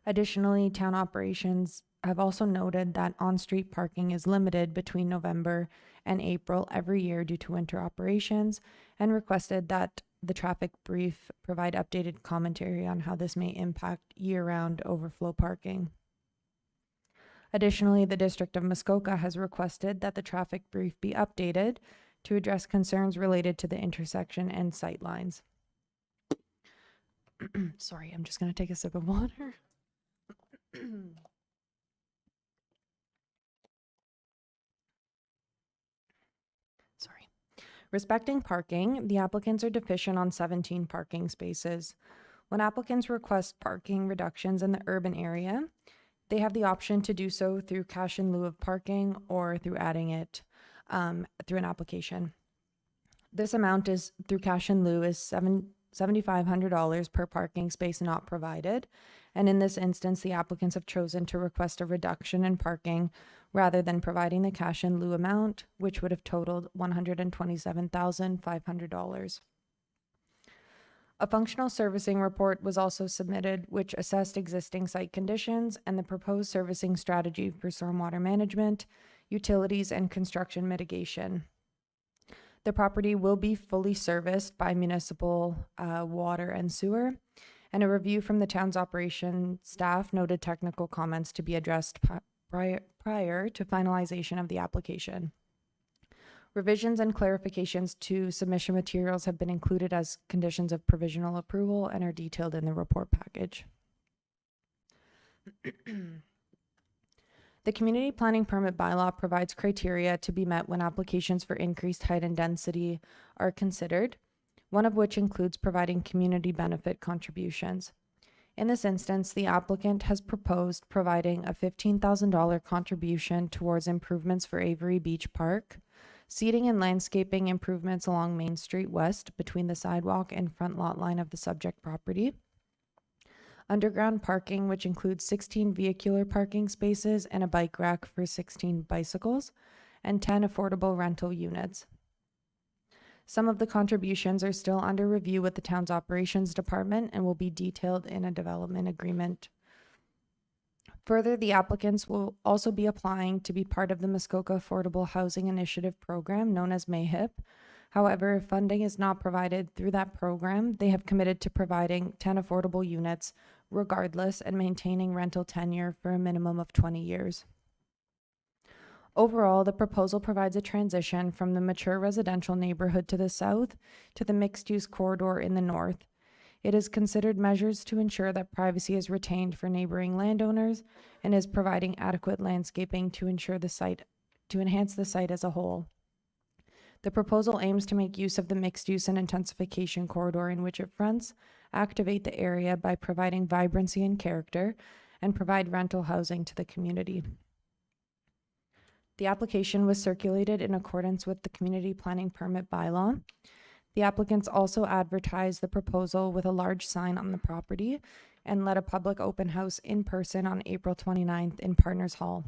Additionally, town operations have also noted that on-street parking is limited between November and April every year due to winter operations, and requested that the traffic brief provide updated commentary on how this may impact year-round overflow parking. Additionally, the District of Muskoka has requested that the traffic brief be updated to address concerns related to the intersection and sight lines. Sorry, I'm just going to take a sip of water. Sorry. Respecting parking, the applicants are deficient on 17 parking spaces. When applicants request parking reductions in the urban area, they have the option to do so through cash in lieu of parking or through adding it through an application. This amount is through cash in lieu is $7,500 per parking space not provided. And in this instance, the applicants have chosen to request a reduction in parking rather than providing the cash in lieu amount, which would have totaled $127,500. A functional servicing report was also submitted, which assessed existing site conditions and the proposed servicing strategy for stormwater management, utilities, and construction mitigation. The property will be fully serviced by municipal water and sewer, and a review from the town's operation staff noted technical comments to be addressed prior to finalization of the application. Revisions and clarifications to submission materials have been included as conditions of provisional approval and are detailed in the report package. The community planning permit bylaw provides criteria to be met when applications for increased height and density are considered, one of which includes providing community benefit contributions. In this instance, the applicant has proposed providing a $15,000 contribution towards improvements for Avery Beach Park, seating and landscaping improvements along Main Street West between the sidewalk and front lot line of the subject property, underground parking, which includes 16 vehicular parking spaces and a bike rack for 16 bicycles, and 10 affordable rental units. Some of the contributions are still under review with the town's operations department and will be detailed in a development agreement. Further, the applicants will also be applying to be part of the Muskoka Affordable Housing Initiative program known as MAHIP. However, if funding is not provided through that program, they have committed to providing 10 affordable units regardless and maintaining rental tenure for a minimum of 20 years. Overall, the proposal provides a transition from the mature residential neighborhood to the south to the mixed-use corridor in the north. It has considered measures to ensure that privacy is retained for neighboring landowners and is providing adequate landscaping to enhance the site as a whole. The proposal aims to make use of the mixed-use and intensification corridor in which it fronts, activate the area by providing vibrancy and character, and provide rental housing to the community. The application was circulated in accordance with the Community Planning Permit Bylaw. The applicants also advertised the proposal with a large sign on the property and led a public open house in person on April 29th in Partners Hall.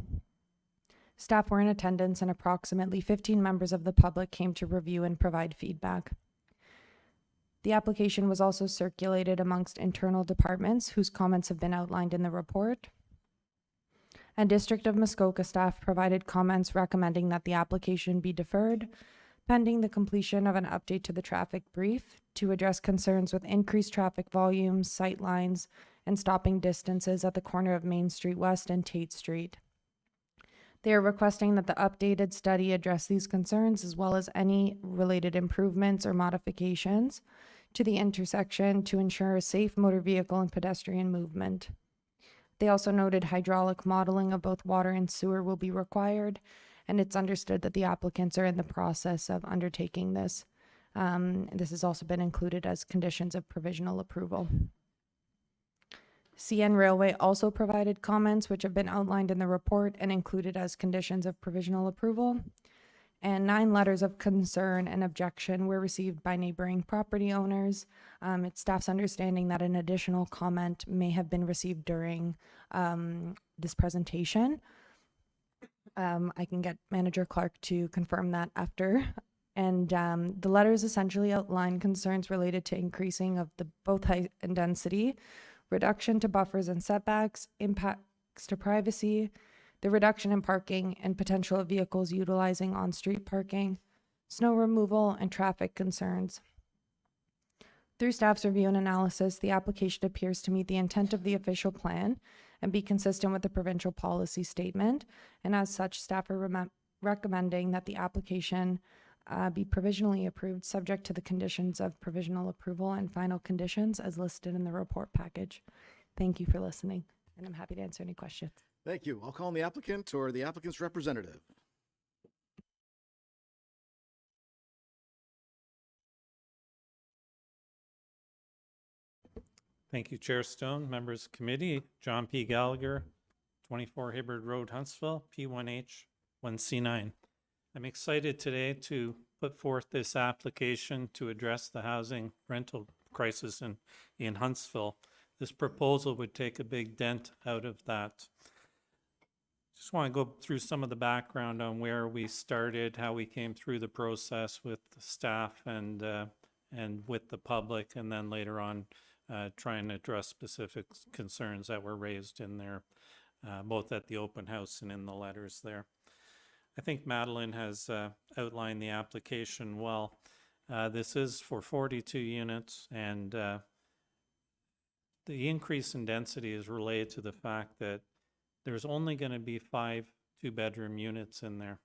Staff were in attendance and approximately 15 members of the public came to review and provide feedback. The application was also circulated amongst internal departments whose comments have been outlined in the report. And District of Muskoka staff provided comments recommending that the application be deferred pending the completion of an update to the traffic brief to address concerns with increased traffic volumes, sight lines, and stopping distances at the corner of Main Street West and Tate Street. They are requesting that the updated study address these concerns as well as any related improvements or modifications to the intersection to ensure a safe motor vehicle and pedestrian movement. They also noted hydraulic modeling of both water and sewer will be required, and it's understood that the applicants are in the process of undertaking this. This has also been included as conditions of provisional approval. CN Railway also provided comments which have been outlined in the report and included as conditions of provisional approval. And 9 letters of concern and objection were received by neighboring property owners. It's staff's understanding that an additional comment may have been received during this presentation. I can get Manager Clark to confirm that after. And the letters essentially outline concerns related to increasing of the both height and density, reduction to buffers and setbacks, impacts to privacy, the reduction in parking and potential of vehicles utilizing on-street parking, snow removal, and traffic concerns. Through staff's review and analysis, the application appears to meet the intent of the official plan and be consistent with the provincial policy statement. And as such, staff are recommending that the application be provisionally approved, subject to the conditions of provisional approval and final conditions as listed in the report package. Thank you for listening, and I'm happy to answer any questions. Thank you. I'll call on the applicant or the applicant's representative. Thank you, Chair Stone, members of the committee. John P. Gallagher, 24 Hibbard Road, Huntsville, P1H 1C9. I'm excited today to put forth this application to address the housing rental crisis in Huntsville. This proposal would take a big dent out of that. Just want to go through some of the background on where we started, how we came through the process with the staff and with the public, and then later on try and address specific concerns that were raised in there, both at the open house and in the letters there. I think Madeline has outlined the application well. This is for 42 units, and the increase in density is related to the fact that there's only going to be 5 two-bedroom units in there.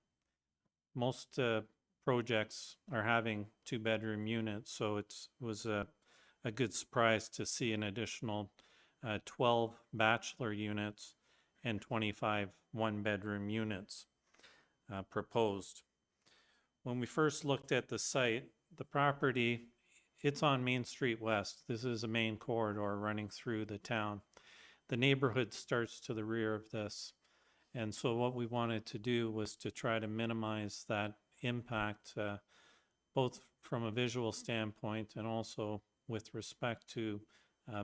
Most projects are having two-bedroom units, so it was a good surprise to see an additional 12 bachelor units and 25 one-bedroom units proposed. When we first looked at the site, the property, it's on Main Street West. This is a main corridor running through the town. The neighborhood starts to the rear of this. And so what we wanted to do was to try to minimize that impact, both from a visual standpoint and also with respect to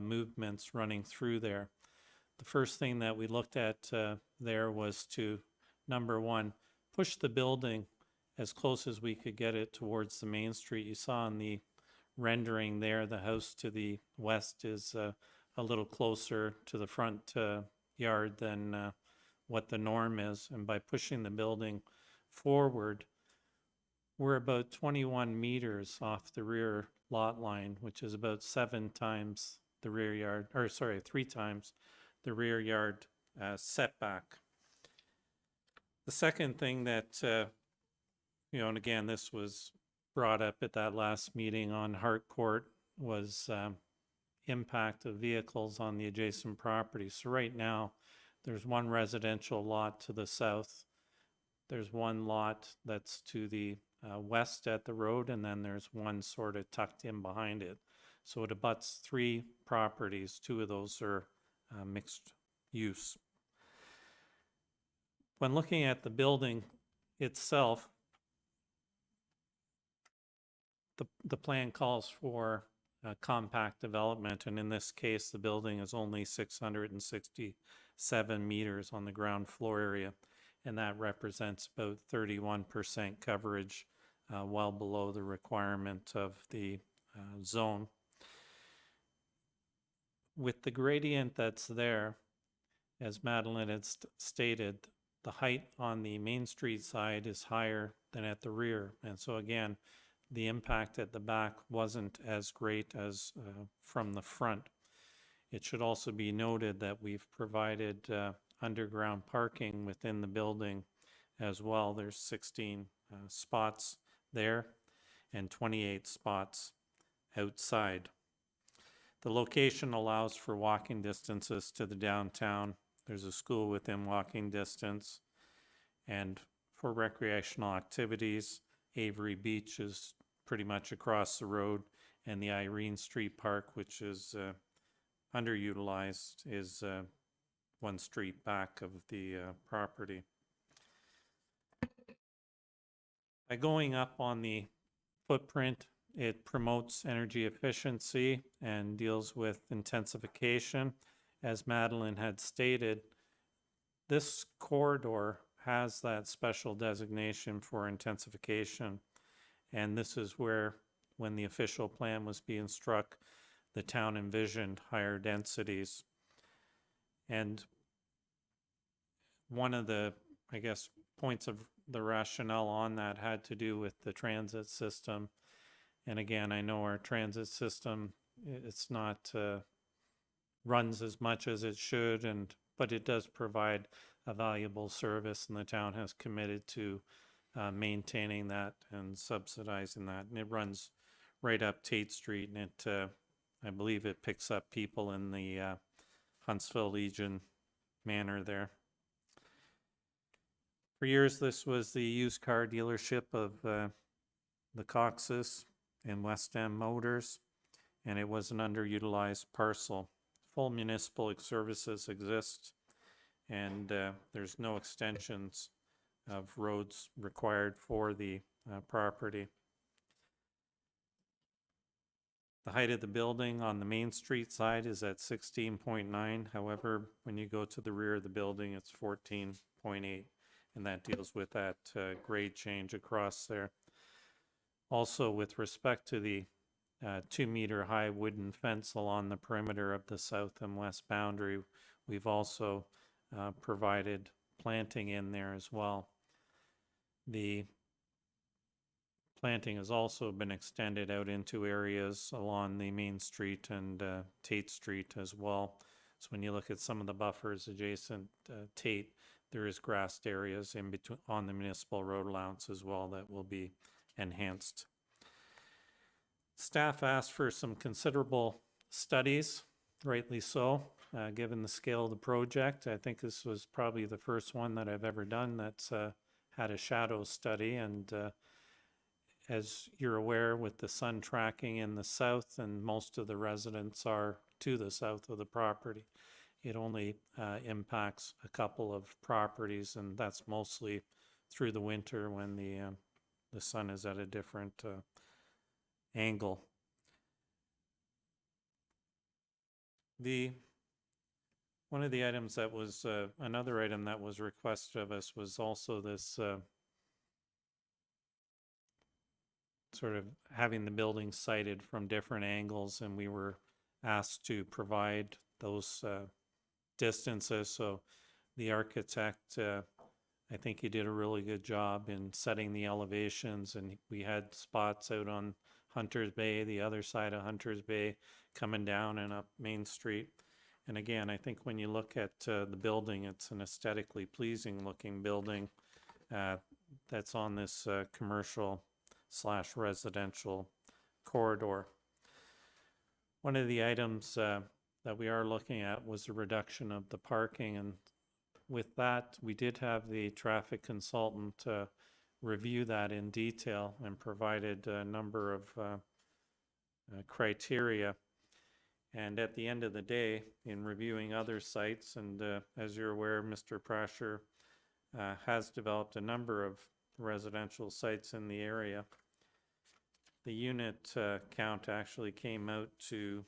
movements running through there. The first thing that we looked at there was to, number one, push the building as close as we could get it towards the main street. You saw in the rendering there, the house to the west is a little closer to the front yard than what the norm is. And by pushing the building forward, we're about 21 meters off the rear lot line, which is about 3 times the rear yard setback. The second thing that, and again, this was brought up at that last meeting on Harcourt, was impact of vehicles on the adjacent property. So right now, there's one residential lot to the south. There's one lot that's to the west at the road, and then there's one sort of tucked in behind it. So it abuts 3 properties. 2 of those are mixed use. When looking at the building itself, the plan calls for compact development, and in this case, the building is only 667 meters on the ground floor area, and that represents about 31% coverage, well below the requirement of the zone. With the gradient that's there, as Madeline had stated, the height on the Main Street side is higher than at the rear, and so again, the impact at the back wasn't as great as from the front. It should also be noted that we've provided underground parking within the building as well. There's 16 spots there and 28 spots outside. The location allows for walking distances to the downtown. There's a school within walking distance. And for recreational activities, Avery Beach is pretty much across the road, and the Irene Street Park, which is underutilized is one street back of the property. By going up on the footprint, it promotes energy efficiency and deals with intensification. As Madeline had stated, this corridor has that special designation for intensification. And this is where, when the official plan was being struck, the town envisioned higher densities. And one of the, I guess, points of the rationale on that had to do with the transit system. And again, I know our transit system, it's not runs as much as it should, but it does provide a valuable service, and the town has committed to maintaining that and subsidizing that. And it runs right up Tate Street, and it, I believe it picks up people in the Huntsville Legion manor there. For years, this was the used car dealership of the Coxes and West End Motors, and it was an underutilized parcel. Full municipal services exist, and there's no extensions of roads required for the property. The height of the building on the Main Street side is at 16.9. However, when you go to the rear of the building, it's 14.8, and that deals with that grade change across there. Also, with respect to the 2-meter high wooden fence along the perimeter of the south and west boundary, we've also provided planting in there as well. The planting has also been extended out into areas along the Main Street and Tate Street as well. So when you look at some of the buffers adjacent Tate, there is grassed areas in between on the municipal road allowance as well that will be enhanced. Staff asked for some considerable studies, rightly so, given the scale of the project. I think this was probably the first one that I've ever done that's had a shadow study, and as you're aware, with the sun tracking in the south and most of the residents are to the south of the property, it only impacts a couple of properties, and that's mostly through the winter when the sun is at a different angle. One of the items that was another item that was requested of us was also this sort of having the building sited from different angles, and we were asked to provide those distances. So the architect, I think he did a really good job in setting the elevations, and we had spots out on Hunters Bay, the other side of Hunters Bay, coming down and up Main Street. And again, I think when you look at the building, it's an aesthetically pleasing looking building that's on this commercial/residential corridor. One of the items that we are looking at was the reduction of the parking, and with that, we did have the traffic consultant review that in detail and provided a number of criteria. And at the end of the day, in reviewing other sites, and as you're aware, Mr. Prasher has developed a number of residential sites in the area. The unit count actually came out to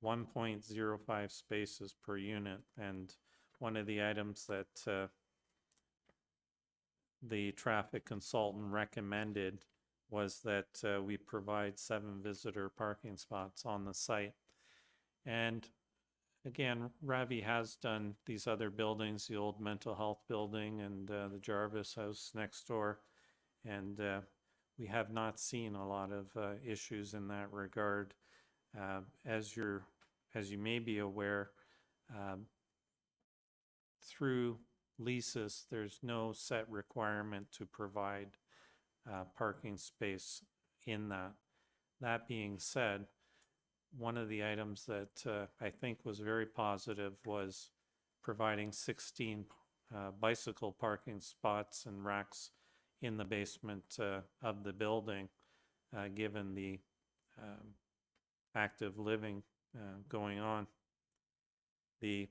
1.05 spaces per unit, and one of the items that the traffic consultant recommended was that we provide 7 visitor parking spots on the site. And again, Ravi has done these other buildings, the old mental health building and the Jarvis House next door, and we have not seen a lot of issues in that regard. As you may be aware, through leases, there's no set requirement to provide parking space in that. That being said, one of the items that I think was very positive was providing 16 bicycle parking spots and racks in the basement of the building, given the active living going on. The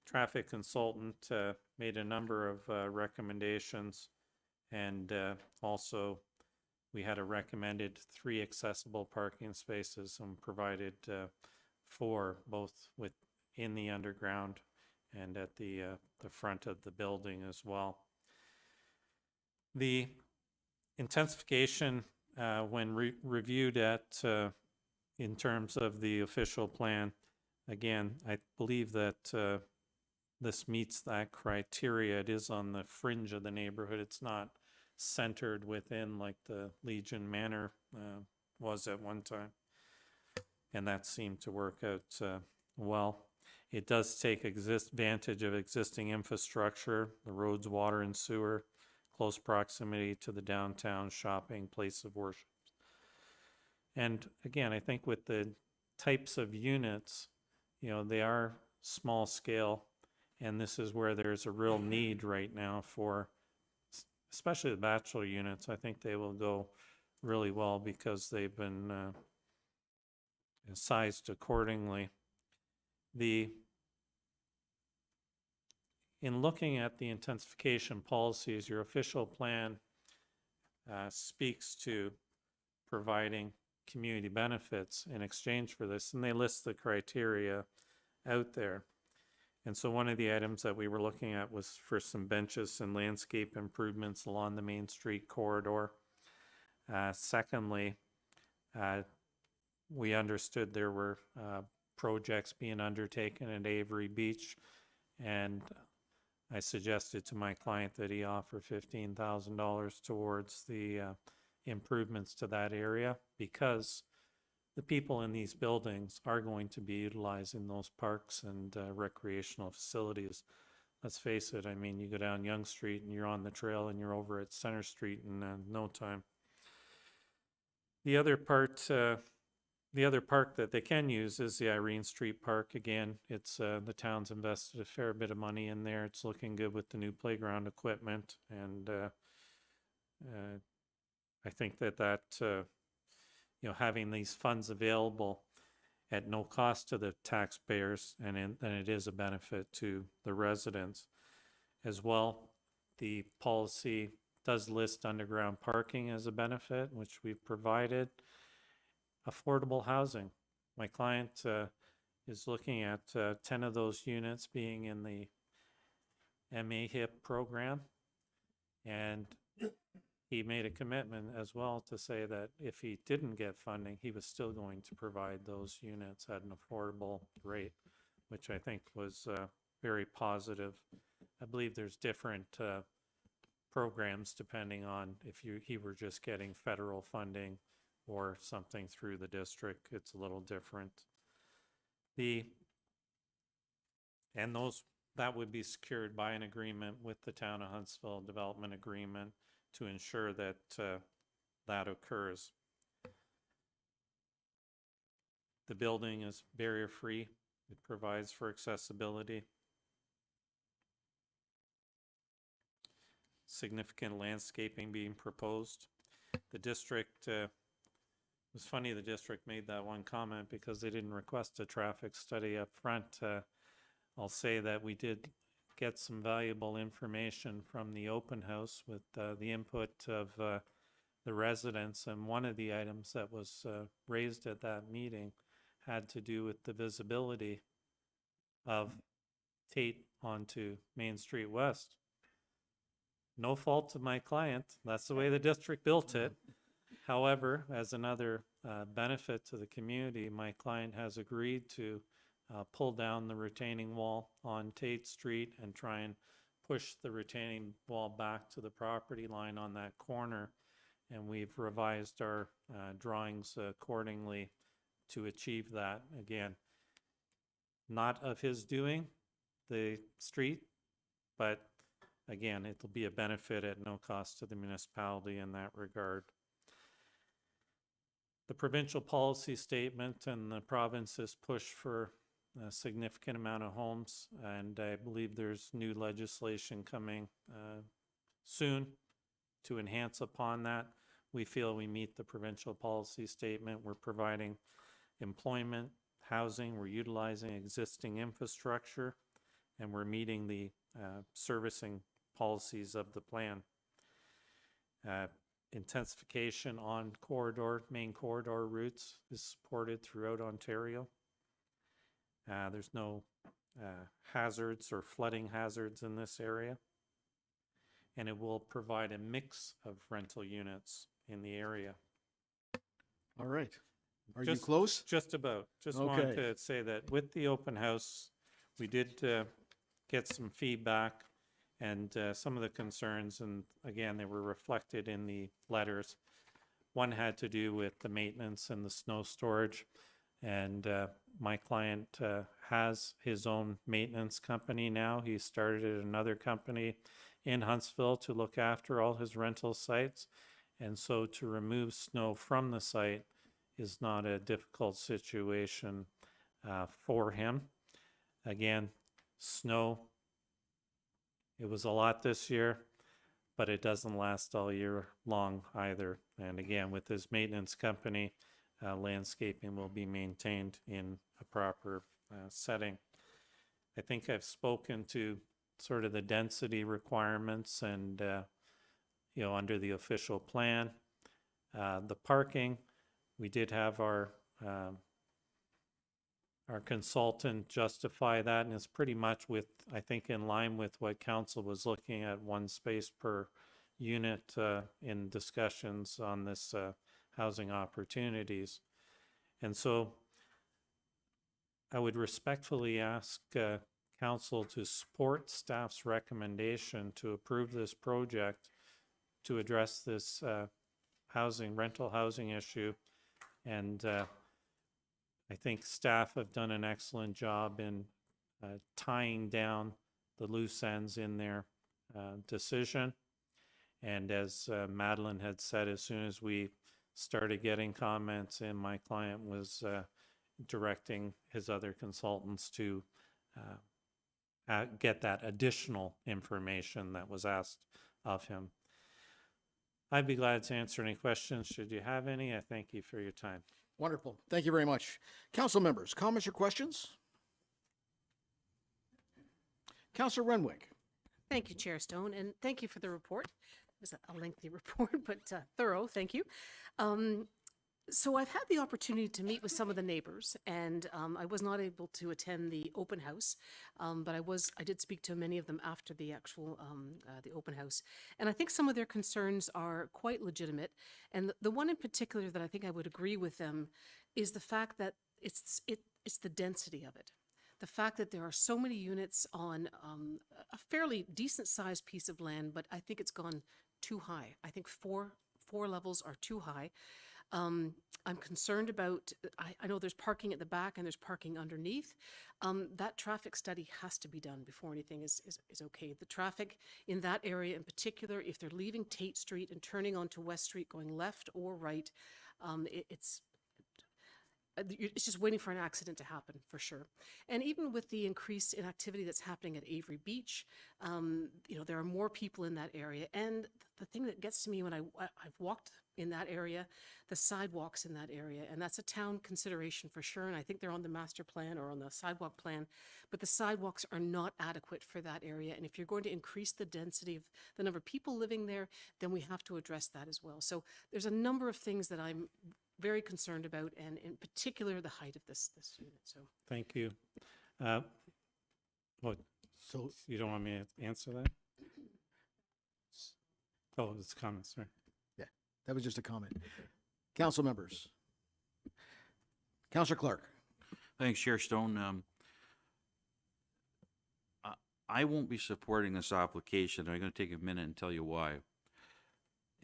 traffic consultant made a number of recommendations, and also we had a recommended 3 accessible parking spaces and provided 4 both within the underground and at the front of the building as well. The intensification, when reviewed in terms of the official plan, again, I believe that this meets that criteria. It is on the fringe of the neighborhood. It's not centered within like the Legion Manor was at one time. And that seemed to work out well. It does take advantage of existing infrastructure, the roads, water, and sewer, close proximity to the downtown shopping, place of worship. And again, I think with the types of units, you know, they are small scale, and this is where there's a real need right now for, especially the bachelor units. I think they will go really well because they've been sized accordingly. In looking at the intensification policies, your official plan speaks to providing community benefits in exchange for this, and they list the criteria out there. And so one of the items that we were looking at was for some benches and landscape improvements along the Main Street corridor. Secondly, we understood there were projects being undertaken at Avery Beach, and I suggested to my client that he offer $15,000 towards the improvements to that area, because the people in these buildings are going to be utilizing those parks and recreational facilities. Let's face it, I mean, you go down Yonge Street and you're on the trail and you're over at Center Street in no time. The other part, the other park that they can use is the Irene Street Park. Again, it's the town's invested a fair bit of money in there. It's looking good with the new playground equipment, and I think that you know, having these funds available at no cost to the taxpayers, and it is a benefit to the residents as well. The policy does list underground parking as a benefit, which we've provided. Affordable housing. My client is looking at 10 of those units being in the MAHIP program, and he made a commitment as well to say that if he didn't get funding, he was still going to provide those units at an affordable rate, which I think was very positive. I believe there's different programs depending on if he were just getting federal funding or something through the district. It's a little different. That would be secured by an agreement with the Town of Huntsville Development Agreement to ensure that that occurs. The building is barrier-free. It provides for accessibility. Significant landscaping being proposed. The district, it was funny the district made that one comment because they didn't request a traffic study up front. I'll say that we did get some valuable information from the open house with the input of the residents, and one of the items that was raised at that meeting had to do with the visibility of Tate onto Main Street West. No fault of my client, that's the way the district built it. However, as another benefit to the community, my client has agreed to pull down the retaining wall on Tate Street and try and push the retaining wall back to the property line on that corner. And we've revised our drawings accordingly to achieve that. Again, not of his doing, the street, but again, it'll be a benefit at no cost to the municipality in that regard. The provincial policy statement and the province's push for a significant amount of homes, and I believe there's new legislation coming soon to enhance upon that. We feel we meet the provincial policy statement. We're providing employment, housing, we're utilizing existing infrastructure, and we're meeting the servicing policies of the plan. Intensification on main corridor routes is supported throughout Ontario. There's no hazards or flooding hazards in this area. And it will provide a mix of rental units in the area. All right. Are you close? Just about. Just wanted Okay. to say that with the open house, we did get some feedback and some of the concerns, and again, they were reflected in the letters. One had to do with the maintenance and the snow storage, and my client has his own maintenance company now. He started at another company in Huntsville to look after all his rental sites, and so to remove snow from the site is not a difficult situation for him. Again, snow, it was a lot this year, but it doesn't last all year long either. And again, with his maintenance company, landscaping will be maintained in a proper setting. I think I've spoken to sort of the density requirements and, under the official plan. The parking, we did have our consultant justify that, and it's pretty much I think in line with what council was looking at, 1 space per unit in discussions on this housing opportunities. And so I would respectfully ask council to support staff's recommendation to approve this project to address this rental housing issue. And I think staff have done an excellent job in tying down the loose ends in their decision. And as Madeline had said, as soon as we started getting comments in, my client was directing his other consultants to get that additional information that was asked of him. I'd be glad to answer any questions should you have any. I thank you for your time. Wonderful. Thank you very much. Council members, comments or questions? Councilor Renwick. Thank you, Chair Stone, and thank you for the report. It was a lengthy report, but thorough. Thank you. So I've had the opportunity to meet with some of the neighbors, and I was not able to attend the open house, but I did speak to many of them after the actual the open house, and I think some of their concerns are quite legitimate. And the one in particular that I think I would agree with them is the fact that it's the density of it. The fact that there are so many units on a fairly decent sized piece of land, but I think it's gone too high. I think four levels are too high. I'm concerned about, I know there's parking at the back and there's parking underneath. That traffic study has to be done before anything is okay. The traffic in that area in particular, if they're leaving Tate Street and turning onto West Street going left or right, it's just waiting for an accident to happen for sure. And even with the increase in activity that's happening at Avery Beach, there are more people in that area. And the thing that gets to me when I've walked in that area, the sidewalks in that area, and that's a town consideration for sure. And I think they're on the master plan or on the sidewalk plan, but the sidewalks are not adequate for that area. And if you're going to increase the density of the number of people living there, then we have to address that as well. So there's a number of things that I'm very concerned about, and in particular, the height of this unit. So thank you. So you don't want me to answer that? Oh, it's comments, sorry. Yeah, that was just a comment. Council members. Councilor Clark. Thanks, Chair Stone. I won't be supporting this application. I'm going to take a minute and tell you why.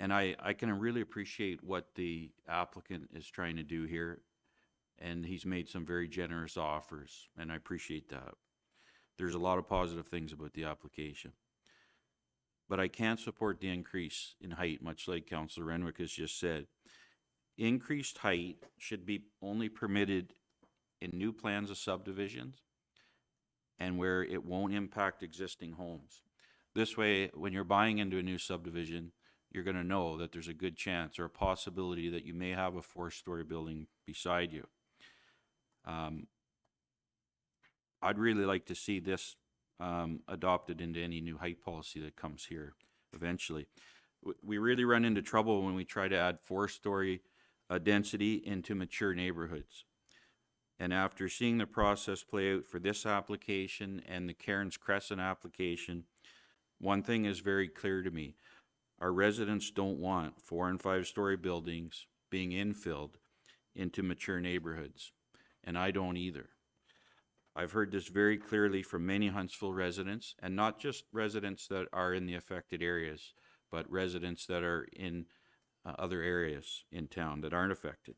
And I can really appreciate what the applicant is trying to do here, and he's made some very generous offers, and I appreciate that. There's a lot of positive things about the application. But I can't support the increase in height, much like Councillor Renwick has just said. Increased height should be only permitted in new plans of subdivisions and where it won't impact existing homes. This way, when you're buying into a new subdivision, you're going to know that there's a good chance or a possibility that you may have a 4-story building beside you. I'd really like to see this adopted into any new height policy that comes here eventually. We really run into trouble when we try to add 4-story density into mature neighborhoods. And after seeing the process play out for this application and the Cairns Crescent application, one thing is very clear to me. Our residents don't want 4- and 5-story buildings being infilled into mature neighborhoods, and I don't either. I've heard this very clearly from many Huntsville residents, and not just residents that are in the affected areas, but residents that are in other areas in town that aren't affected.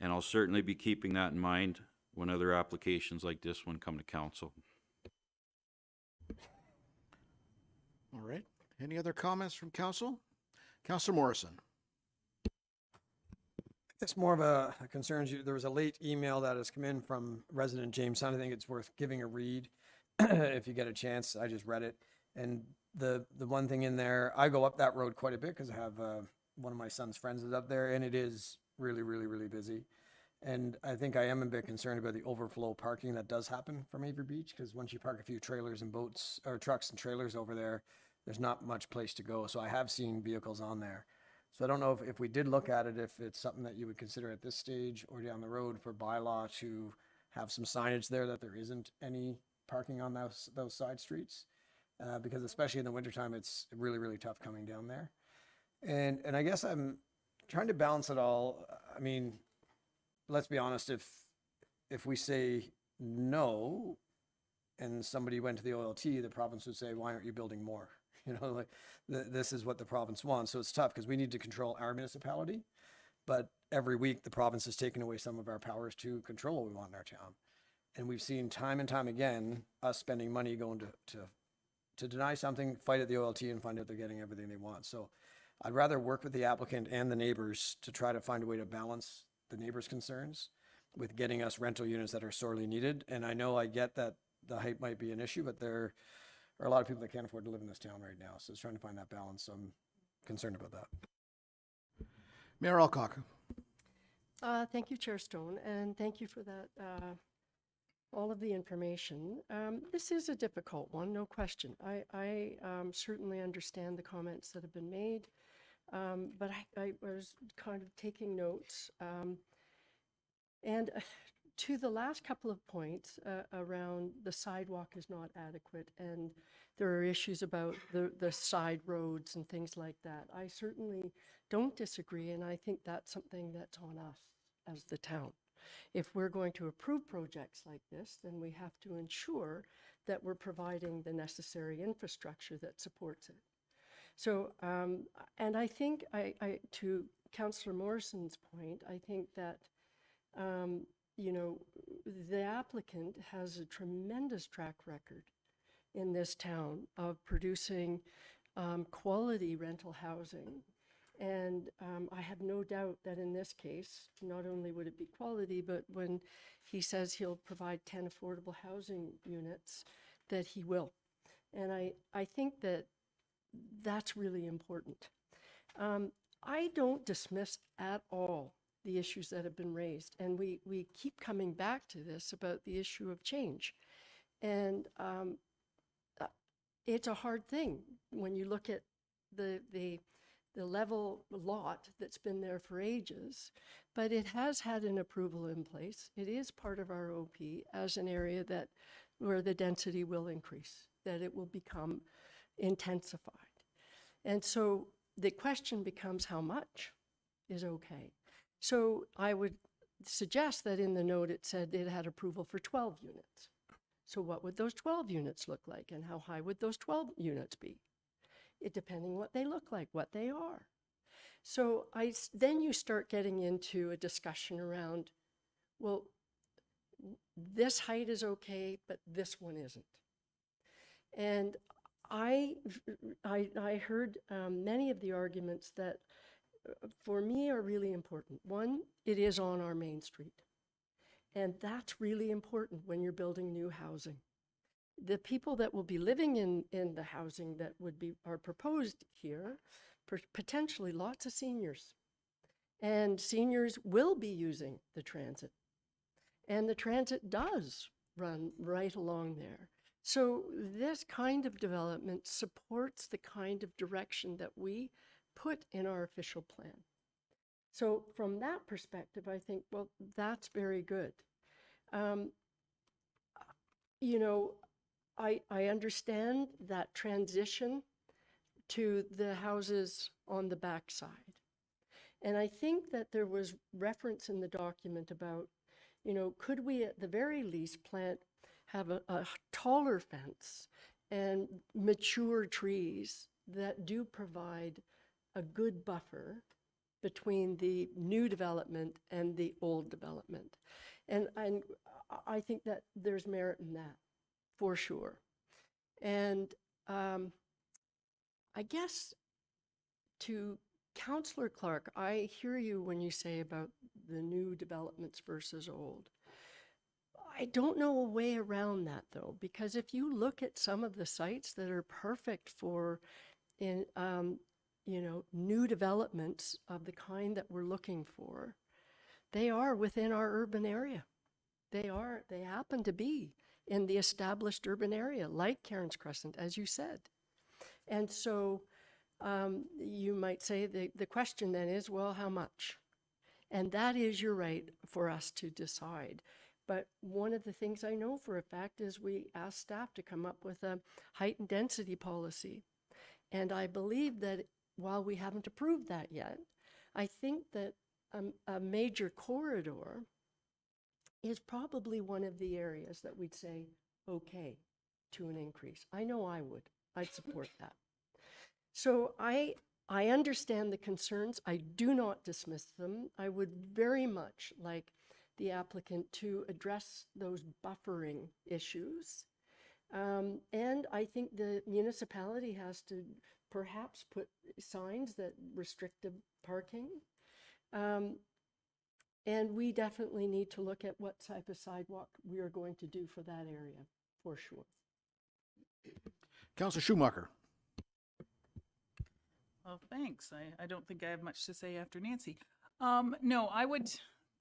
And I'll certainly be keeping that in mind when other applications like this one come to council. All right. Any other comments from council? Councillor Morrison. It's more of a concerns you. There was a late email that has come in from resident Jameson. I think it's worth giving a read if you get a chance. I just read it. And the one thing in there, I go up that road quite a bit because I have one of my son's friends is up there, and it is really, really, really busy. And I think I am a bit concerned about the overflow parking that does happen from Avery Beach, because once you park a few trailers and boats or trucks and trailers over there, there's not much place to go. So I have seen vehicles on there. So I don't know if we did look at it, if it's something that you would consider at this stage or down the road for bylaw to have some signage there that there isn't any parking on those side streets. Because especially in the wintertime, it's really, really tough coming down there. And I guess I'm trying to balance it all. I mean, let's be honest, if we say no and somebody went to the OLT, the province would say, why aren't you building more? You know, like this is what the province wants. So it's tough because we need to control our municipality, but every week the province is taking away some of our powers to control what we want in our town. And we've seen time and time again, us spending money going to deny something, fight at the OLT and find out they're getting everything they want. So I'd rather work with the applicant and the neighbors to try to find a way to balance the neighbors' concerns with getting us rental units that are sorely needed. And I know I get that the height might be an issue, but there are a lot of people that can't afford to live in this town right now. So it's trying to find that balance. So I'm concerned about that. Mayor Alcock. Thank you, Chair Stone, and thank you for that, all of the information. This is a difficult one, no question. I certainly understand the comments that have been made, but I was kind of taking notes. And to the last couple of points around the sidewalk is not adequate and there are issues about the side roads and things like that. I certainly don't disagree, and I think that's something that's on us as the town. If we're going to approve projects like this, then we have to ensure that we're providing the necessary infrastructure that supports it. So, and I think to Councillor Morrison's point, I think that you know, the applicant has a tremendous track record in this town of producing quality rental housing. And I have no doubt that in this case, not only would it be quality, but when he says he'll provide 10 affordable housing units, that he will. And I think that that's really important. I don't dismiss at all the issues that have been raised. And we keep coming back to this about the issue of change. And it's a hard thing when you look at the level lot that's been there for ages, but it has had an approval in place. It is part of our OP as an area where the density will increase, that it will become intensified. And so the question becomes how much is okay. So I would suggest that in the note it said it had approval for 12 units. So what would those 12 units look like and how high would those 12 units be? It depending what they look like, what they are. So then you start getting into a discussion around, well, this height is okay, but this one isn't. And I heard many of the arguments that for me are really important. One, it is on our main street. And that's really important when you're building new housing. The people that will be living in the housing that are proposed here, potentially lots of seniors. And seniors will be using the transit. And the transit does run right along there. So this kind of development supports the kind of direction that we put in our official plan. So from that perspective, I think, well, that's very good. You know, I understand that transition to the houses on the backside. And I think that there was reference in the document about, you know, could we at the very least have a taller fence and mature trees that do provide a good buffer between the new development and the old development. And I think that there's merit in that, for sure. And I guess to Councillor Clark, I hear you when you say about the new developments versus old. I don't know a way around that though, because if you look at some of the sites that are perfect for you know, new developments of the kind that we're looking for, they are within our urban area. They happen to be in the established urban area, like Cairns Crescent, as you said. And so you might say the question then is, well, how much? And that is your right for us to decide. But one of the things I know for a fact is we asked staff to come up with a height and density policy. And I believe that while we haven't approved that yet, I think that a major corridor is probably one of the areas that we'd say, okay, to an increase. I know I would. I'd support that. So I understand the concerns. I do not dismiss them. I would very much like the applicant to address those buffering issues. And I think the municipality has to perhaps put signs that restrict the parking. And we definitely need to look at what type of sidewalk we are going to do for that area, for sure. Councillor Schumacher. Well, thanks. I don't think I have much to say after Nancy. No, I would,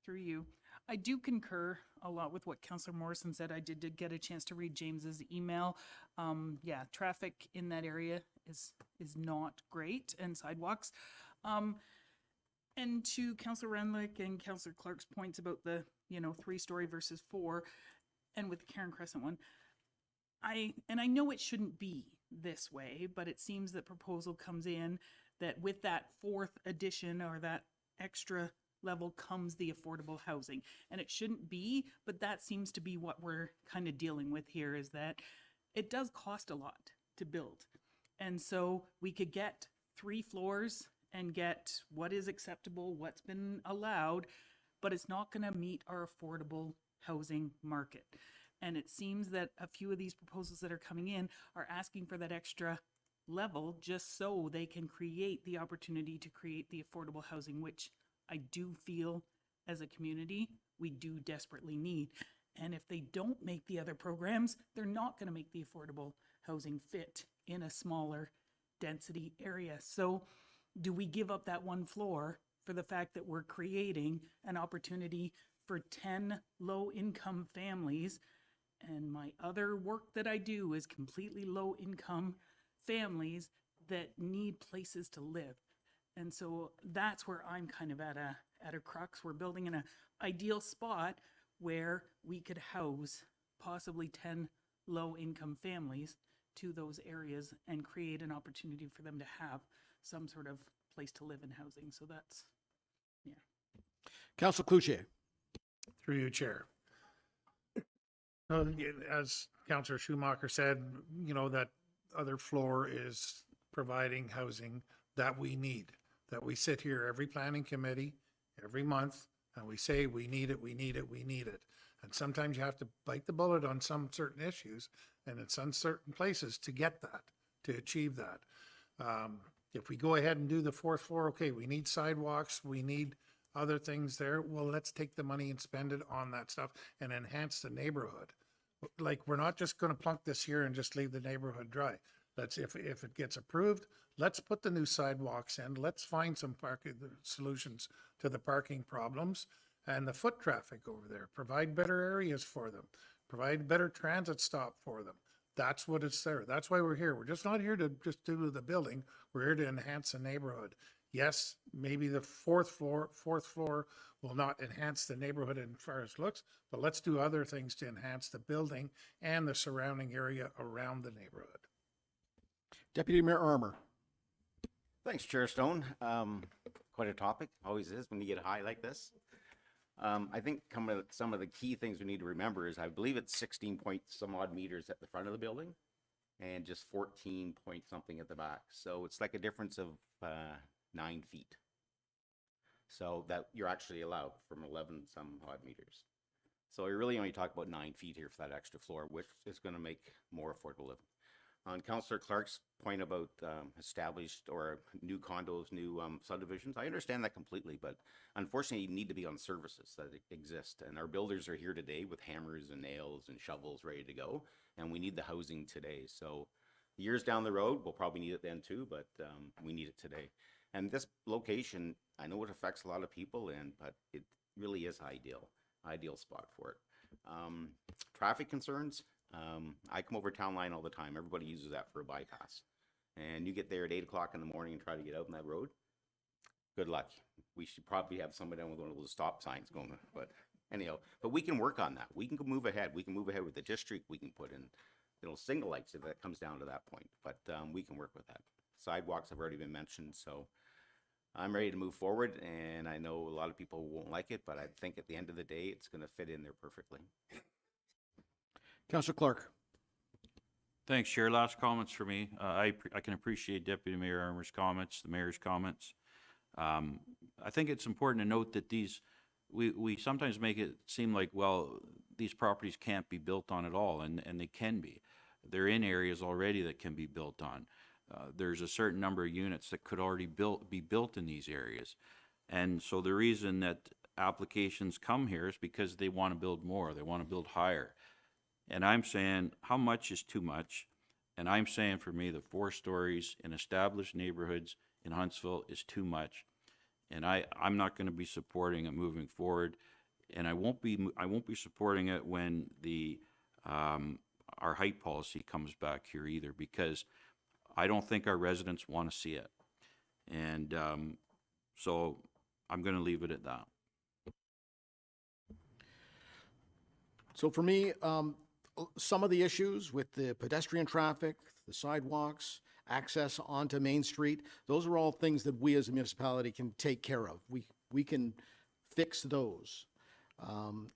through you, I do concur a lot with what Councillor Morrison said. I did get a chance to read James's email. Yeah, traffic in that area is not great, and sidewalks. And to Councillor Renlick and Councillor Clark's points about the, 3-story versus 4, and with the Cairns Crescent one, I know it shouldn't be this way, but it seems that proposal comes in that with that 4th addition or that extra level comes the affordable housing. And it shouldn't be, but that seems to be what we're kind of dealing with here, is that it does cost a lot to build. And so we could get 3 floors and get what is acceptable, what's been allowed, but it's not going to meet our affordable housing market. And it seems that a few of these proposals that are coming in are asking for that extra level just so they can create the opportunity to create the affordable housing, which I do feel as a community we do desperately need. And if they don't make the other programs, they're not going to make the affordable housing fit in a smaller density area. So do we give up that 1 floor for the fact that we're creating an opportunity for 10 low-income families? And my other work that I do is completely low-income families that need places to live. And so that's where I'm kind of at a crux. We're building in an ideal spot where we could house possibly 10 low-income families to those areas and create an opportunity for them to have some sort of place to live in housing. So that's, yeah. Councillor Cloutier. Through you, Chair. As Councillor Schumacher said, that other floor is providing housing that we need, that we sit here every planning committee every month and we say we need it, we need it, we need it. And sometimes you have to bite the bullet on some certain issues and in some certain places to get that, to achieve that. If we go ahead and do the 4th floor, okay, we need sidewalks, we need other things there. Well, let's take the money and spend it on that stuff and enhance the neighborhood. Like, we're not just going to plunk this here and just leave the neighborhood dry. Let's, if it gets approved, let's put the new sidewalks in. Let's find some parking solutions to the parking problems. and the foot traffic over there, provide better areas for them, provide better transit stop for them. That's what it's there. That's why we're here. We're just not here to just do the building. We're here to enhance the neighborhood. Yes, maybe the fourth floor will not enhance the neighborhood as far as looks, but let's do other things to enhance the building and the surrounding area around the neighborhood. Deputy Mayor Armour. Thanks, Chair Stone. Quite a topic, always is when you get high like this. I think some of the key things we need to remember is I believe it's 16 point some odd meters at the front of the building and just 14 point something at the back. So it's like a difference of 9 feet. So that you're actually allowed from 11 some odd meters. So you're really only talking about 9 feet here for that extra floor, which is going to make more affordable living. On Councillor Clark's point about established or new condos, new subdivisions, I understand that completely, but unfortunately you need to be on services that exist. And our builders are here today with hammers and nails and shovels ready to go, and we need the housing today. So years down the road, we'll probably need it then too, but we need it today. And this location, I know it affects a lot of people, but it really is ideal spot for it. Traffic concerns. I come over Town Line all the time. Everybody uses that for a bypass. And you get there at 8 o'clock in the morning and try to get out on that road. Good luck. We should probably have somebody down with one of those stop signs going. But anyhow, but we can work on that. We can move ahead. We can move ahead with the district. We can put in single lights if that comes down to that point. But we can work with that. Sidewalks have already been mentioned. So I'm ready to move forward. And I know a lot of people won't like it, but I think at the end of the day, it's going to fit in there perfectly. Councillor Clark. Thanks, Chair. Last comments for me. I can appreciate Deputy Mayor Armour's comments, the mayor's comments. I think it's important to note that we sometimes make it seem like, well, these properties can't be built on at all, and they can be. They're in areas already that can be built on. There's a certain number of units that could already be built in these areas. And so the reason that applications come here is because they want to build more, they want to build higher. And I'm saying, how much is too much? And I'm saying, for me, the 4 stories in established neighborhoods in Huntsville is too much. And I'm not going to be supporting it moving forward. And I won't be supporting it when our height policy comes back here either, because I don't think our residents want to see it. And so I'm going to leave it at that. So for me, some of the issues with the pedestrian traffic, the sidewalks, access onto Main Street, those are all things that we as a municipality can take care of. We can fix those.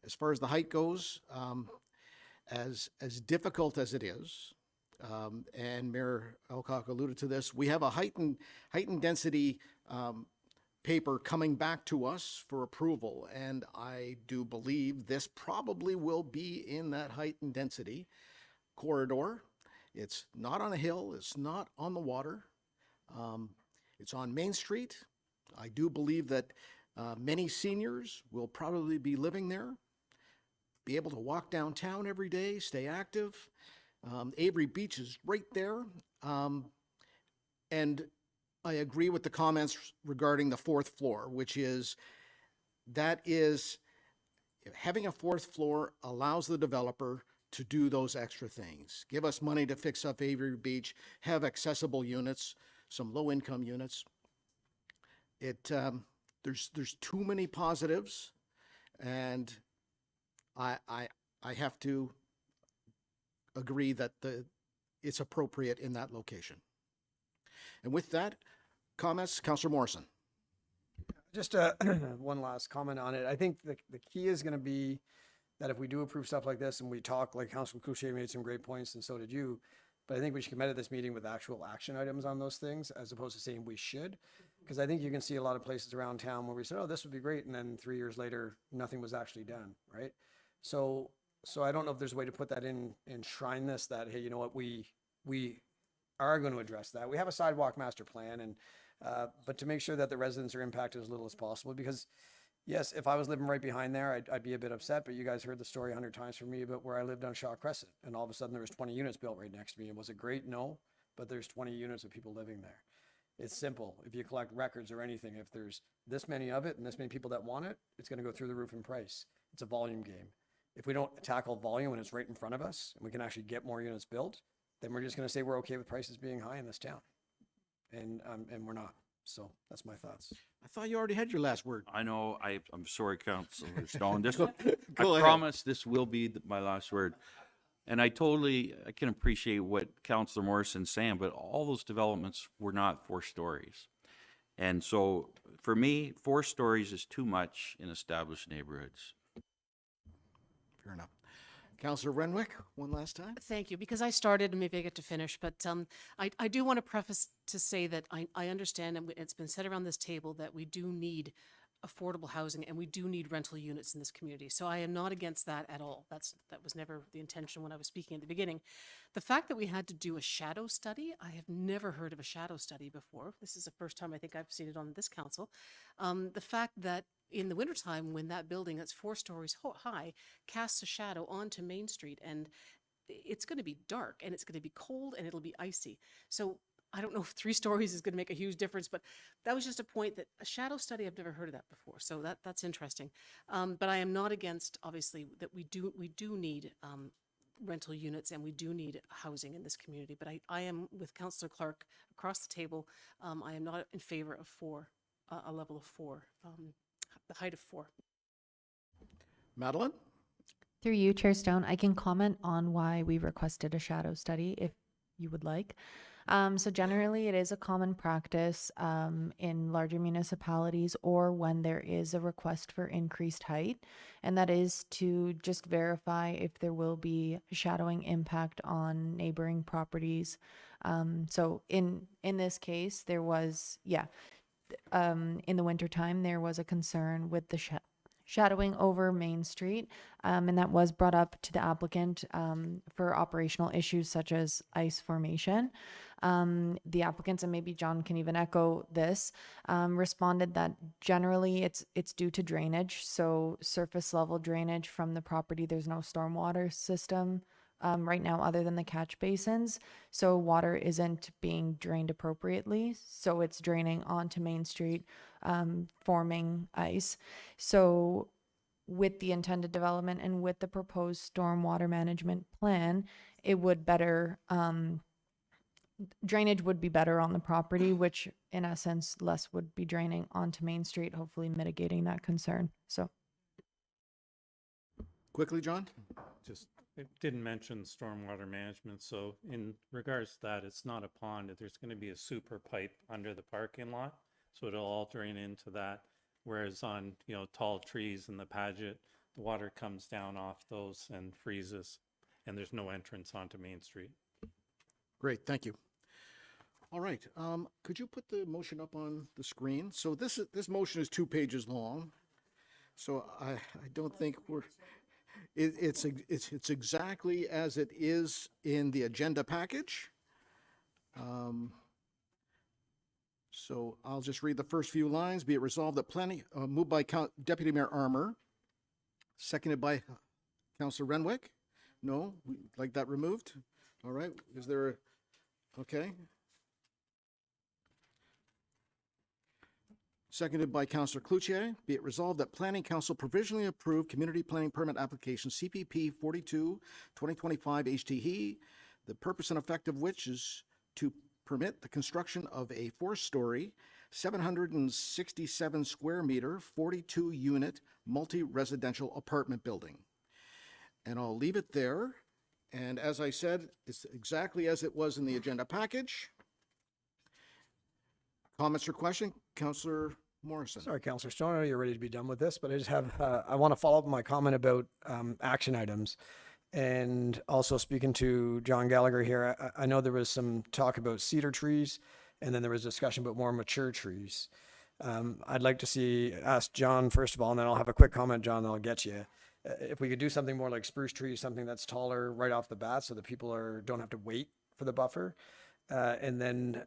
As far as the height goes, as difficult as it is, and Mayor Alcock alluded to this, we have a heightened density paper coming back to us for approval, and I do believe this probably will be in that heightened density corridor. It's not on a hill, it's not on the water, it's on Main Street. I do believe that many seniors will probably be living there, be able to walk downtown every day, stay active. Avery Beach is right there, and I agree with the comments regarding the 4th floor, which is, having a 4th floor allows the developer to do those extra things. Give us money to fix up Avery Beach, have accessible units, some low-income units. There's too many positives, and I have to agree that it's appropriate in that location. And with that, comments, Councillor Morrison. Just one last comment on it. I think the key is going to be that if we do approve stuff like this and we talk, like Councilor Couchet made some great points and so did you, but I think we should come out of this meeting with actual action items on those things as opposed to saying we should. Because I think you can see a lot of places around town where we said, oh, this would be great. And then 3 years later, nothing was actually done, right? So I don't know if there's a way to put that enshrine this, that, hey, you know what, we are going to address that. We have a sidewalk master plan, and but to make sure that the residents are impacted as little as possible, because yes, if I was living right behind there, I'd be a bit upset, but you guys heard the story 100 times from me about where I lived on Shaw Crescent, and all of a sudden there was 20 units built right next to me. And was it great? No, but there's 20 units of people living there. It's simple. If you collect records or anything, if there's this many of it and this many people that want it, it's going to go through the roof in price. It's a volume game. If we don't tackle volume when it's right in front of us and we can actually get more units built, then we're just going to say we're okay with prices being high in this town. And we're not. So that's my thoughts. I thought you already had your last word. I know, I'm sorry, Councillor Stone. This, Go I ahead. promise this will be my last word. And I can appreciate what Councillor Morrison's saying, but all those developments were not 4 stories. And so for me, 4 stories is too much in established neighborhoods. Fair enough. Councillor Renwick, one last time. Thank you, because I started and maybe I get to finish, but I do want to preface to say that I understand, and it's been said around this table, that we do need affordable housing and we do need rental units in this community. So I am not against that at all. That was never the intention when I was speaking at the beginning. The fact that we had to do a shadow study, I have never heard of a shadow study before. This is the first time I think I've seen it on this council. The fact that in the wintertime, when that building that's 4 stories high casts a shadow onto Main Street, and it's going to be dark and it's going to be cold and it'll be icy. So I don't know if 3 stories is going to make a huge difference, but that was just a point that a shadow study, I've never heard of that before. So that's interesting. But I am not against, obviously, that we do need rental units and we do need housing in this community. But I am with Councillor Clark across the table. I am not in favor of 4, a level of 4, the height of 4. Madeline? Through you, Chair Stone, I can comment on why we requested a shadow study if you would like. So generally, it is a common practice in larger municipalities or when there is a request for increased height, and that is to just verify if there will be a shadowing impact on neighboring properties. So in this case, there was, in the wintertime, there was a concern with the shadowing over Main Street, and that was brought up to the applicant for operational issues such as ice formation. The applicants, and maybe John can even echo this, responded that generally it's due to drainage, so surface level drainage from the property. There's no stormwater system right now other than the catch basins, so water isn't being drained appropriately, so it's draining onto Main Street, forming ice. So with the intended development and with the proposed stormwater management plan, it would better drainage would be better on the property, which in essence less would be draining onto Main Street, hopefully mitigating that concern. So Quickly, John? Just, it didn't mention stormwater management, so in regards to that, it's not a pond. There's going to be a super pipe under the parking lot, so it'll all drain into that. Whereas on, tall trees in the Paget, the water comes down off those and freezes, and there's no entrance onto Main Street. Great, thank you. All right, could you put the motion up on the screen? So this motion is 2 pages long, so I don't think it's exactly as it is in the agenda package. So I'll just read the first few lines. Be it resolved that moved by Deputy Mayor Armour, seconded by Councillor Renwick. No, we'd like that removed. All right, is there okay. Seconded by Councillor Cloutier. Be it resolved that Planning Council provisionally approve Community Planning Permit Application CPP 42 2025 HTE, the purpose and effect of which is to permit the construction of a 4-story, 767 square meter, 42 unit multi-residential apartment building. And I'll leave it there. And as I said, it's exactly as it was in the agenda package. Comments or question? Councillor Morrison. Sorry, Councillor Stone, I know you're ready to be done with this, but I just have, I want to follow up on my comment about action items. And also speaking to John Gallagher here, I know there was some talk about cedar trees, and then there was discussion about more mature trees. I'd like to ask John first of all, and then I'll have a quick comment, John, and I'll get you. If we could do something more like spruce trees, something that's taller right off the bat so that people don't have to wait for the buffer. And then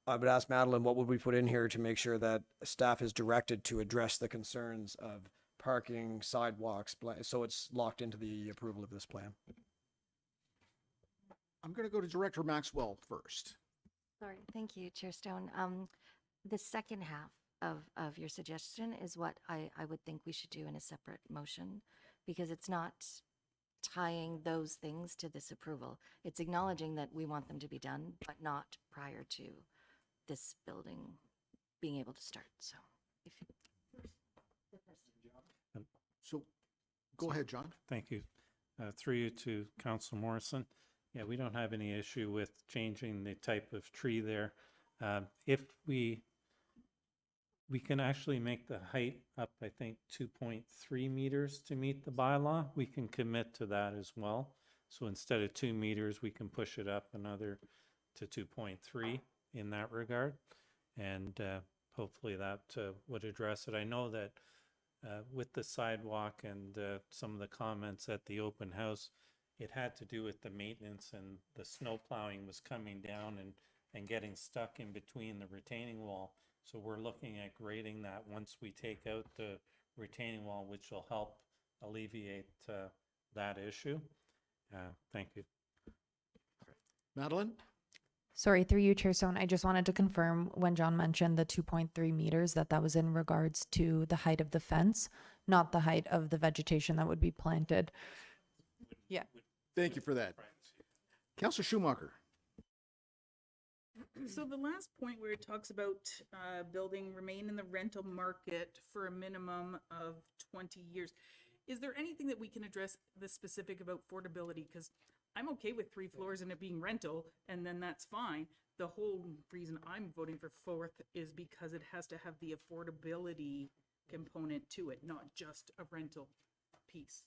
I would ask Madeline, what would we put in here to make sure that staff is directed to address the concerns of parking, sidewalks, so it's locked into the approval of this plan? I'm going to go to Director Maxwell first. Sorry, thank you, Chair Stone. The second half of your suggestion is what I would think we should do in a separate motion, because it's not tying those things to this approval. It's acknowledging that we want them to be done, but not prior to this building being able to start. So if you. So, go ahead, John. Thank you. Through you to Council Morrison. Yeah, we don't have any issue with changing the type of tree there. If we can actually make the height up, I think, 2.3 meters to meet the bylaw. We can commit to that as well. So instead of 2 meters, we can push it up another to 2.3 in that regard. And hopefully that would address it. I know that with the sidewalk and some of the comments at the open house, it had to do with the maintenance, and the snow plowing was coming down and getting stuck in between the retaining wall. So we're looking at grading that once we take out the retaining wall, which will help alleviate that issue. Thank you. Madeline? Sorry, through you, Chair Stone, I just wanted to confirm when John mentioned the 2.3 meters that was in regards to the height of the fence, not the height of the vegetation that would be planted. Yeah. Thank you for that. Councillor Schumacher. So the last point where it talks about building remain in the rental market for a minimum of 20 years, is there anything that we can address the specific about affordability? Because I'm okay with 3 floors and it being rental, and then that's fine. The whole reason I'm voting for fourth is because it has to have the affordability component to it, not just a rental piece.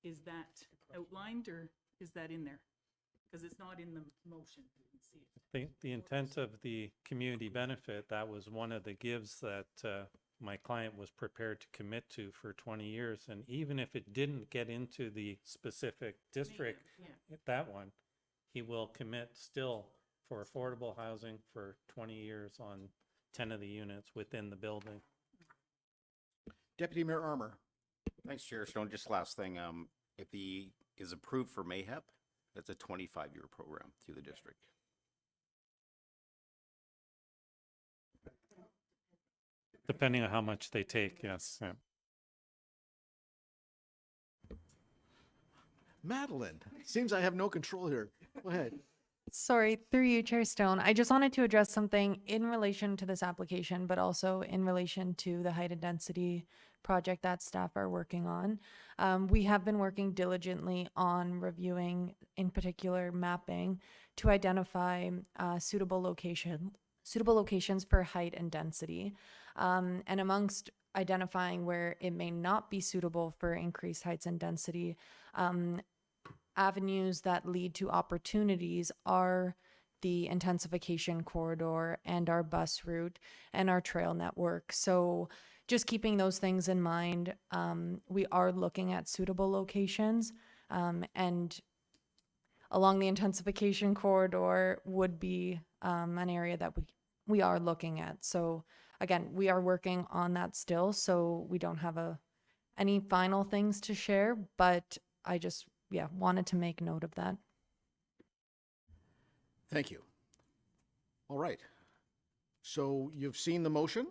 Is that outlined, or is that in there? Because it's not in the motion. You can see it. The intent of the community benefit, that was one of the gives that my client was prepared to commit to for 20 years. And even if it didn't get into the specific district, that one, he will commit still for affordable housing for 20 years on 10 of the units within the building. Deputy Mayor Armour. Thanks, Chair Stone. Just last thing, if the is approved for MAHEP, that's a 25-year program through the district. Depending on how much they take, yes. Yeah. Madeline, seems I have no control here. Go ahead. Sorry, through you, Chair Stone. I just wanted to address something in relation to this application, but also in relation to the height and density project that staff are working on. We have been working diligently on reviewing, in particular, mapping to identify suitable locations for height and density. And amongst identifying where it may not be suitable for increased heights and density, avenues that lead to opportunities are the intensification corridor and our bus route and our trail network. So just keeping those things in mind, we are looking at suitable locations, and along the intensification corridor would be an area that we are looking at. So again, we are working on that still, so we don't have any final things to share, but I just wanted to make note of that. Thank you. All right. So you've seen the motion.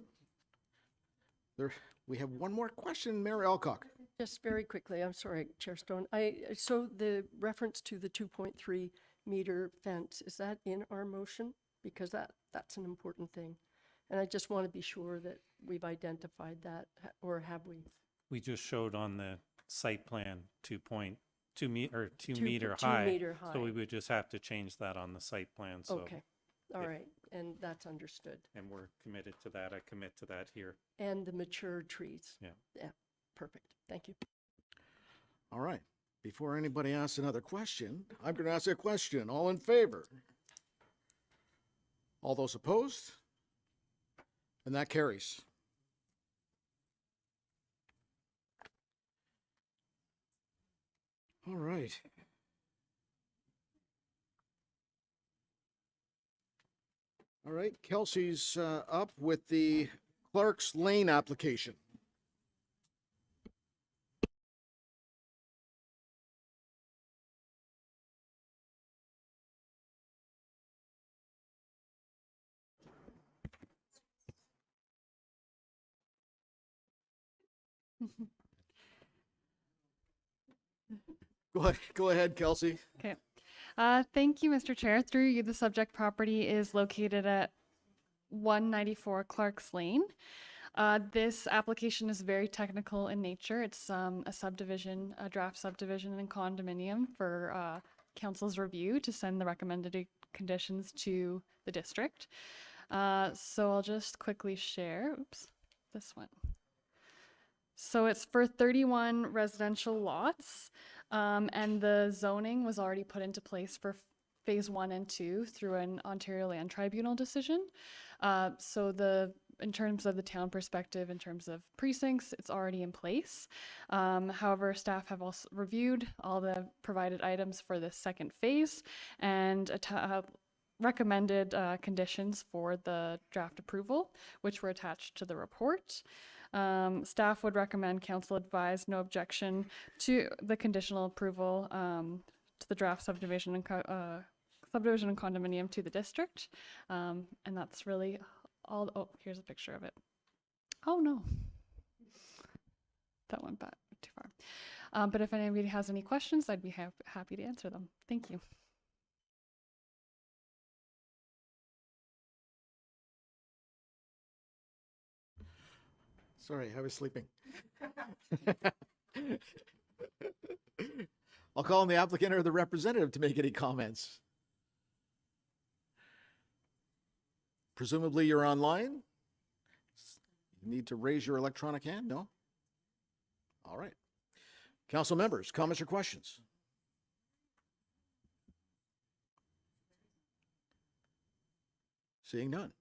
We have one more question, Mayor Alcock. Just very quickly, I'm sorry, Chair Stone. So the reference to the 2.3 meter fence, is that in our motion? Because that's an important thing. And I just want to be sure that we've identified that, or have we? We just showed on the site plan 2 meter Two high. meter So we high. would just have to change that on the site plan. So Okay, all if- right, and that's understood. And we're committed to that. I commit to that here. And the mature trees. Yeah. Yeah, perfect. Thank you. All right. Before anybody asks another question, I'm going to ask a question. All in favor? All those opposed? And that carries. All right. All right, Kelsey's up with the Clark's Lane application. Go ahead, Kelsey. Okay. Thank you, Mr. Chair. Through you, the subject property is located at 194 Clark's Lane. This application is very technical in nature. It's a subdivision, a draft subdivision and condominium for council's review to send the recommended conditions to the district. So I'll just quickly share, this one. So it's for 31 residential lots, and the zoning was already put into place for phase 1 and 2 through an Ontario Land Tribunal decision. So in terms of the town perspective, in terms of precincts, it's already in place. However, staff have also reviewed all the provided items for the second phase and recommended conditions for the draft approval, which were attached to the report. Staff would recommend council advise no objection to the conditional approval to the draft subdivision and condominium to the district. And that's really all. Oh, here's a picture of it. Oh no, that went back too far. But if anybody has any questions, I'd be happy to answer them. Thank you. Sorry, I was sleeping. I'll call on the applicant or the representative to make any comments. Presumably you're online? You need to raise your electronic hand, no? All right. Council members, comments or questions? Seeing none.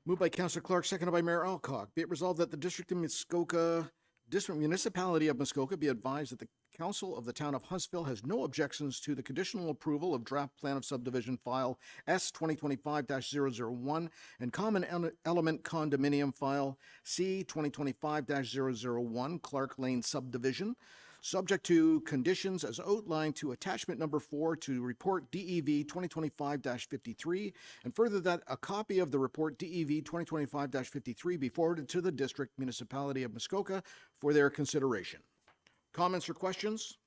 Moved by Councillor Clark, seconded by Mayor Alcock. Be it resolved that the District Municipality of Muskoka be advised that the Council of the Town of Huntsville has no objections to the conditional approval of draft plan of subdivision file S 2025-001 and common element condominium file C 2025-001 Clark Lane subdivision, subject to conditions as outlined to attachment number 4 to report DEV 2025-53, and further that a copy of the report DEV 2025-53 be forwarded to the District Municipality of Muskoka for their consideration. Comments or questions?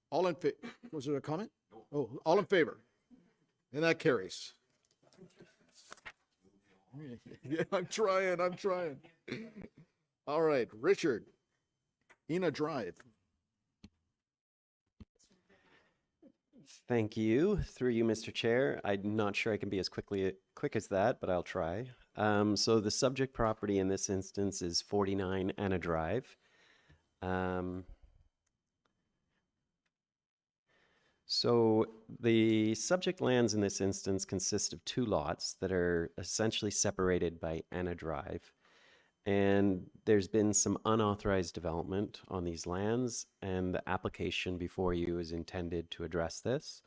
All in favor? Was there a comment? Oh, all in favor? And that carries. Yeah, I'm trying. All right, Richard, Ina Drive. Thank you. Through you, Mr. Chair. I'm not sure I can be as quick as that, but I'll try. So the subject property in this instance is 49 Anna Drive. So the subject lands in this instance consist of 2 lots that are essentially separated by Anna Drive. And there's been some unauthorized development on these lands, and the application before you is intended to address this.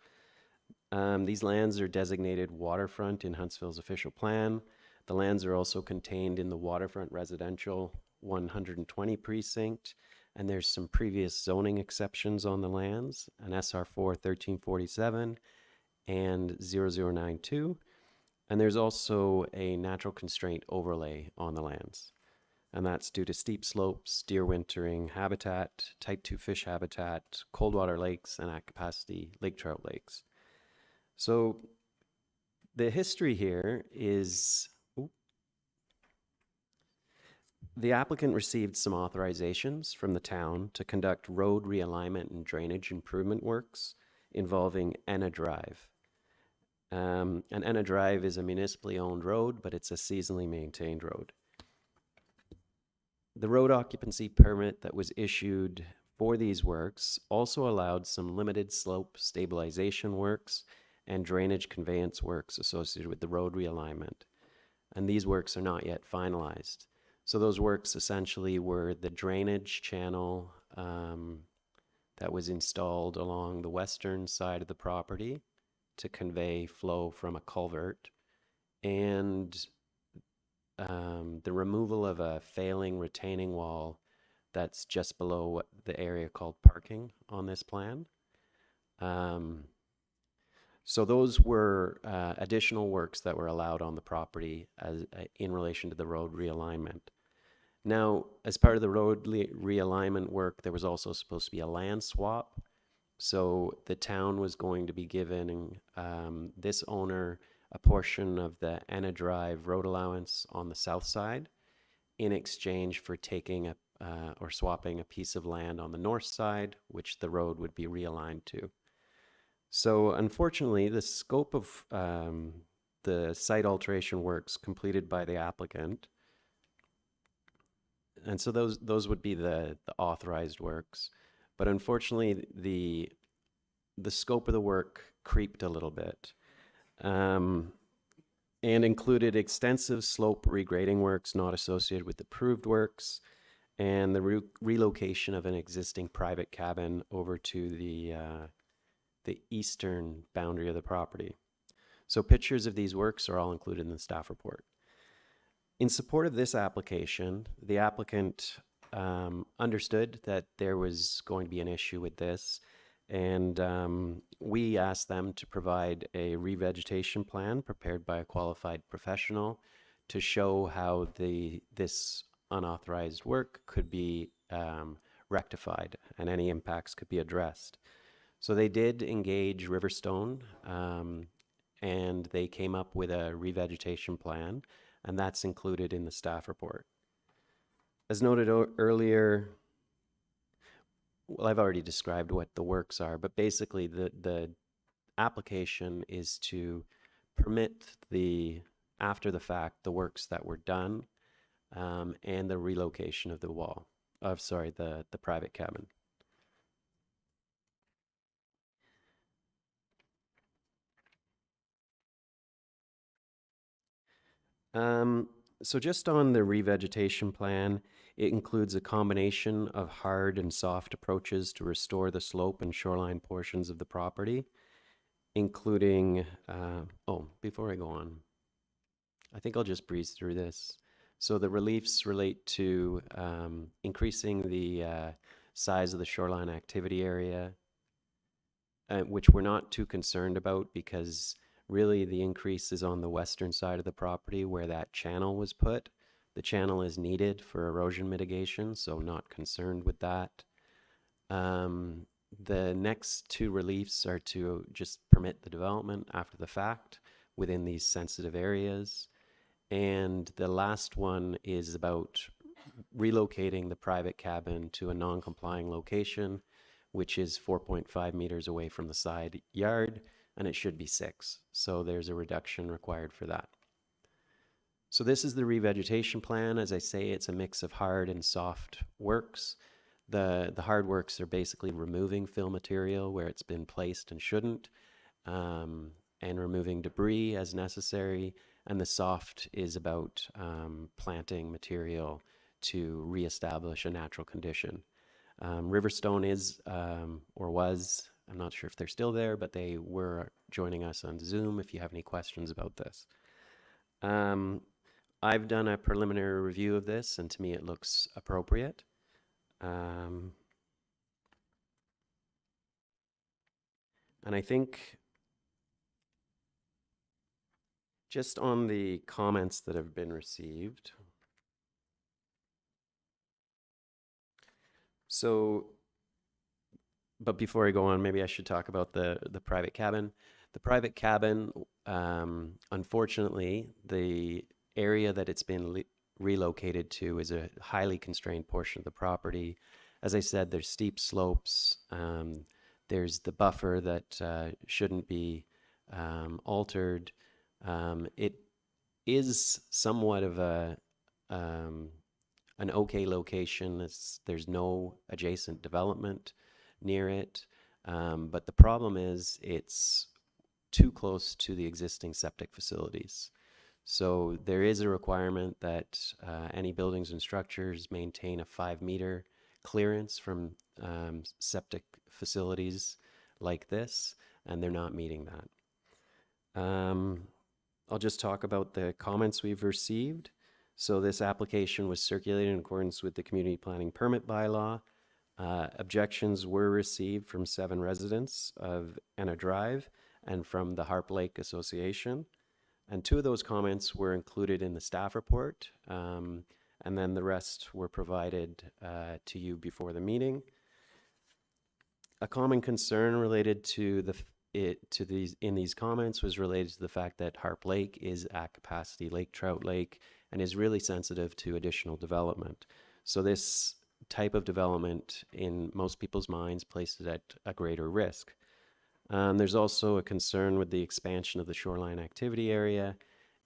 These lands are designated waterfront in Huntsville's official plan. The lands are also contained in the waterfront residential 120 precinct, and there's some previous zoning exceptions on the lands, an SR4 1347 and 0092. And there's also a natural constraint overlay on the lands. And that's due to steep slopes, deer wintering habitat, type 2 fish habitat, cold water lakes, and at capacity lake trout lakes. So the history here is the applicant received some authorizations from the town to conduct road realignment and drainage improvement works involving Enna Drive. And Enna Drive is a municipally owned road, but it's a seasonally maintained road. The road occupancy permit that was issued for these works also allowed some limited slope stabilization works and drainage conveyance works associated with the road realignment. And these works are not yet finalized. So those works essentially were the drainage channel that was installed along the western side of the property to convey flow from a culvert, and the removal of a failing retaining wall that's just below the area called parking on this plan. So those were additional works that were allowed on the property as in relation to the road realignment. Now, as part of the road realignment work, there was also supposed to be a land swap. So the town was going to be giving this owner a portion of the Anna Drive road allowance on the south side in exchange for taking or swapping a piece of land on the north side, which the road would be realigned to. So unfortunately, the scope of the site alteration works completed by the applicant, and so those would be the authorized works, but unfortunately the scope of the work creeped a little bit, and included extensive slope regrading works not associated with approved works, and the relocation of an existing private cabin over to the eastern boundary of the property. So pictures of these works are all included in the staff report. In support of this application, the applicant understood that there was going to be an issue with this, and we asked them to provide a revegetation plan prepared by a qualified professional to show how this unauthorized work could be rectified and any impacts could be addressed. So they did engage Riverstone, and they came up with a revegetation plan, and that's included in the staff report. As noted earlier, well, I've already described what the works are, but basically the application is to permit after the fact, the works that were done, and the relocation of the private cabin. So just on the revegetation plan, it includes a combination of hard and soft approaches to restore the slope and shoreline portions of the property, including, before I go on, I think I'll just breeze through this. So the reliefs relate to increasing the size of the shoreline activity area, which we're not too concerned about because really the increase is on the western side of the property where that channel was put. The channel is needed for erosion mitigation, so not concerned with that. The next two reliefs are to just permit the development after the fact within these sensitive areas. And the last one is about relocating the private cabin to a non-complying location, which is 4.5 meters away from the side yard, and it should be 6. So there's a reduction required for that. So this is the revegetation plan. As I say, it's a mix of hard and soft works. The hard works are basically removing fill material where it's been placed and shouldn't, and removing debris as necessary. And the soft is about planting material to reestablish a natural condition. Riverstone is, or was, I'm not sure if they're still there, but they were joining us on Zoom if you have any questions about this. I've done a preliminary review of this, and to me it looks appropriate. And I think just on the comments that have been received. So, but before I go on, maybe I should talk about the private cabin. The private cabin, unfortunately, the area that it's been relocated to is a highly constrained portion of the property. As I said, there's steep slopes. There's the buffer that shouldn't be altered. It is somewhat of an okay location. There's no adjacent development near it, but the problem is it's too close to the existing septic facilities. So there is a requirement that any buildings and structures maintain a 5-meter clearance from septic facilities like this, and they're not meeting that. I'll just talk about the comments we've received. So this application was circulated in accordance with the community planning permit bylaw. Objections were received from 7 residents of Anna Drive, and from the Harp Lake Association. And 2 of those comments were included in the staff report, and then the rest were provided to you before the meeting. A common concern related to these comments was related to the fact that Harp Lake is at capacity lake trout lake and is really sensitive to additional development. So this type of development in most people's minds places it at a greater risk. There's also a concern with the expansion of the shoreline activity area,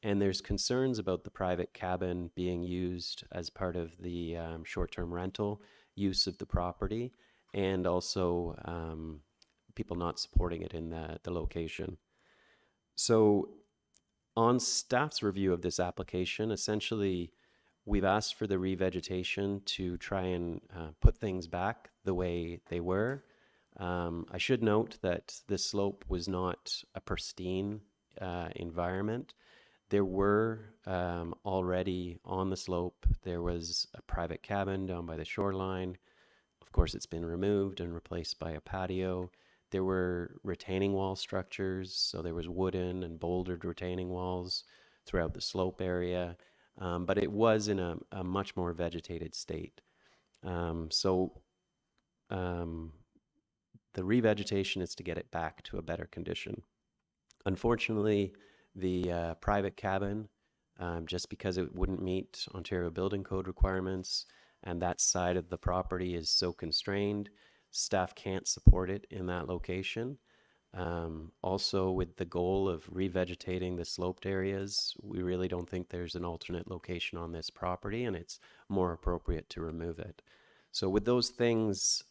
and there's concerns about the private cabin being used as part of the short-term rental use of the property, and also people not supporting it in the location. So on staff's review of this application, essentially we've asked for the revegetation to try and put things back the way they were. I should note that the slope was not a pristine environment. There were already on the slope, there was a private cabin down by the shoreline. Of course, it's been removed and replaced by a patio. There were retaining wall structures, so there was wooden and bouldered retaining walls throughout the slope area, but it was in a much more vegetated state. The revegetation is to get it back to a better condition. Unfortunately, the private cabin, just because it wouldn't meet Ontario Building Code requirements and that side of the property is so constrained, staff can't support it in that location. Also, with the goal of revegetating the sloped areas, we really don't think there's an alternate location on this property, and it's more appropriate to remove it. So with those things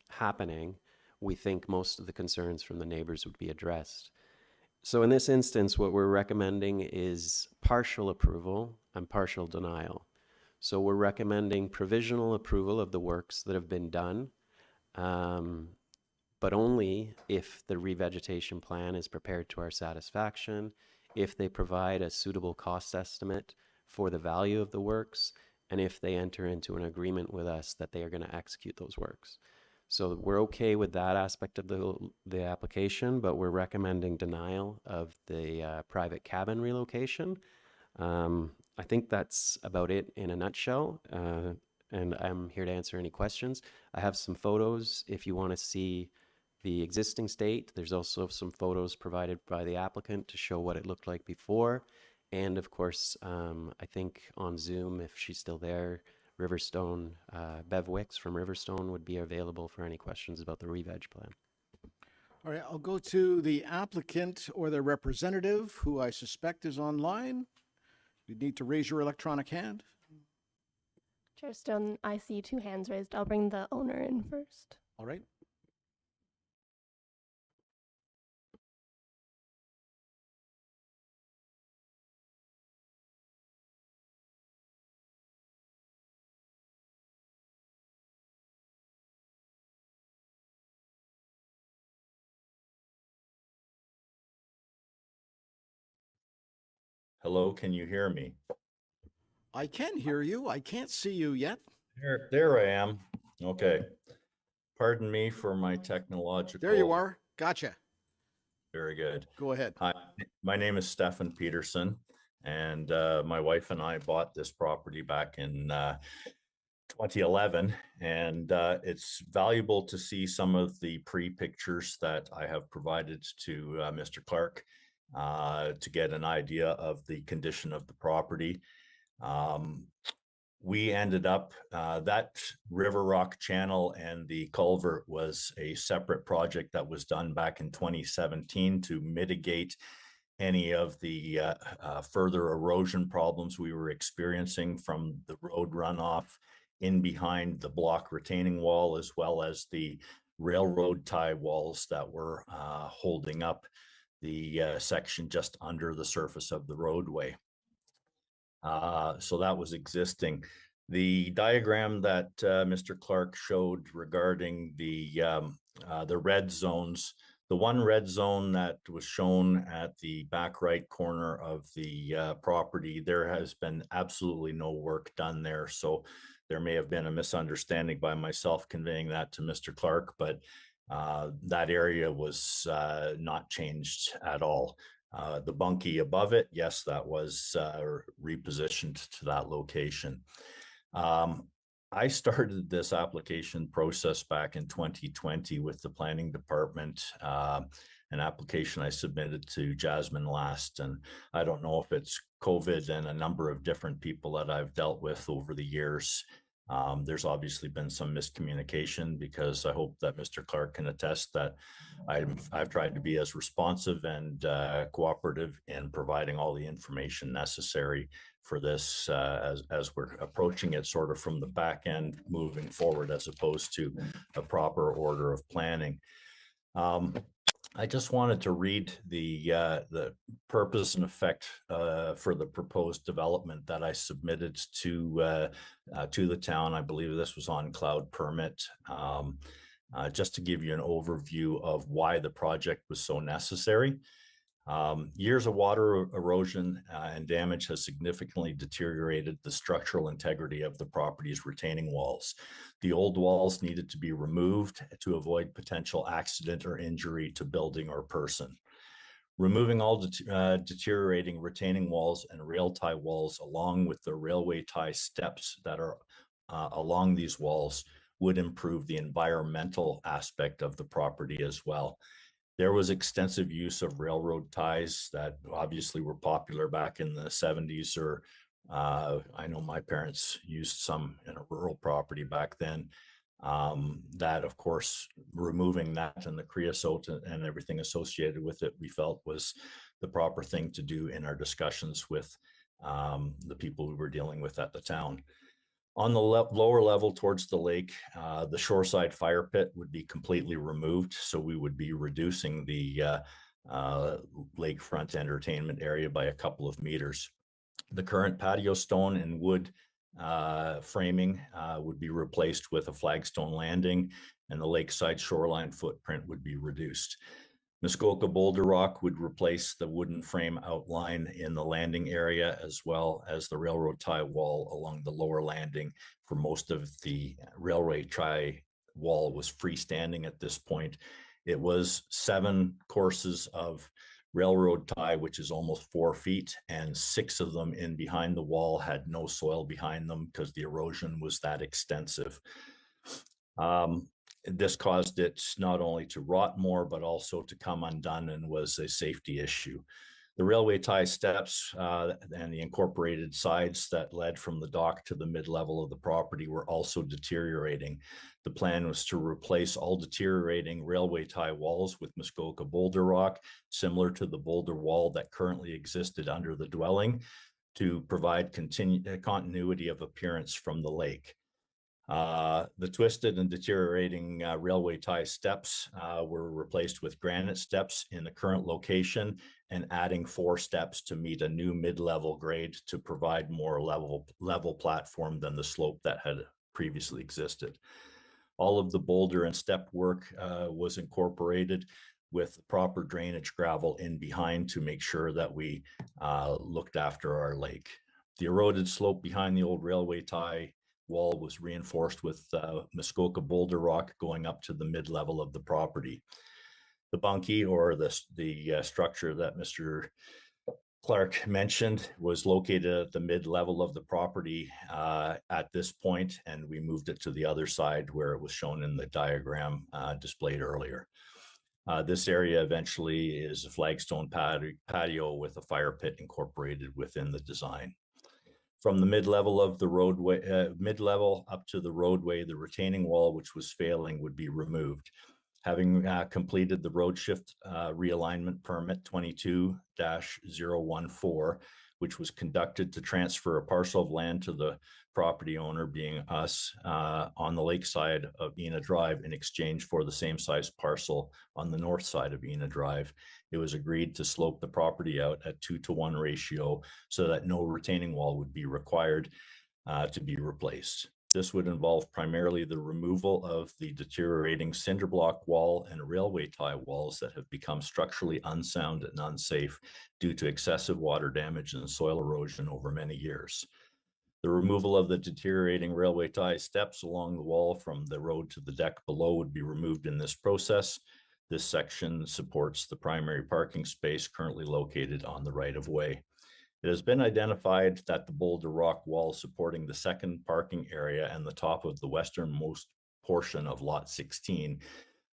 happening, we think most of the concerns from the neighbors would be addressed. So in this instance, what we're recommending is partial approval and partial denial. So we're recommending provisional approval of the works that have been done, but only if the revegetation plan is prepared to our satisfaction, if they provide a suitable cost estimate for the value of the works, and if they enter into an agreement with us that they are going to execute those works. So we're okay with that aspect of the application, but we're recommending denial of the private cabin relocation. I think that's about it in a nutshell, and I'm here to answer any questions. I have some photos if you want to see the existing state. There's also some photos provided by the applicant to show what it looked like before. And of course, I think on Zoom, if she's still there, Riverstone, Bev Wicks from Riverstone would be available for any questions about the re-veg plan. All right, I'll go to the applicant or their representative, who I suspect is online. You need to raise your electronic hand. Chair Stone, I see 2 hands raised. I'll bring the owner in first. All right. Hello, can you hear me? I can hear you. I can't see you yet. There I am. Okay. Pardon me for my technological. There you are. Gotcha. Very good. Go ahead. Hi, my name is Stefan Peterson, and my wife and I bought this property back in 2011, and it's valuable to see some of the pre-pictures that I have provided to Mr. Clark to get an idea of the condition of the property. We ended up, that River Rock Channel and the culvert was a separate project that was done back in 2017 to mitigate any of the further erosion problems we were experiencing from the road runoff in behind the block retaining wall, as well as the railroad tie walls that were holding up the section just under the surface of the roadway. So that was existing. The diagram that Mr. Clark showed regarding the red zones, the one red zone that was shown at the back right corner of the property, there has been absolutely no work done there. So there may have been a misunderstanding by myself conveying that to Mr. Clark, but that area was not changed at all. The bunkie above it, yes, that was repositioned to that location. I started this application process back in 2020 with the planning department, an application I submitted to Jasmine Last. And I don't know if it's COVID and a number of different people that I've dealt with over the years. There's obviously been some miscommunication, because I hope that Mr. Clark can attest that I've tried to be as responsive and cooperative in providing all the information necessary for this as we're approaching it sort of from the back end moving forward, as opposed to a proper order of planning. I just wanted to read the purpose and effect for the proposed development that I submitted to the town. I believe this was on Cloud Permit, just to give you an overview of why the project was so necessary. Years of water erosion and damage has significantly deteriorated the structural integrity of the property's retaining walls. The old walls needed to be removed to avoid potential accident or injury to building or person. Removing all deteriorating retaining walls and rail tie walls, along with the railway tie steps that are along these walls, would improve the environmental aspect of the property as well. There was extensive use of railroad ties that obviously were popular back in the 70s, or I know my parents used some in a rural property back then. That, of course, removing that and the creosote and everything associated with it, we felt was the proper thing to do in our discussions with the people we were dealing with at the town. On the lower level towards the lake, the shoreside fire pit would be completely removed. So we would be reducing the lakefront entertainment area by a couple of meters. The current patio stone and wood framing would be replaced with a flagstone landing, and the lakeside shoreline footprint would be reduced. Muskoka boulder rock would replace the wooden frame outline in the landing area, as well as the railroad tie wall along the lower landing. For most of the railway tie wall was freestanding at this point. It was 7 courses of railroad tie, which is almost 4 feet, and 6 of them in behind the wall had no soil behind them because the erosion was that extensive. This caused it not only to rot more, but also to come undone, and was a safety issue. The railway tie steps and the incorporated sides that led from the dock to the mid-level of the property were also deteriorating. The plan was to replace all deteriorating railway tie walls with Muskoka boulder rock, similar to the boulder wall that currently existed under the dwelling, to provide continuity of appearance from the lake. The twisted and deteriorating railway tie steps were replaced with granite steps in the current location, and adding 4 steps to meet a new mid-level grade to provide more level platform than the slope that had previously existed. All of the boulder and step work was incorporated with proper drainage gravel in behind to make sure that we looked after our lake. The eroded slope behind the old railway tie wall was reinforced with Muskoka boulder rock going up to the mid-level of the property. The bunkie, or the structure that Mr. Clark mentioned, was located at the mid-level of the property at this point, and we moved it to the other side where it was shown in the diagram displayed earlier. This area eventually is a flagstone patio with a fire pit incorporated within the design. From the mid-level of the roadway, mid-level up to the roadway, the retaining wall, which was failing, would be removed. Having completed the road shift realignment permit 22-014, which was conducted to transfer a parcel of land to the property owner, being us, on the lakeside of Ena Drive in exchange for the same size parcel on the north side of Ena Drive. It was agreed to slope the property out at 2-to-1 ratio so that no retaining wall would be required to be replaced. This would involve primarily the removal of the deteriorating cinder block wall and railway tie walls that have become structurally unsound and unsafe due to excessive water damage and soil erosion over many years. The removal of the deteriorating railway tie steps along the wall from the road to the deck below would be removed in this process. This section supports the primary parking space currently located on the right of way. It has been identified that the boulder rock wall supporting the second parking area and the top of the westernmost portion of lot 16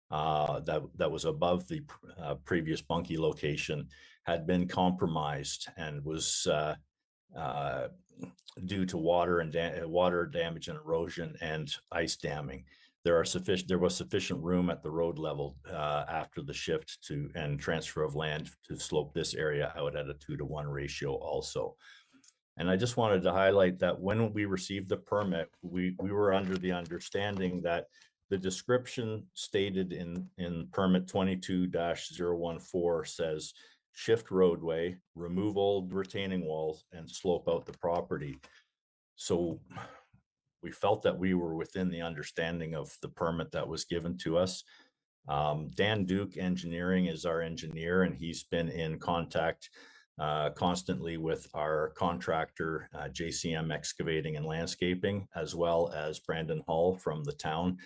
that was above the previous bunkie location had been compromised and was due to water damage and erosion and ice damming. There was sufficient room at the road level after the shift and transfer of land to slope this area out at a 2-to-1 ratio also. And I just wanted to highlight that when we received the permit, we were under the understanding that the description stated in permit 22-014 says shift roadway, remove old retaining walls, and slope out the property. So we felt that we were within the understanding of the permit that was given to us. Dan Duke Engineering is our engineer, and he's been in contact constantly with our contractor, JCM Excavating and Landscaping, as well as Brandon Hall from the town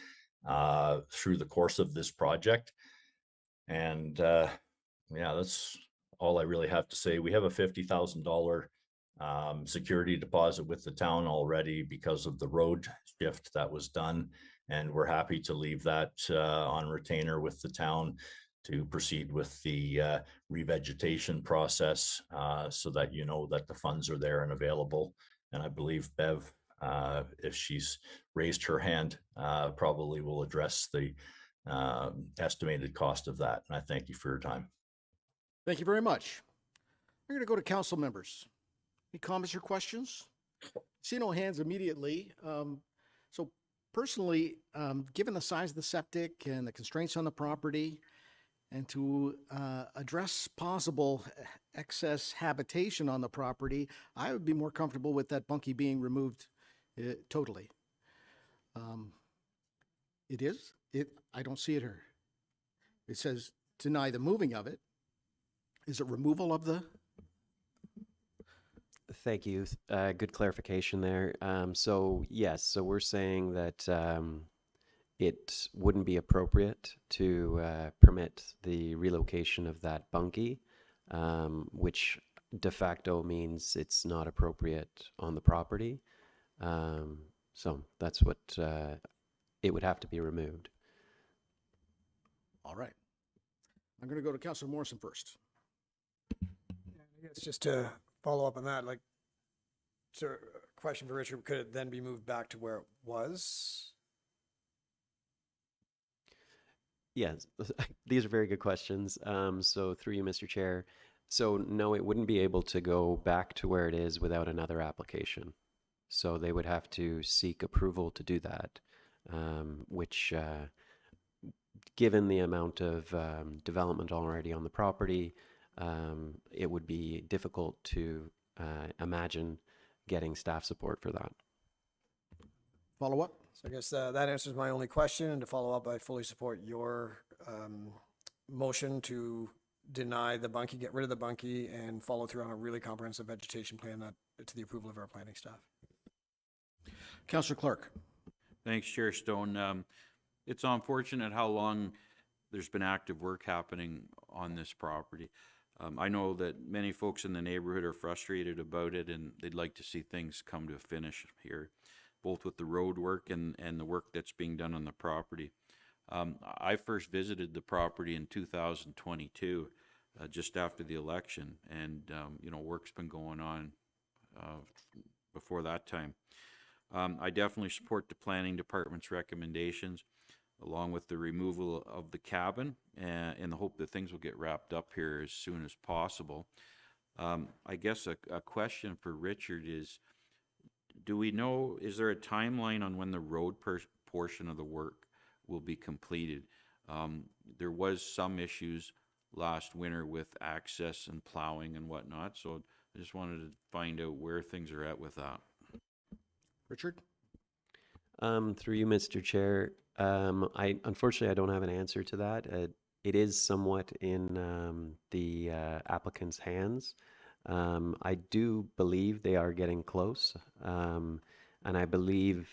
through the course of this project. And yeah, that's all I really have to say. We have a $50,000 security deposit with the town already because of the road shift that was done. And we're happy to leave that on retainer with the town to proceed with the revegetation process so that you know that the funds are there and available. And I believe Bev, if she's raised her hand, probably will address the estimated cost of that. And I thank you for your time. Thank you very much. We're going to go to council members. Any comments or questions? See no hands immediately. So personally, given the size of the septic and the constraints on the property, and to address possible excess habitation on the property, I would be more comfortable with that bunkie being removed totally. It is? I don't see it here. It says deny the moving of it. Is it removal of the? Thank you. Good clarification there. So yes, so we're saying that it wouldn't be appropriate to permit the relocation of that bunkie, which de facto means it's not appropriate on the property. So that's what it would have to be removed. All right. I'm going to go to Councilor Morrison first. I guess just to follow up on that, like, so question for Richard, could it then be moved back to where it was? Yes, these are very good questions. So through you, Mr. Chair. So no, it wouldn't be able to go back to where it is without another application. So they would have to seek approval to do that, which given the amount of development already on the property, it would be difficult to imagine getting staff support for that. Follow up? So I guess that answers my only question. And to follow up, I fully support your motion to deny the bunkie, get rid of the bunkie, and follow through on a really comprehensive vegetation plan that to the approval of our planning staff. Councillor Clark. Thanks, Chair Stone. It's unfortunate how long there's been active work happening on this property. I know that many folks in the neighborhood are frustrated about it, and they'd like to see things come to a finish here, both with the road work and the work that's being done on the property. I first visited the property in 2022, just after the election, and you know, work's been going on before that time. I definitely support the planning department's recommendations, along with the removal of the cabin, in the hope that things will get wrapped up here as soon as possible. I guess a question for Richard is, do we know, is there a timeline on when the road portion of the work will be completed? There was some issues last winter with access and plowing and whatnot, so I just wanted to find out where things are at with that. Richard? Through you, Mr. Chair, unfortunately I don't have an answer to that. It is somewhat in the applicant's hands. I do believe they are getting close, and I believe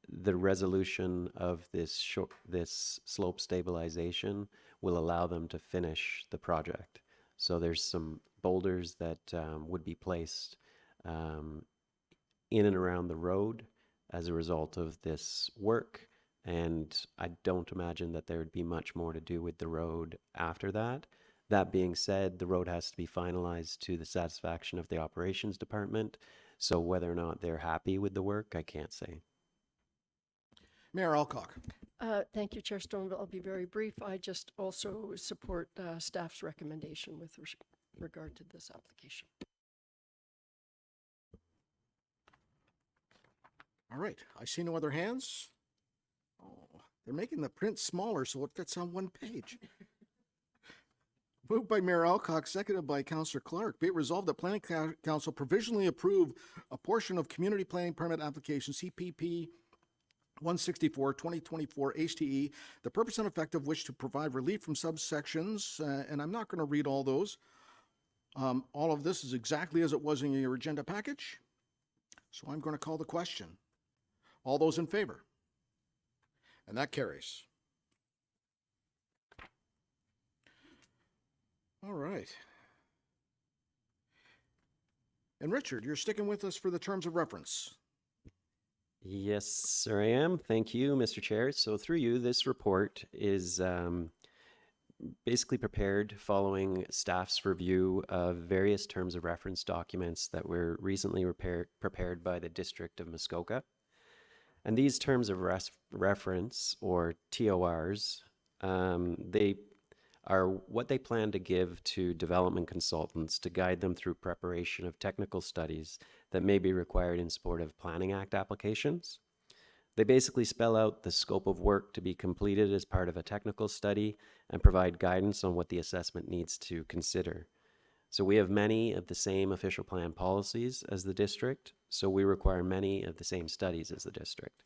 the resolution of this slope stabilization will allow them to finish the project. So there's some boulders that would be placed in and around the road as a result of this work. And I don't imagine that there would be much more to do with the road after that. That being said, the road has to be finalized to the satisfaction of the operations department. So whether or not they're happy with the work, I can't say. Mayor Alcock. Thank you, Chair Stone. I'll be very brief. I just also support staff's recommendation with regard to this application. All right, I see no other hands. Oh, they're making the print smaller so it fits on one page. Moved by Mayor Alcock, seconded by Councillor Clark. Be it resolved that Planning Council provisionally approve a portion of Community Planning Permit Application CPP 164 2024 HTE, the purpose and effect of which to provide relief from subsections, and I'm not going to read all those. All of this is exactly as it was in your agenda package. So I'm going to call the question. All those in favor? And that carries. All right. And Richard, you're sticking with us for the terms of reference. Yes, sir, I am. Thank you, Mr. Chair. So through you, this report is basically prepared following staff's review of various terms of reference documents that were recently prepared by the District of Muskoka. And these terms of reference, or TORs, they are what they plan to give to development consultants to guide them through preparation of technical studies that may be required in support of Planning Act applications. They basically spell out the scope of work to be completed as part of a technical study and provide guidance on what the assessment needs to consider. So we have many of the same official plan policies as the district, so we require many of the same studies as the district.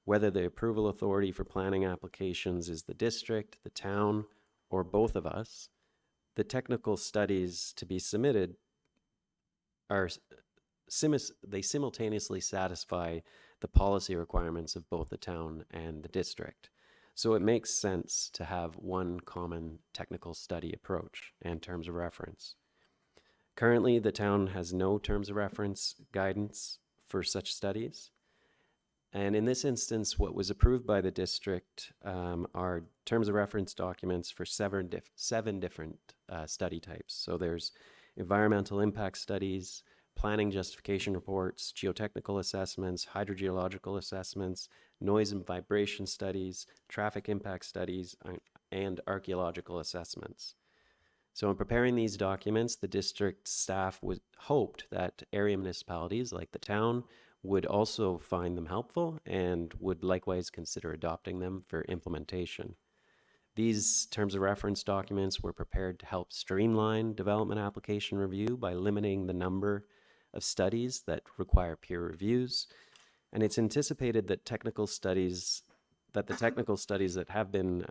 Whether the approval authority for planning applications is the district, the town, or both of us, the technical studies to be submitted are they simultaneously satisfy the policy requirements of both the town and the district. So it makes sense to have one common technical study approach and terms of reference. Currently, the town has no terms of reference guidance for such studies. And in this instance, what was approved by the district are terms of reference documents for seven different study types. So there's environmental impact studies, planning justification reports, geotechnical assessments, hydrogeological assessments, noise and vibration studies, traffic impact studies, and archaeological assessments. So in preparing these documents, the district staff hoped that area municipalities like the town would also find them helpful and would likewise consider adopting them for implementation. These terms of reference documents were prepared to help streamline development application review by limiting the number of studies that require peer reviews. And it's anticipated that the technical studies that have been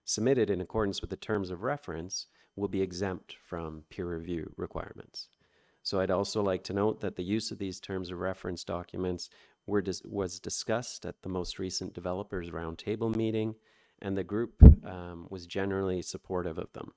submitted in accordance with the terms of reference will be exempt from peer review requirements. So I'd also like to note that the use of these terms of reference documents was discussed at the most recent Developers Roundtable meeting, and the group was generally supportive of them.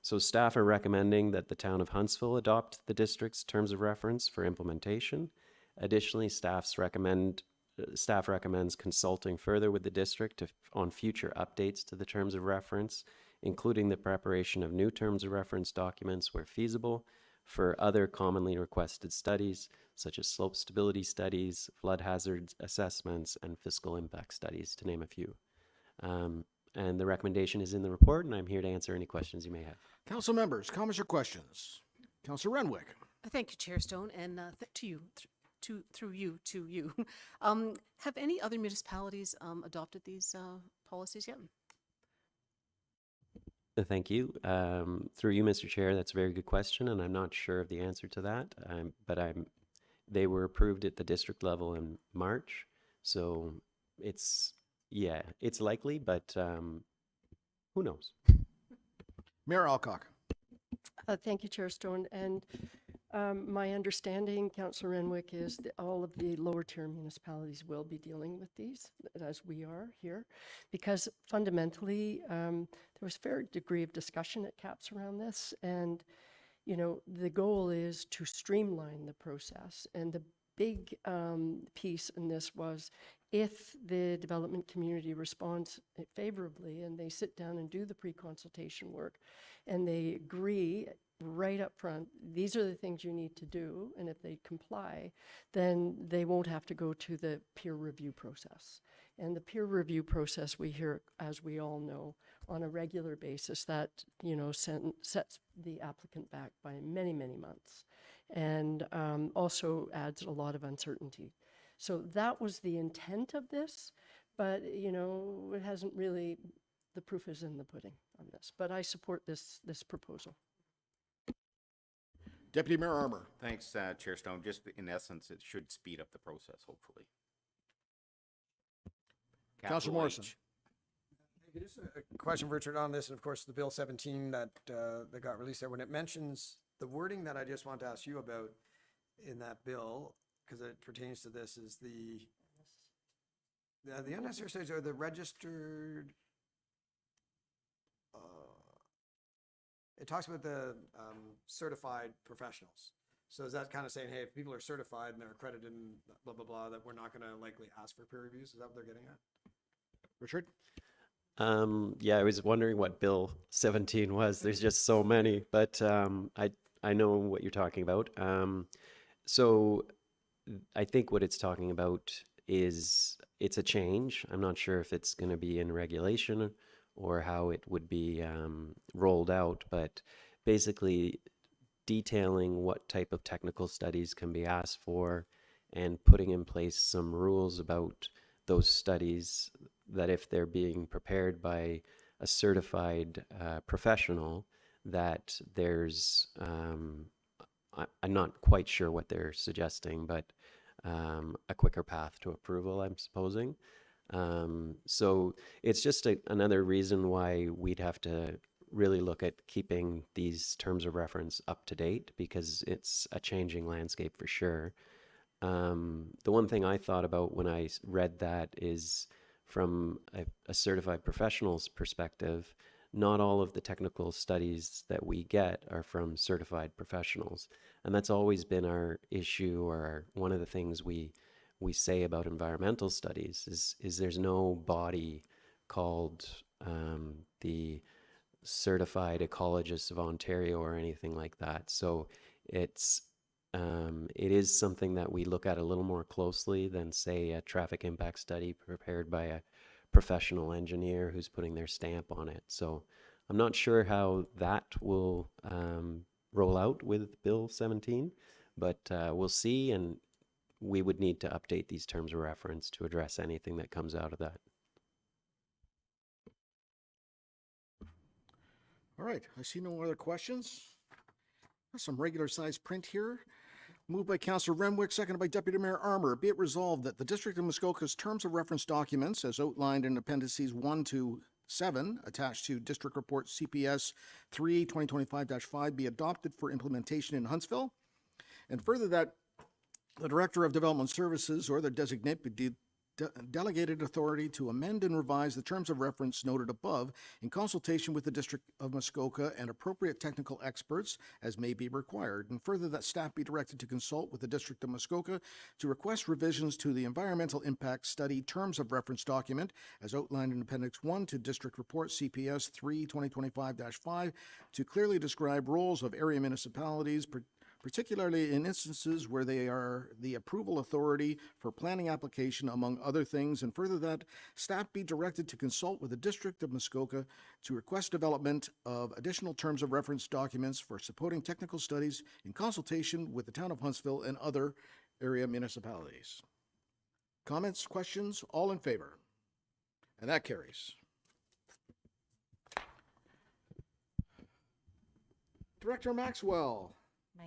So staff are recommending that the town of Huntsville adopt the district's terms of reference for implementation. Additionally, staff recommends consulting further with the district on future updates to the terms of reference, including the preparation of new terms of reference documents where feasible for other commonly requested studies, such as slope stability studies, flood hazard assessments, and fiscal impact studies, to name a few. And the recommendation is in the report, and I'm here to answer any questions you may have. Council members, comments or questions? Councillor Renwick. Thank you, Chair Stone, and to you, through you to you. Have any other municipalities adopted these policies yet? Thank you. Through you, Mr. Chair, that's a very good question, and I'm not sure of the answer to that, but they were approved at the district level in March, so it's likely, but who knows? Mayor Alcock. Thank you, Chair Stone. And my understanding, Councillor Renwick, is that all of the lower tier municipalities will be dealing with these, as we are here, because fundamentally, there was a fair degree of discussion at CAPS around this. And, you know, the goal is to streamline the process. And the big piece in this was if the development community responds favorably and they sit down and do the pre-consultation work and they agree right up front, these are the things you need to do, and if they comply, then they won't have to go to the peer review process. And the peer review process, we hear, as we all know, on a regular basis, that, you know, sets the applicant back by many, many months, and also adds a lot of uncertainty. So that was the intent of this, but, you know, it hasn't really, the proof is in the pudding on this. But I support this proposal. Deputy Mayor Armour. Thanks, Chair Stone. Just in essence, it should speed up the process, hopefully. Councillor Capital Morrison. H. Just a question, Richard, on this, and of course, the Bill 17 that got released there. When it mentions the wording that I just want to ask you about in that bill, because it pertains to this, is the unnecessary studies are the registered. It talks about the certified professionals. So is that kind of saying, hey, if people are certified and they're accredited and blah, blah, blah, that we're not going to likely ask for peer reviews? Is that what they're getting at? Richard? Yeah, I was wondering what Bill 17 was. There's just so many, but I know what you're talking about. So I think what it's talking about is it's a change. I'm not sure if it's going to be in regulation or how it would be rolled out, but basically detailing what type of technical studies can be asked for and putting in place some rules about those studies, that if they're being prepared by a certified professional, that there's, I'm not quite sure what they're suggesting, but a quicker path to approval, I'm supposing. So it's just another reason why we'd have to really look at keeping these terms of reference up to date, because it's a changing landscape for sure. The one thing I thought about when I read that is, from a certified professional's perspective, not all of the technical studies that we get are from certified professionals. And that's always been our issue, or one of the things we say about environmental studies is there's no body called the Certified Ecologists of Ontario or anything like that. So it is something that we look at a little more closely than, say, a traffic impact study prepared by a professional engineer who's putting their stamp on it. So I'm not sure how that will roll out with Bill 17, but we'll see, and we would need to update these terms of reference to address anything that comes out of that. All right, I see no other questions. There's some regular sized print here. Moved by Councillor Renwick, seconded by Deputy Mayor Armour. Be it resolved that the District of Muskoka's terms of reference documents, as outlined in appendices 1 to 7, attached to District Report CPS 3 2025-5, be adopted for implementation in Huntsville. And further, that the Director of Development Services or their designate be delegated authority to amend and revise the terms of reference noted above in consultation with the District of Muskoka and appropriate technical experts as may be required. And further, that staff be directed to consult with the District of Muskoka to request revisions to the Environmental Impact Study Terms of Reference document as outlined in Appendix 1 to District Report CPS 3 2025-5 to clearly describe roles of area municipalities, particularly in instances where they are the approval authority for planning application, among other things. And further, that staff be directed to consult with the District of Muskoka to request development of additional terms of reference documents for supporting technical studies in consultation with the town of Huntsville and other area municipalities. Comments, questions? All in favor? And that carries. Director Maxwell.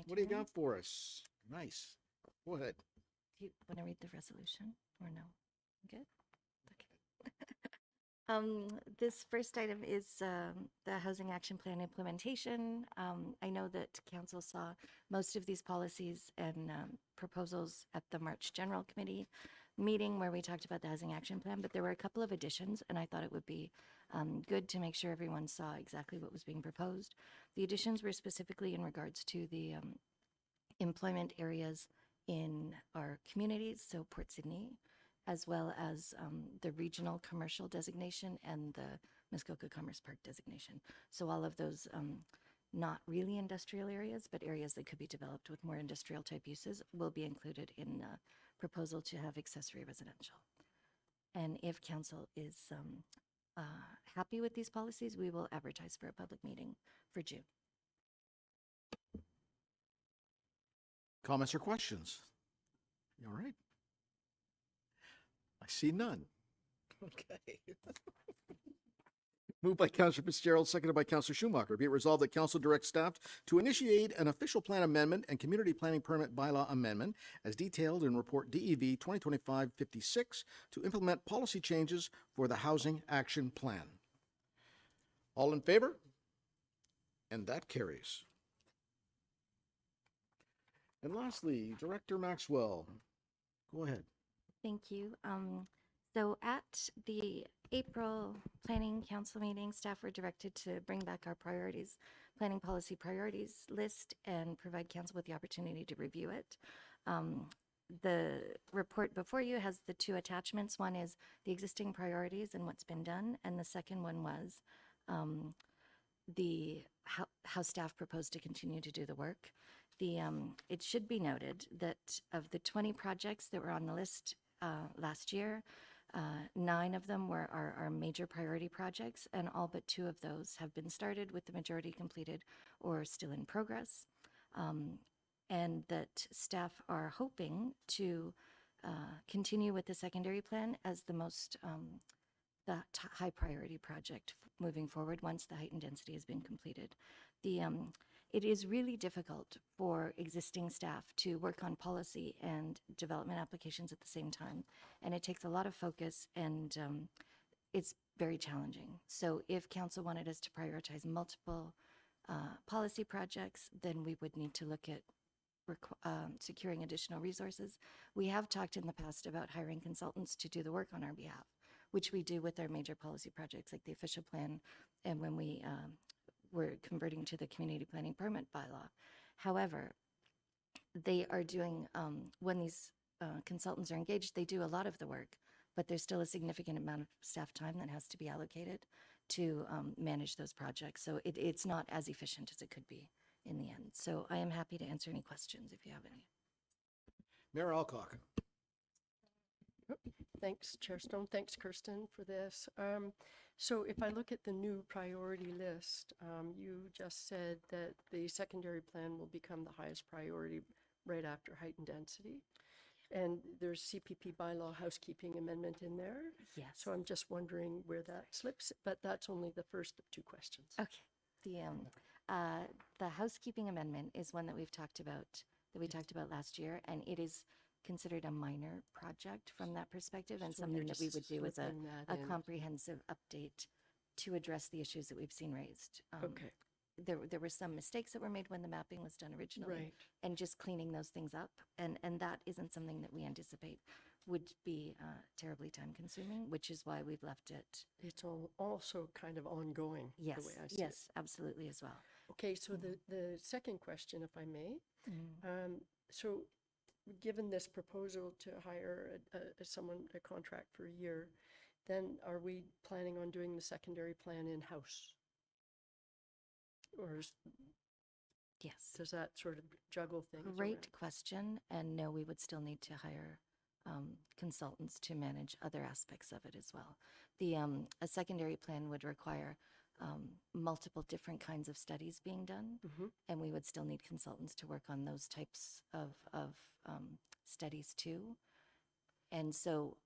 What do you got for us? Nice. Go ahead. Do you want to read the resolution or no? Good? This first item is the Housing Action Plan implementation. I know that Council saw most of these policies and proposals at the March General Committee meeting where we talked about the Housing Action Plan, but there were a couple of additions, and I thought it would be good to make sure everyone saw exactly what was being proposed. The additions were specifically in regards to the employment areas in our communities, so Port Sydney, as well as the regional commercial designation and the Muskoka Commerce Park designation. So all of those not really industrial areas, but areas that could be developed with more industrial type uses will be included in the proposal to have accessory residential. And if council is happy with these policies, we will advertise for a public meeting for June. Comments or questions? You all right? I see none. Okay. Moved by Councillor Fitzgerald, seconded by Councillor Schumacher. Be it resolved that council directs staff to initiate an official plan amendment and community planning permit bylaw amendment as detailed in report DEV 2025-56 to implement policy changes for the Housing Action Plan. All in favor? And that carries. And lastly, Director Maxwell, go ahead. Thank you. So at the April Planning Council meeting, staff were directed to bring back our priorities, planning policy priorities list, and provide council with the opportunity to review it. The report before you has the two attachments. One is the existing priorities and what's been done, and the second one was how staff proposed to continue to do the work. It should be noted that of the 20 projects that were on the list last year, 9 of them were our major priority projects, and all but 2 of those have been started, with the majority completed or still in progress. And that staff are hoping to continue with the secondary plan as the most high priority project moving forward once the heightened density has been completed. It is really difficult for existing staff to work on policy and development applications at the same time, and it takes a lot of focus, and it's very challenging. So if council wanted us to prioritize multiple policy projects, then we would need to look at securing additional resources. We have talked in the past about hiring consultants to do the work on our behalf, which we do with our major policy projects like the official plan and when we're converting to the community planning permit bylaw. However, they are doing, when these consultants are engaged, they do a lot of the work, but there's still a significant amount of staff time that has to be allocated to manage those projects. So it's not as efficient as it could be in the end. So I am happy to answer any questions if you have any. Mayor Alcock. Thanks, Chair Stone. Thanks, Kirsten, for this. So if I look at the new priority list, you just said that the secondary plan will become the highest priority right after heightened density. And there's CPP bylaw housekeeping amendment in there. Yes. So I'm just wondering where that slips, but that's only the first of 2 questions. Okay. The housekeeping amendment is one that we talked about last year, and it is considered a minor project from that perspective, and So something they're that we would just do as a slipping that in. comprehensive update to address the issues that we've seen raised. Okay. There were some mistakes that were made when the mapping was done originally, Right. and just cleaning those things up, and that isn't something that we anticipate would be terribly time consuming, which is why we've left it. It's also kind of ongoing, Yes, the way I see yes, absolutely as well. Okay, so the second question, if I may, so given this proposal to hire a contract for a year, then are we planning on doing the secondary plan in-house? Or yes, does that sort of juggle things? Great around? question, and no, we would still need to hire consultants to manage other aspects of it as well. A secondary plan would require multiple different kinds of studies being done, and we would still need consultants to work on those types of studies too. And so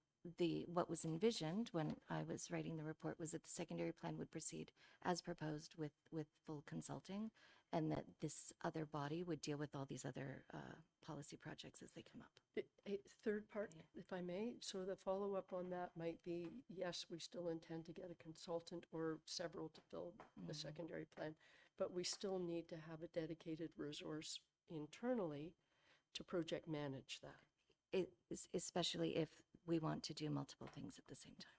what was envisioned when I was writing the report was that the secondary plan would proceed as proposed with full consulting, and that this other body would deal with all these other policy projects as they come up. A third part, if I may, so the follow-up on that might be, yes, we still intend to get a consultant or several to fill the secondary plan, but we still need to have a dedicated resource internally to project manage that. Especially if we want to do multiple things at the same time.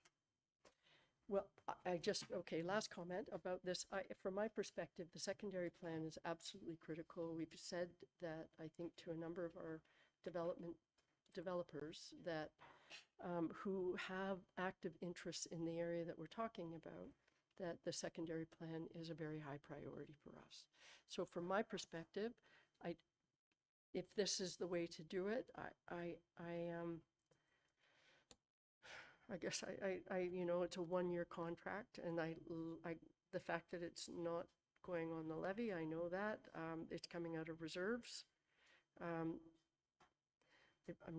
Well, I just, okay, last comment about this. From my perspective, the secondary plan is absolutely critical. We've said that, I think, to a number of our developers that who have active interests in the area that we're talking about, that the secondary plan is a very high priority for us. So from my perspective, if this is the way to do it, I guess you know, it's a one-year contract, and the fact that it's not going on the levy, I know that. It's coming out of reserves. I'm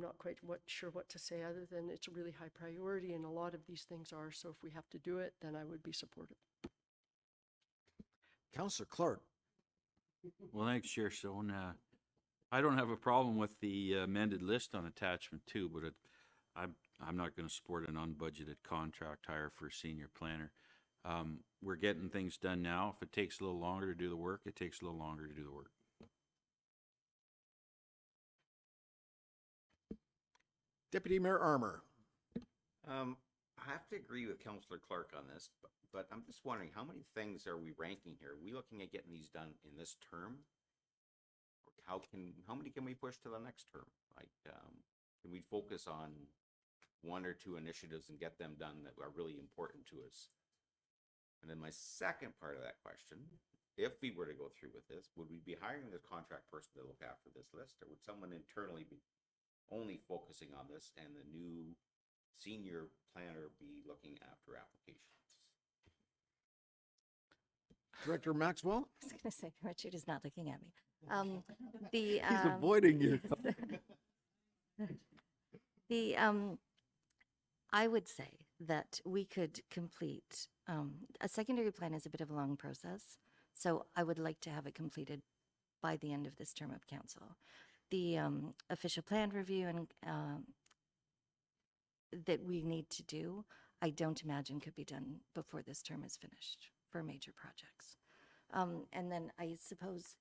not quite sure what to say other than it's a really high priority, and a lot of these things are, so if we have to do it, then I would be supportive. Councillor Clark. Well, thanks, Chair Stone. I don't have a problem with the amended list on attachment 2, but I'm not going to support an unbudgeted contract hire for a senior planner. We're getting things done now. If it takes a little longer to do the work, it takes a little longer to do the work. Deputy Mayor Armour. I have to agree with Councillor Clark on this, but I'm just wondering, how many things are we ranking here? Are we looking at getting these done in this term? Or how many can we push to the next term? Like, can we focus on 1 or 2 initiatives and get them done that are really important to us? And then my second part of that question, if we were to go through with this, would we be hiring the contract person to look after this list, or would someone internally be only focusing on this and the new senior planner be looking after applications? Director Maxwell? I was going to say, Richard is not looking at me. He's avoiding you. I would say that we could complete, a secondary plan is a bit of a long process, so I would like to have it completed by the end of this term of council. The official plan review and that we need to do, I don't imagine could be done before this term is finished for major projects. And then I suppose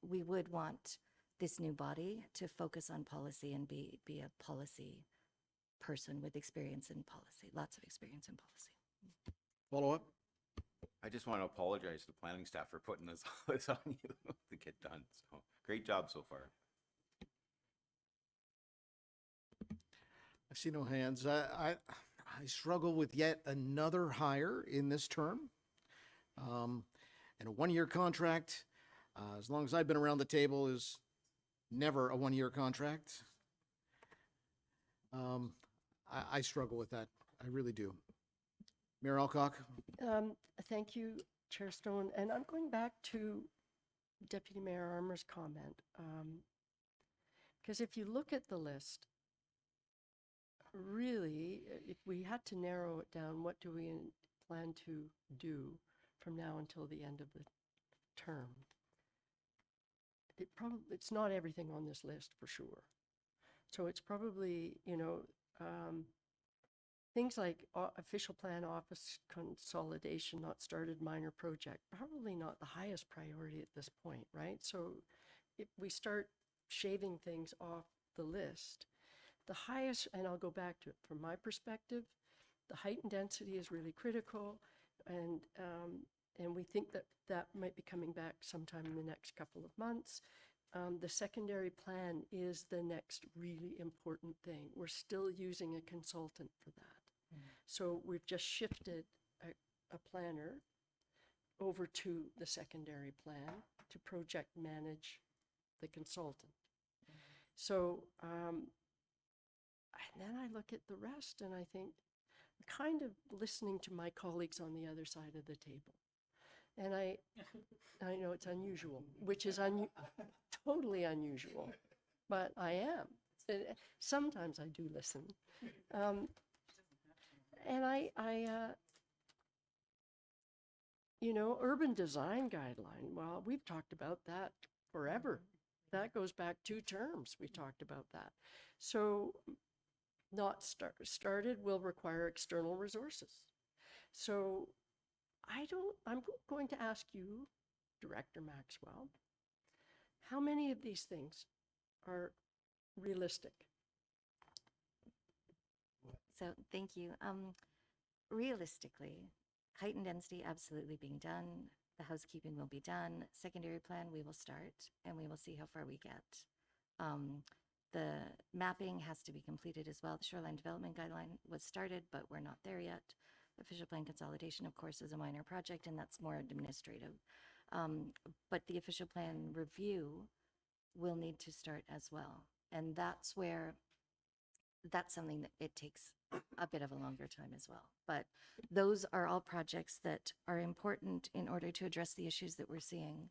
we would want this new body to focus on policy and be a policy person with experience in policy, lots of experience in policy. Follow up? I just want to apologize to the planning staff for putting this on you to get done. So great job so far. I see no hands. I struggle with yet another hire in this term. And a one-year contract, as long as I've been around the table, is never a one-year contract. I struggle with that. I really do. Mayor Alcock? Thank you, Chair Stone. And I'm going back to Deputy Mayor Armour's comment. Because if you look at the list, really, if we had to narrow it down, what do we plan to do from now until the end of the term? It's not everything on this list for sure. So it's probably, you know, things like official plan office consolidation, not started minor project, probably not the highest priority at this point, right? So if we start shaving things off the list, the highest, and I'll go back to it from my perspective, the height and density is really critical, and we think that that might be coming back sometime in the next couple of months. The secondary plan is the next really important thing. We're still using a consultant for that. So we've just shifted a planner over to the secondary plan to project manage the consultant. So, and then I look at the rest and I think, kind of listening to my colleagues on the other side of the table. And I know it's unusual, which is totally unusual, but I am. Sometimes I do listen. And You know, urban design guideline, well, we've talked about that forever. That goes back 2 terms, we talked about that. So not started will require external resources. So I'm going to ask you, Director Maxwell, how many of these things are realistic? So thank you. Realistically, heightened density absolutely being done. The housekeeping will be done. Secondary plan, we will start and we will see how far we get. The mapping has to be completed as well. The shoreline development guideline was started, but we're not there yet. Official plan consolidation, of course, is a minor project and that's more administrative. But the official plan review will need to start as well. And that's something that it takes a bit of a longer time as well. But those are all projects that are important in order to address the issues that we're seeing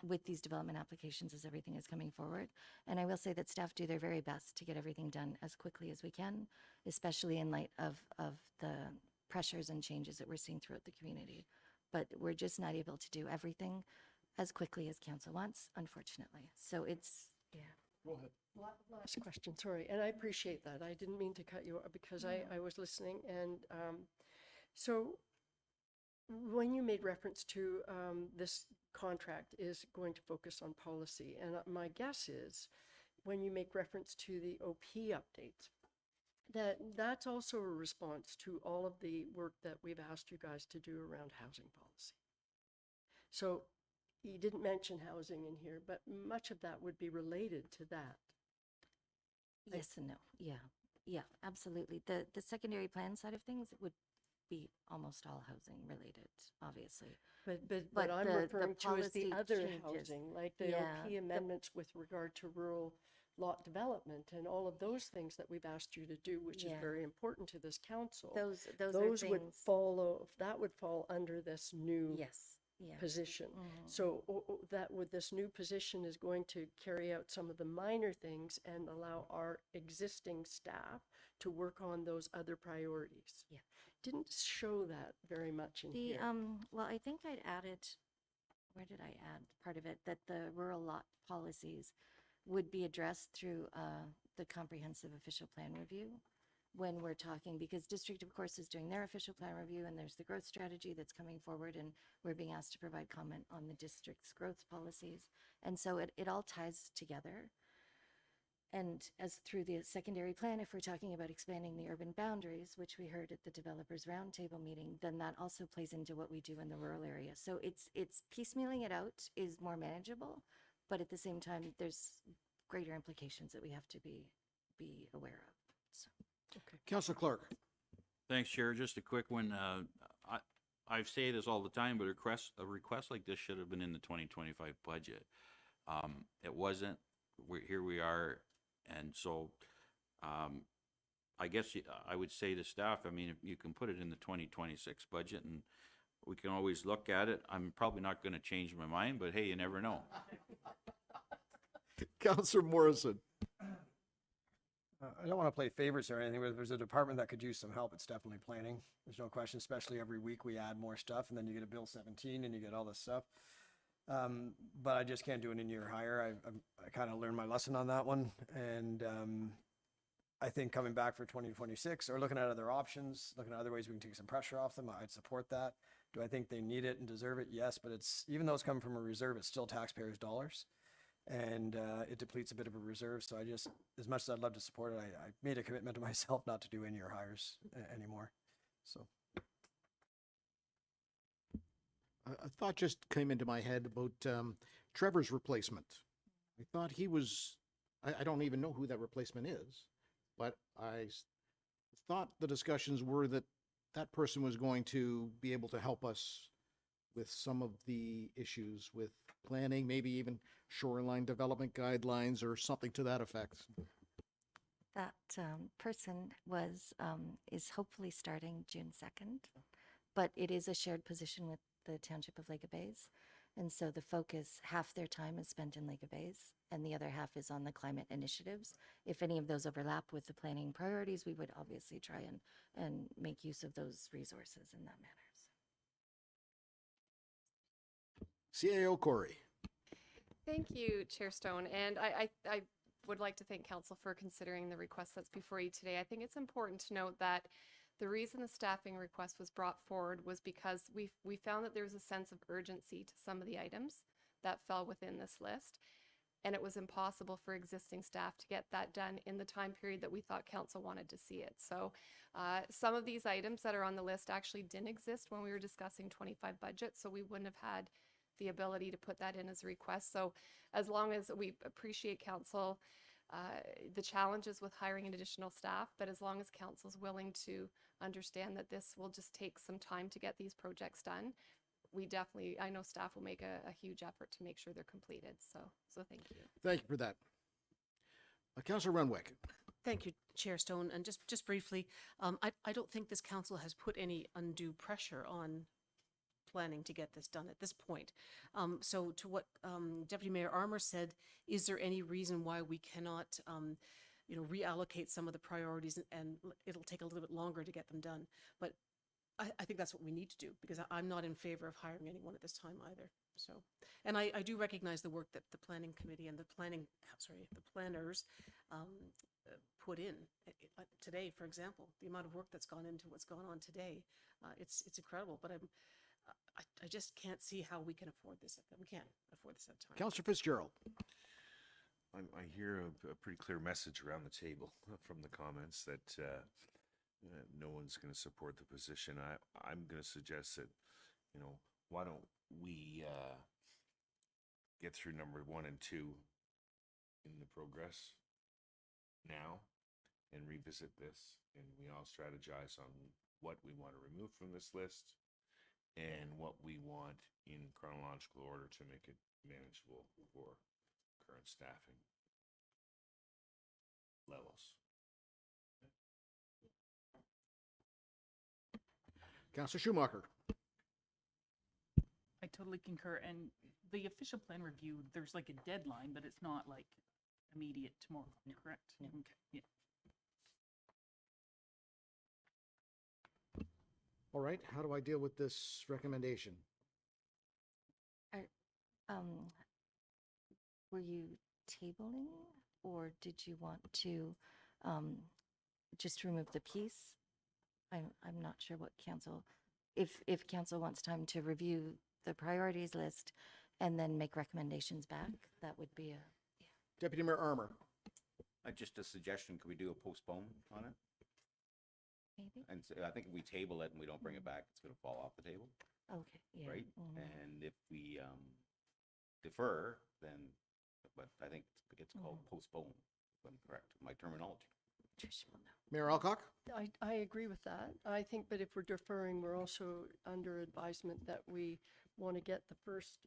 with these development applications as everything is coming forward. And I will say that staff do their very best to get everything done as quickly as we can, especially in light of the pressures and changes that we're seeing throughout the community. But we're just not able to do everything as quickly as council wants, unfortunately. So it's, yeah. Go ahead. Last question, sorry, and I appreciate that. I didn't mean to cut you off because I was listening. And so when you made reference to this contract is going to focus on policy, and my guess is when you make reference to the OP updates, that's also a response to all of the work that we've asked you guys to do around housing policy. So you didn't mention housing in here, but much of that would be related to that. Yes and no. Yeah, absolutely. The secondary plan side of things would be almost all housing related, obviously. But But what I'm the referring to is the policy other changes. housing, like the Yeah, OP amendments with regard to rural lot development and all of those things that we've asked you to do, which is Yeah. very important to this council. Those would things- follow, that would fall under this new Yes, yeah. position. Mhm. So that with this new position is going to carry out some of the minor things and allow our existing staff to work on those other priorities. Yeah. Didn't show that very much in here. Well, I think I'd added, where did I add part of it? That the rural lot policies would be addressed through the comprehensive official plan review when we're talking, because district, of course, is doing their official plan review, and there's the growth strategy that's coming forward, and we're being asked to provide comment on the district's growth policies. And so it all ties together. And as through the secondary plan, if we're talking about expanding the urban boundaries, which we heard at the developers roundtable meeting, then that also plays into what we do in the rural area. So it's piecemealing it out is more manageable, but at the same time, there's greater implications that we have to be aware of. So. Okay. Councillor Clark. Thanks, Chair. Just a quick one. I say this all the time, but a request like this should have been in the 2025 budget. It wasn't. Here we are. And so I guess I would say to staff, I mean, if you can put it in the 2026 budget and we can always look at it. I'm probably not going to change my mind, but hey, you never know. Councillor Morrison. I don't want to play favorites or anything, but if there's a department that could use some help, it's definitely planning. There's no question, especially every week we add more stuff and then you get a Bill 17 and you get all this stuff. But I just can't do an in-year hire. I kind of learned my lesson on that one. And I think coming back for 2026 or looking at other options, looking at other ways we can take some pressure off them, I'd support that. Do I think they need it and deserve it? Yes, but it's, even though it's coming from a reserve, it's still taxpayers' dollars. And it depletes a bit of a reserve. So I just, as much as I'd love to support it, I made a commitment to myself not to do in-year hires anymore. So. A thought just came into my head about Trevor's replacement. I thought he was, I don't even know who that replacement is, but I thought the discussions were that that person was going to be able to help us with some of the issues with planning, maybe even shoreline development guidelines or something to that effect. That person is hopefully starting June 2nd, but it is a shared position with the Township of Lake of Bays. And so the focus, half their time is spent in Lake of Bays and the other half is on the climate initiatives. If any of those overlap with the planning priorities, we would obviously try and make use of those resources in that manner. CAO Corey. Thank you, Chair Stone. And I would like to thank Council for considering the request that's before you today. I think it's important to note that the reason the staffing request was brought forward was because we found that there was a sense of urgency to some of the items that fell within this list. And it was impossible for existing staff to get that done in the time period that we thought Council wanted to see it. So some of these items that are on the list actually didn't exist when we were discussing 25 budget, so we wouldn't have had the ability to put that in as a request. So as long as we appreciate Council, the challenges with hiring an additional staff, but as long as Council's willing to understand that this will just take some time to get these projects done, we definitely, I know staff will make a huge effort to make sure they're completed. So thank you. Thank you for that. Councillor Renwick. Thank you, Chair Stone. And just briefly, I don't think this council has put any undue pressure on planning to get this done at this point. So to what Deputy Mayor Armour said, is there any reason why we cannot reallocate some of the priorities and it'll take a little bit longer to get them done? But I think that's what we need to do, because I'm not in favor of hiring anyone at this time either. So, and I do recognize the work that the planning committee and the planners put in today, for example, the amount of work that's gone into what's going on today. It's incredible, but I just can't see how we can afford this. We can't afford this at a time. Councillor Fitzgerald. I hear a pretty clear message around the table from the comments that no one's going to support the position. I'm going to suggest that, why don't we get through number 1 and 2 in the progress now and revisit this, and we all strategize on what we want to remove from this list and what we want in chronological order to make it manageable for current staffing levels. Councillor Schumacher. I totally concur. And the official plan review, there's like a deadline, but it's not like immediate tomorrow, correct? Okay, yeah. All right, how do I deal with this recommendation? Were you tabling, or did you want to just remove the piece? I'm not sure what council, if council wants time to review the priorities list and then make recommendations back, that would be Deputy Mayor Armour. Just a suggestion, could we do a postpone on it? maybe? And so I think if we table it and we don't bring it back, it's gonna fall off the table, Okay, yeah. right? mhm. And if we defer, then, but I think it's called postpone, if I'm correct, my terminology. Trish will know. Mayor Alcock? I agree with that. I think, but if we're deferring, we're also under advisement that we want to get the first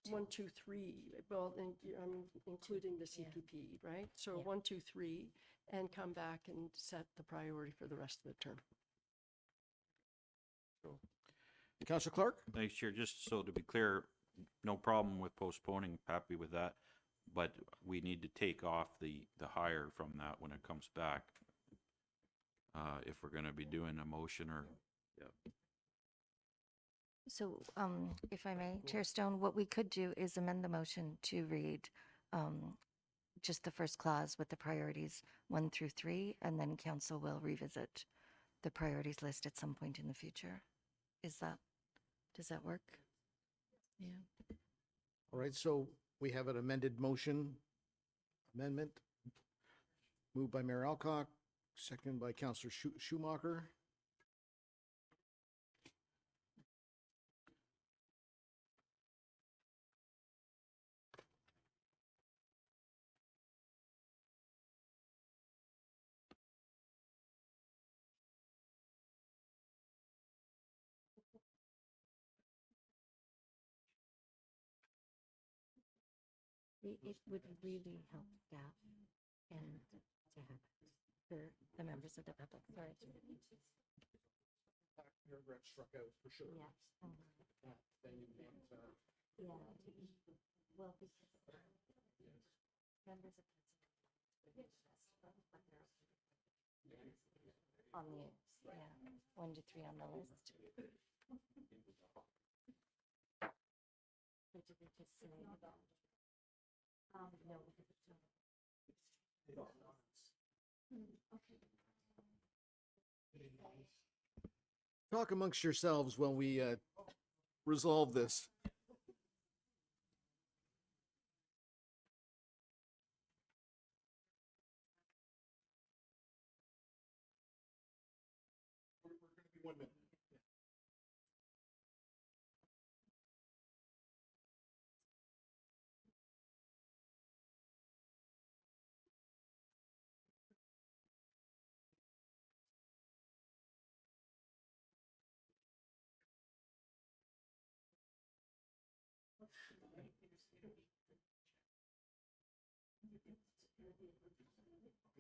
1, 2, 3, well, I'm including the CPP, right? So 1, 2, 3, and come back and set the priority for the rest of the term. Councillor Clark? Thanks, Chair. Just so to be clear, no problem with postponing, happy with that. But we need to take off the hire from that when it comes back. If we're gonna be doing a motion or, So, if I may, Chair Stone, what we could do is amend the motion to read just the first clause with the priorities 1 through 3, and then council will revisit the priorities list at some point in the future. Does that work? Yeah. All right, so we have an amended amendment, moved by Mayor Alcock, second by Councillor Schumacher. It would really help staff and to have it for the members of the public. Sorry. Paragraph struck out for sure. Yes. Then you want, Yeah. Well, because members of on the, 1 to 3 on the list. Or did it just say? No, because it's not. Okay. Talk amongst yourselves when we resolve this. We're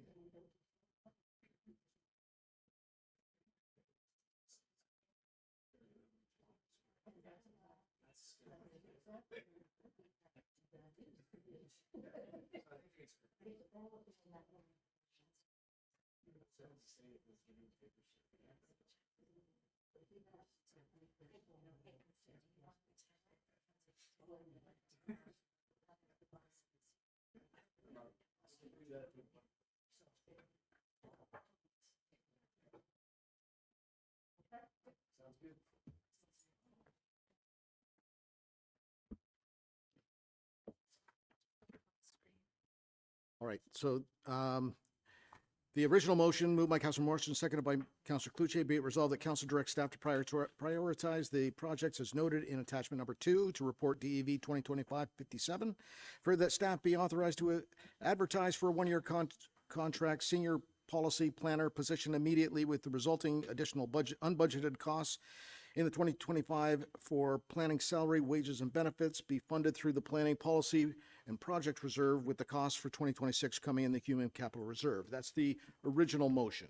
going to be 1 minute. Sounds good. All right, so the original motion moved by Councilor Morrison, seconded by Councilor Cluche, be it resolved that council directs staff to prioritize the projects as noted in attachment number 2 to report DEV 2025-57. Further, that staff be authorized to advertise for a 1-year contract senior policy planner position immediately with the resulting additional unbudgeted costs in the 2025 for planning salary, wages, and benefits be funded through the planning policy and project reserve, with the cost for 2026 coming in the human capital reserve. That's the original motion.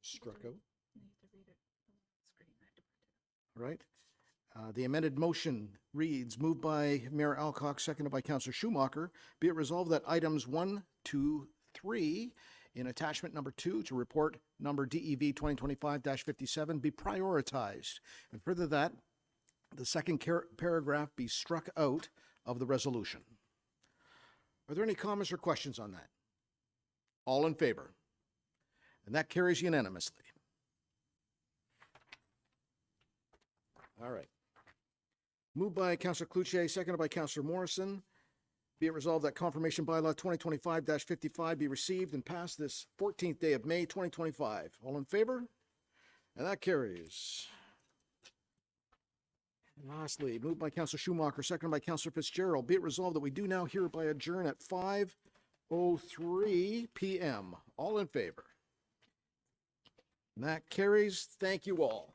Struck out. All right. The amended motion reads, moved by Mayor Alcock, seconded by Councillor Schumacher, be it resolved that items 1, 2, 3 in attachment number 2 to report number DEV 2025-57 be prioritized. And further, that the second paragraph be struck out of the resolution. Are there any comments or questions on that? All in favor? And that carries unanimously. All right. Moved by Councillor Cluche, seconded by Councillor Morrison. Be it resolved that confirmation bylaw 2025-55 be received and passed this 14th day of May 2025. All in favor? And that carries. And lastly, moved by Councillor Schumacher, seconded by Councillor Fitzgerald. Be it resolved that we do now hereby adjourn at 5:03 p.m. All in favor? And that carries. Thank you all.